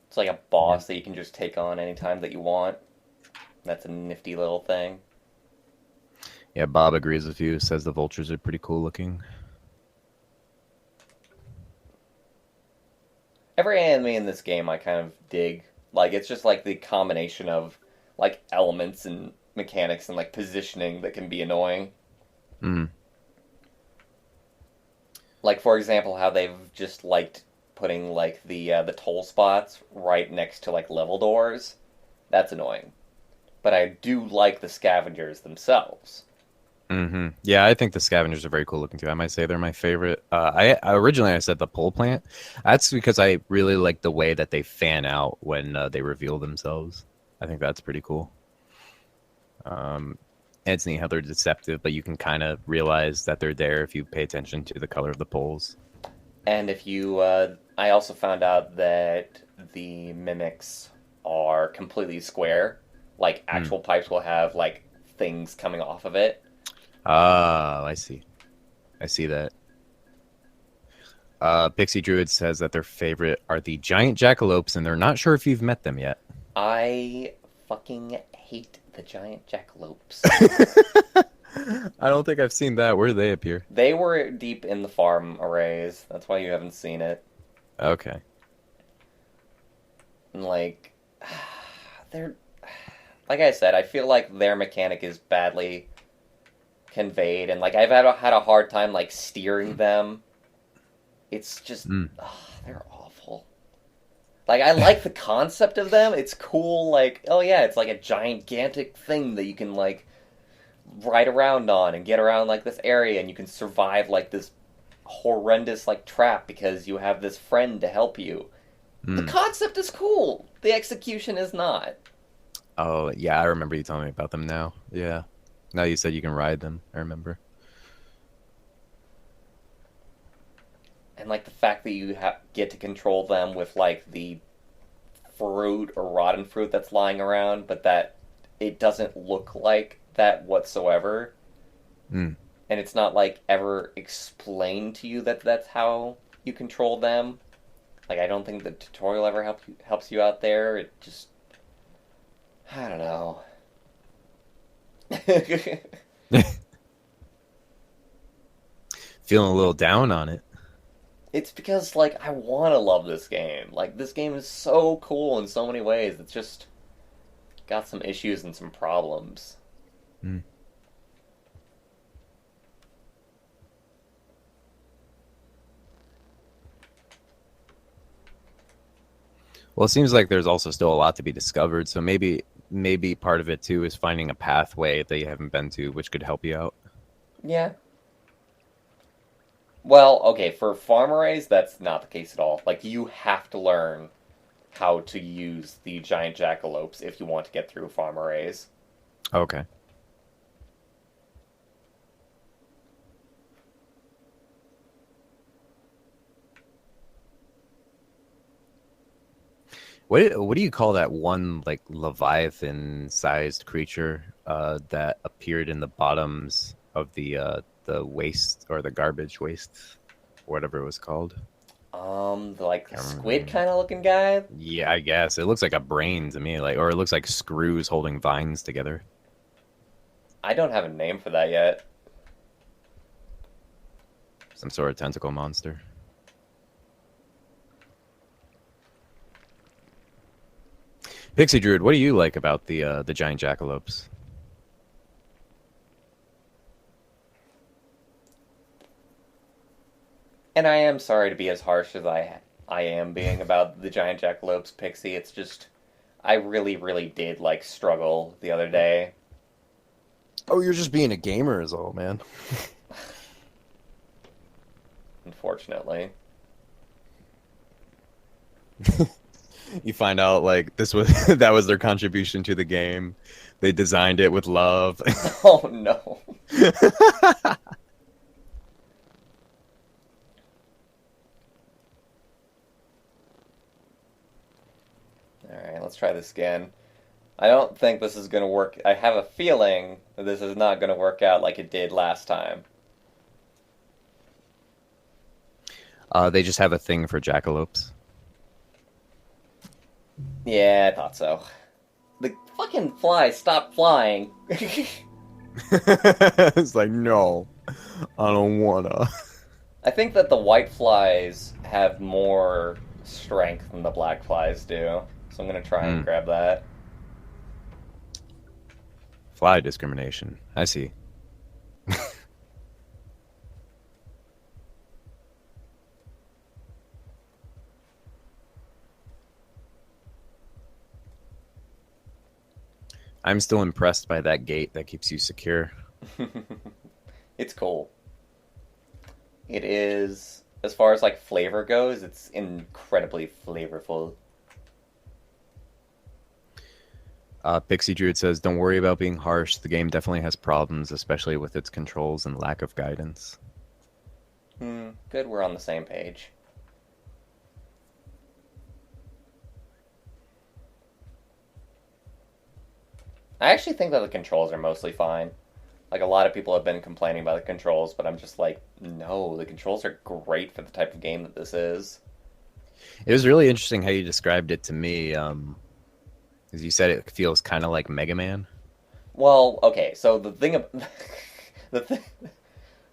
It's like a boss that you can just take on anytime that you want. That's a nifty little thing. Yeah, Bob agrees with you. Says the vultures are pretty cool looking. Every enemy in this game I kind of dig. Like it's just like the combination of like elements and mechanics and like positioning that can be annoying. Mm. Like for example, how they've just liked putting like the toll spots right next to like level doors. That's annoying. But I do like the scavengers themselves. Mm-hmm. Yeah, I think the scavengers are very cool looking too. I might say they're my favorite. Originally I said the pole plant. That's because I really like the way that they fan out when they reveal themselves. I think that's pretty cool. It's neat how they're deceptive, but you can kind of realize that they're there if you pay attention to the color of the poles. And if you, I also found out that the mimics are completely square. Like actual pipes will have like things coming off of it. Oh, I see. I see that. Pixie Druid says that their favorite are the giant jackalopes, and they're not sure if you've met them yet. I fucking hate the giant jackalopes. I don't think I've seen that. Where do they appear? They were deep in the farm arrays. That's why you haven't seen it. Okay. And like, they're like I said, I feel like their mechanic is badly conveyed, and like I've had a hard time like steering them. It's just they're awful. Like I like the concept of them. It's cool. Like oh yeah, it's like a gigantic thing that you can like ride around on and get around like this area, and you can survive like this horrendous like trap because you have this friend to help you. The concept is cool. The execution is not. Oh, yeah, I remember you telling me about them now. Yeah. Now you said you can ride them. I remember. and like the fact that you get to control them with like the fruit or rotten fruit that's lying around, but that it doesn't look like that whatsoever, Mm. and it's not like ever explained to you that that's how you control them. Like I don't think the tutorial ever helps you out there. It just I don't know. Feeling a little down on it. It's because like I want to love this game. Like this game is so cool in so many ways. It's just got some issues and some problems. Mm. Well, it seems like there's also still a lot to be discovered. So maybe part of it too is finding a pathway that you haven't been to, which could help you out. Yeah. Well, okay, for farm arrays, that's not the case at all. Like you have to learn how to use the giant jackalopes if you want to get through farm arrays. Okay. What do you call that one like Leviathan sized creature that appeared in the bottoms of the waste or the garbage waste, whatever it was called? The like Can't remember the squid name. kind of looking guy. Yeah, I guess it looks like a brain to me, like, or it looks like screws holding vines together. I don't have a name for that yet. Some sort of tentacle monster. Pixie Druid, what do you like about the giant jackalopes? And I am sorry to be as harsh as I am being about the giant jackalopes pixie. It's just I really really did like struggle the other day. Oh, you're just being a gamer, is all, man. Unfortunately. You find out like this was that was their contribution to the game. They designed it with love. Oh no. Alright, let's try this again. I don't think this is gonna work. I have a feeling that this is not gonna work out like it did last time. They just have a thing for jackalopes. Yeah, I thought so. The fucking flies stopped flying. It's like, no, I don't wanna. I think that the white flies have more strength than the black flies do. So I'm gonna try and grab that. Fly discrimination. I see. I'm still impressed by that gate that keeps you secure. It's cool. It is, as far as like flavor goes, it's incredibly flavorful. Pixie Druid says, "Don't worry about being harsh. The game definitely has problems, especially with its controls and lack of guidance." Good, we're on the same page. I actually think that the controls are mostly fine. Like a lot of people have been complaining about the controls, but I'm just like, no, the controls are great for the type of game that this is. It was really interesting how you described it to me. As you said, it feels kind of like Mega Man. Well, okay, so the thing the thing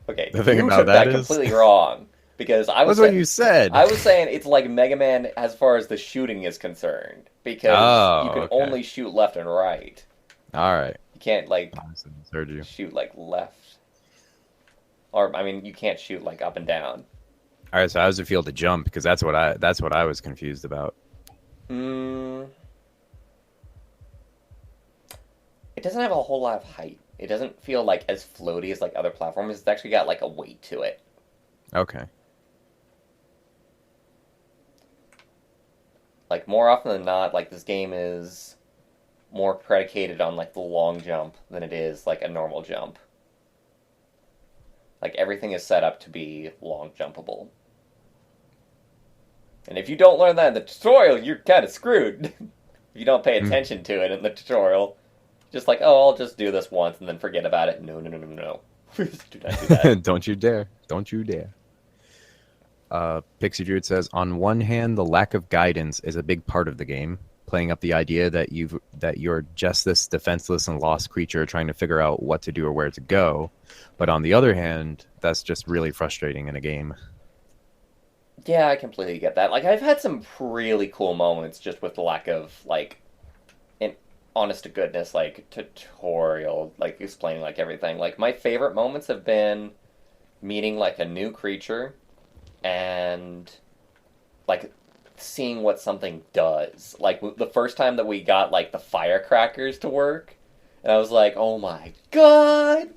okay, The thing you about took that that is- completely wrong because That's what you said. I was saying it's like Mega Man as far as the shooting is concerned because Oh, you can okay. only shoot left and right. All right. You can't like I heard you. shoot like left, or I mean, you can't shoot like up and down. All right. So how does it feel to jump? Because that's what I was confused about. Mm, it doesn't have a whole lot of height. It doesn't feel like as floaty as like other platforms. It's actually got like a weight to it. Okay. Like more often than not, like this game is more predicated on like the long jump than it is like a normal jump. Like everything is set up to be long jumpable. And if you don't learn that in the tutorial, you're kind of screwed. If you don't pay attention to it in the tutorial. Just like, oh, I'll just do this once and then forget about it. No. Do not do that. Don't you dare. Don't you dare. Pixie Druid says, on one hand, the lack of guidance is a big part of the game, playing up the idea that you're just this defenseless and lost creature trying to figure out what to do or where to go. But on the other hand, that's just really frustrating in a game. Yeah, I completely get that. Like, I've had some really cool moments just with the lack of, like, an honest to goodness, like, tutorial, like, explaining, like, everything. Like, my favorite moments have been meeting, like, a new creature and, like, seeing what something does. Like, the first time that we got, like, the firecrackers to work, and I was like, oh my god!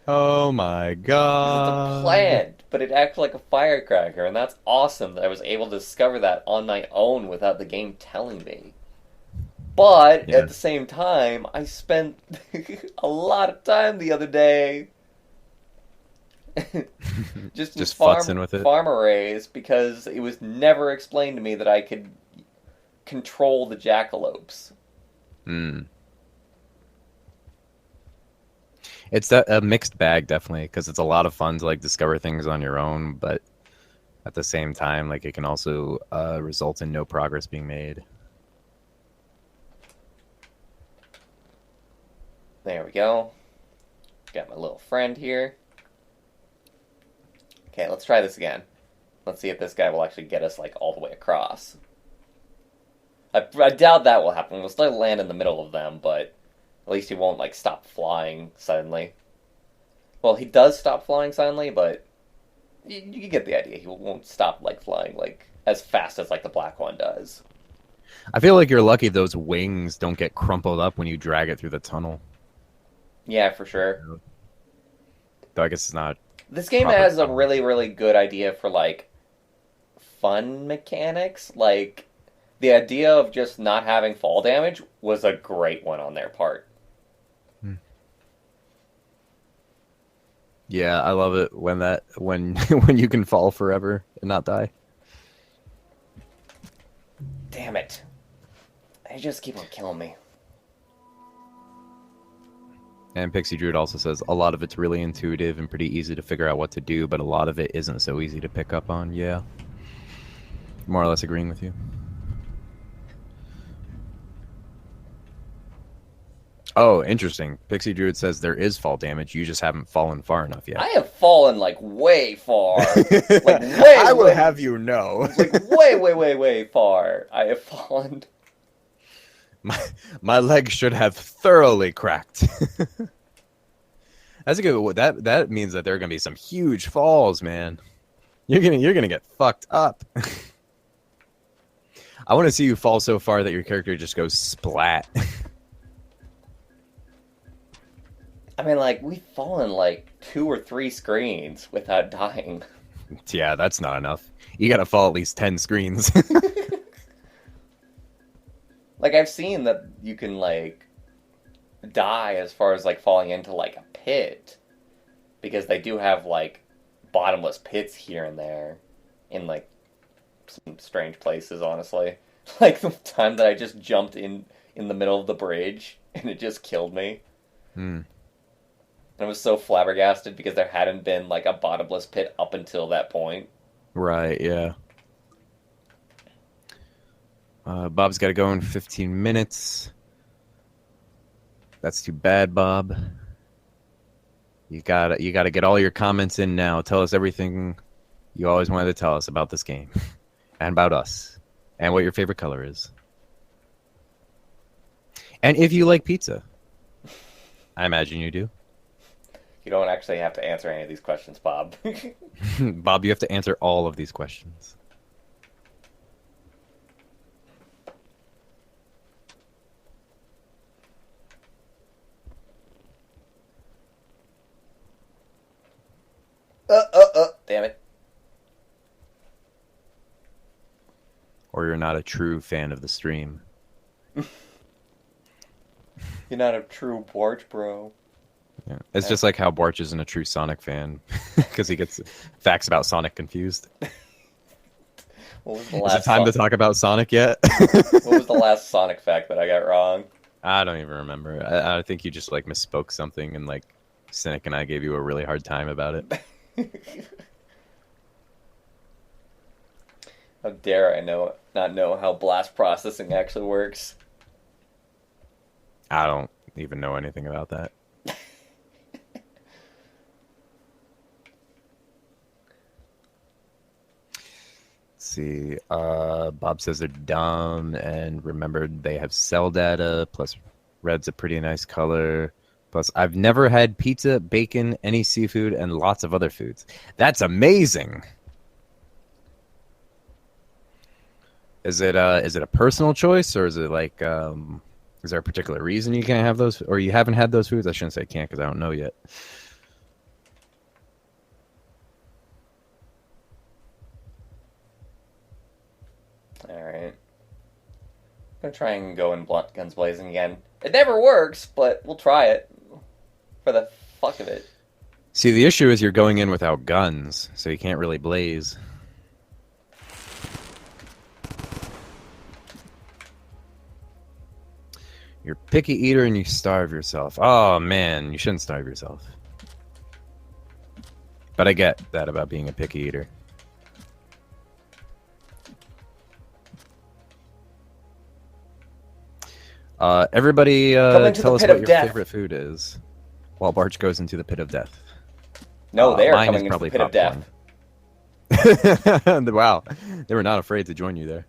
Oh my god. It's a plant, but it acts like a firecracker, and that's awesome that I was able to discover that on my own without the game telling me. But, Yeah. at the same time, I spent a lot of time the other day just futzing with it. farm arrays because it was never explained to me that I could control the jackalopes. It's a mixed bag, definitely, because it's a lot of fun to like discover things on your own, but at the same time, like it can also result in no progress being made. There we go. Got my little friend here. Okay, let's try this again. Let's see if this guy will actually get us, like, all the way across. I doubt that will happen. We'll still land in the middle of them, but at least he won't, like, stop flying suddenly. Well, he does stop flying suddenly, but you get the idea. He won't stop, like, flying, like, as fast as, like, the black one does. I feel like you're lucky those wings don't get crumpled up when you drag it through the tunnel. Yeah, for sure. Though I guess it's not. This game Proper has a tunnel. really, really good idea for, like, fun mechanics. Like, the idea of just not having fall damage was a great one on their part. Yeah, I love it when when you can fall forever and not die. Damn it. They just keep on killing me. And Pixie Druid also says a lot of it's really intuitive and pretty easy to figure out what to do, but a lot of it isn't so easy to pick up on. Yeah. More or less agreeing with you. Oh, interesting. Pixie Druid says there is fall damage. You just haven't fallen far enough yet. I have fallen, like, way far. Like, way, I will way, have you know. like, way far. I have fallen. My leg should have thoroughly cracked. That's a good. That means that there are gonna be some huge falls, man. You're gonna get fucked up. I want to see you fall so far that your character just goes splat. I mean, like, we've fallen, like, 2 or 3 screens without dying. Yeah, that's not enough. You gotta fall at least 10 screens. Like, I've seen that you can, like, die as far as, like, falling into, like, a pit. Because they do have, like, bottomless pits here and there. In, like, some strange places, honestly. Like, the time that I just jumped in the middle of the bridge, and it just killed me. And I was so flabbergasted because there hadn't been, like, a bottomless pit up until that point. Right, yeah. Bob's got to go in 15 minutes. That's too bad, Bob. You gotta get all your comments in now. Tell us everything you always wanted to tell us about this game, and about us, and what your favorite color is, and if you like pizza. I imagine you do. You don't actually have to answer any of these questions, Bob. Bob, you have to answer all of these questions. Damn it. Or you're not a true fan of the stream. You're not a true Borch bro. Yeah. It's just like how Borch isn't a true Sonic fan because he gets facts about Sonic confused. What was the Is it last time to talk about Sonic yet? What was the last Sonic fact that I got wrong? I don't even remember. I think you just like misspoke something, and like Cynic and I gave you a really hard time about it. How dare I not know how blast processing actually works? I don't even know anything about that. See, Bob says they're dumb and remembered they have cell data, plus red's a pretty nice color. Plus, I've never had pizza, bacon, any seafood, and lots of other foods. That's amazing. Is it a personal choice, or is it like is there a particular reason you can't have those, or you haven't had those foods? I shouldn't say can't because I don't know yet. Alright. I'm gonna try and go in blunt guns blazing again. It never works, but we'll try it. For the fuck of it. See, the issue is you're going in without guns, so you can't really blaze. You're a picky eater and you starve yourself. Oh, man, you shouldn't starve yourself. But I get that about being a picky eater. Everybody tell us what your favorite food is while Barch goes into the pit of death. No, they are mine coming is into the probably pit of death. Wow, they were not afraid to join you there.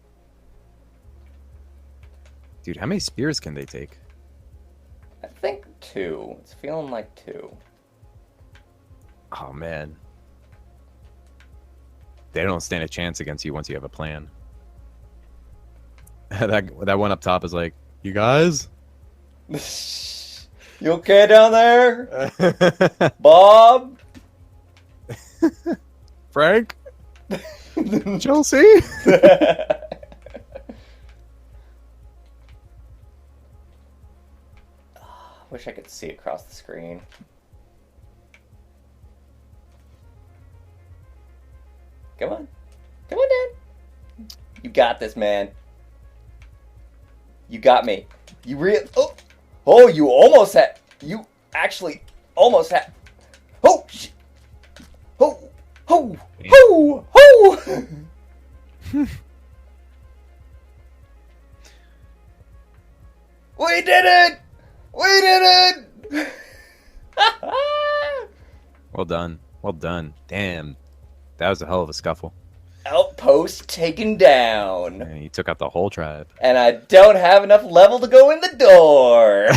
Dude, how many spears can they take? I think 2. It's feeling like 2. Oh, man. They don't stand a chance against you once you have a plan. that one up top is like, you guys? You okay down there? Bob? Frank? Chelsea? Wish I could see across the screen. Come on. Come on, Dad. You got this, man. You got me. You Oh, you almost had... You actually almost had... Oh, shit. Oh, oh, oh, oh. We did it! We did it! Well done. Well done. Damn. That was a hell of a scuffle. Outpost taken down. Man, you took out the whole tribe. And I don't have enough level to go in the door.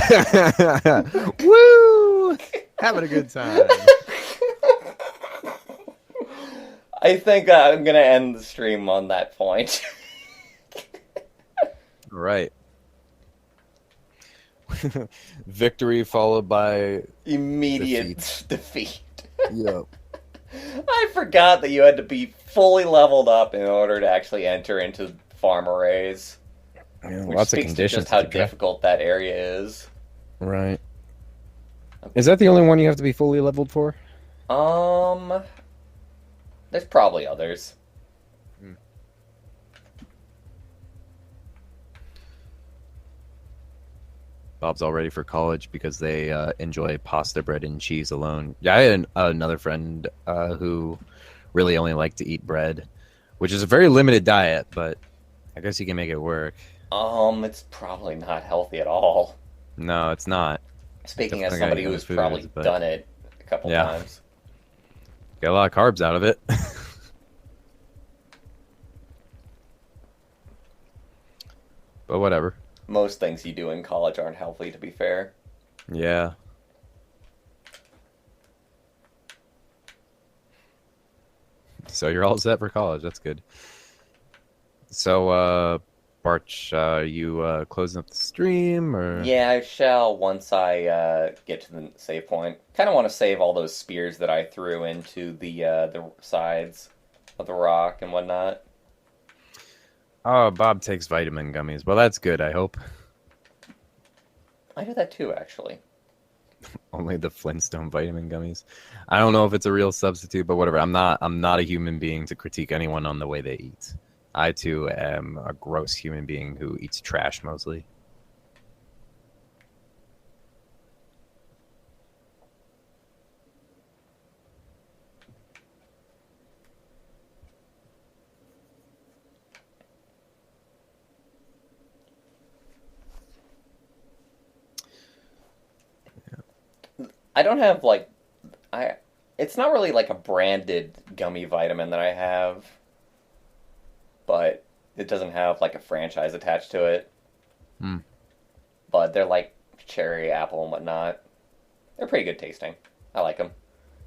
Woo! Having a good time. I think I'm going to end the stream on that point. Right. Victory followed by immediate defeat. Yep. I forgot that you had to be fully leveled up in order to actually enter into farm arrays. Yeah, Which lots of speaks to conditions. just how difficult that area is. Right. Is that the only one you have to be fully leveled for? There's probably others. Bob's all ready for college because they enjoy pasta, bread, and cheese alone. Yeah, I had another friend who really only liked to eat bread, which is a very limited diet, but I guess you can make it work. It's probably not healthy at all. No, it's not. Speaking Definitely as somebody gotta who's eat the probably foods, but- done it a couple times. Get a lot of carbs out of it. But whatever. Most things you do in college aren't healthy, to be fair. Yeah. So you're all set for college. That's good. So, Barch, you closing up the stream, or? Yeah, I shall once I get to the save point. Kind of want to save all those spears that I threw into the sides of the rock and whatnot. Oh, Bob takes vitamin gummies. Well, that's good, I hope. I do that too, actually. Only the Flintstone vitamin gummies. I don't know if it's a real substitute, but whatever. I'm not a human being to critique anyone on the way they eat. I too am a gross human being who eats trash mostly. I don't have like I. It's not really like a branded gummy vitamin that I have, but it doesn't have like a franchise attached to it. Hmm. But they're like cherry, apple, and whatnot. They're pretty good tasting. I like them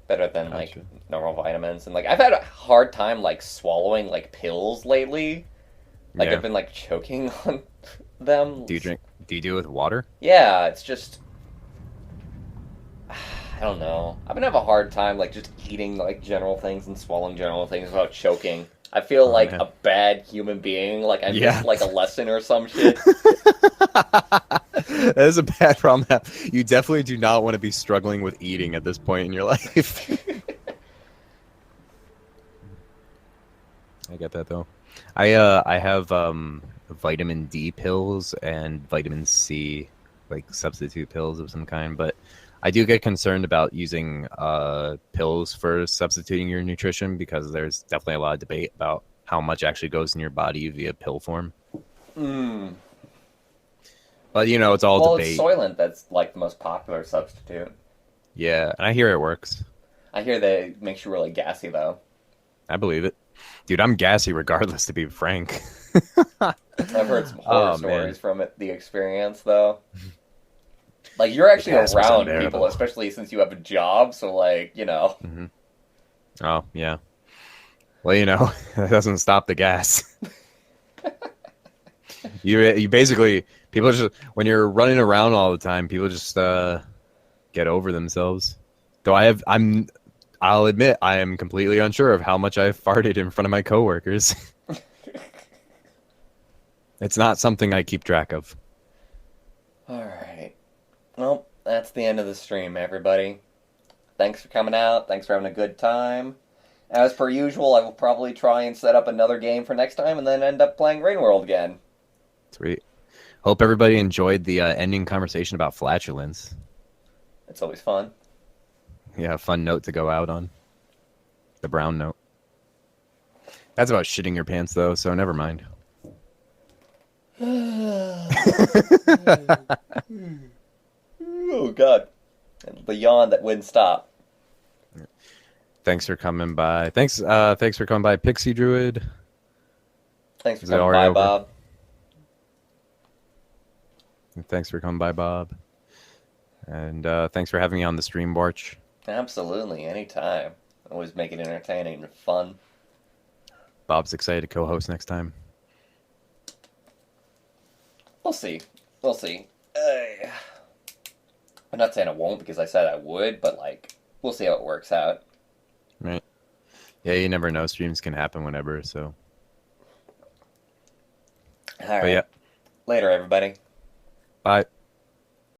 better than like Gotcha. normal vitamins. And like I've had a hard time like swallowing like pills lately. Like Yeah. I've been like choking on them. Do you drink? Do you do it with water? Yeah, it's just I don't know. I've been having a hard time like just eating like general things and swallowing general things without choking. I feel Oh, like man. a bad human being. Like I Yeah. missed like a lesson or some shit. That is a bad problem. You definitely do not want to be struggling with eating at this point in your life. I get that though. I have vitamin D pills and vitamin C, like substitute pills of some kind, but I do get concerned about using pills for substituting your nutrition because there's definitely a lot of debate about how much actually goes in your body via pill form. Mm. But you know, it's all Well, debate. it's Soylent that's like the most popular substitute. Yeah, and I hear it works. I hear that it makes you really gassy though. I believe it. Dude, I'm gassy regardless, to be frank. I've heard some horror Oh, stories man. from it, the experience though. Like you're actually gas was around unbearable. people, especially since you have a job. So like you know, Hmm. Oh, yeah. Well, you know, that doesn't stop the gas. You basically, people just, when you're running around all the time, people just get over themselves. Though I'll admit, I am completely unsure of how much I farted in front of my coworkers. It's not something I keep track of. all right. Well, that's the end of the stream, everybody. Thanks for coming out. Thanks for having a good time. As per usual, I will probably try and set up another game for next time and then end up playing Rain World again. Sweet. Hope everybody enjoyed the ending conversation about flatulence. It's always fun. Yeah, fun note to go out on. The brown note. That's about shitting your pants, though, so never mind. Oh, God. The yawn that wouldn't stop. Thanks for coming by. Thanks for coming by, Pixie Druid. Thanks for Is it coming already by, over? Bob. Thanks for coming by, Bob. And thanks for having me on the stream, Barch. Absolutely, anytime. Always make it entertaining and fun. Bob's excited to co-host next time. We'll see. We'll see. I'm not saying I won't because I said I would, but like, we'll see how it works out. Right. Yeah, you never know. Streams can happen whenever, so. All right. But yeah. Later, everybody. Bye.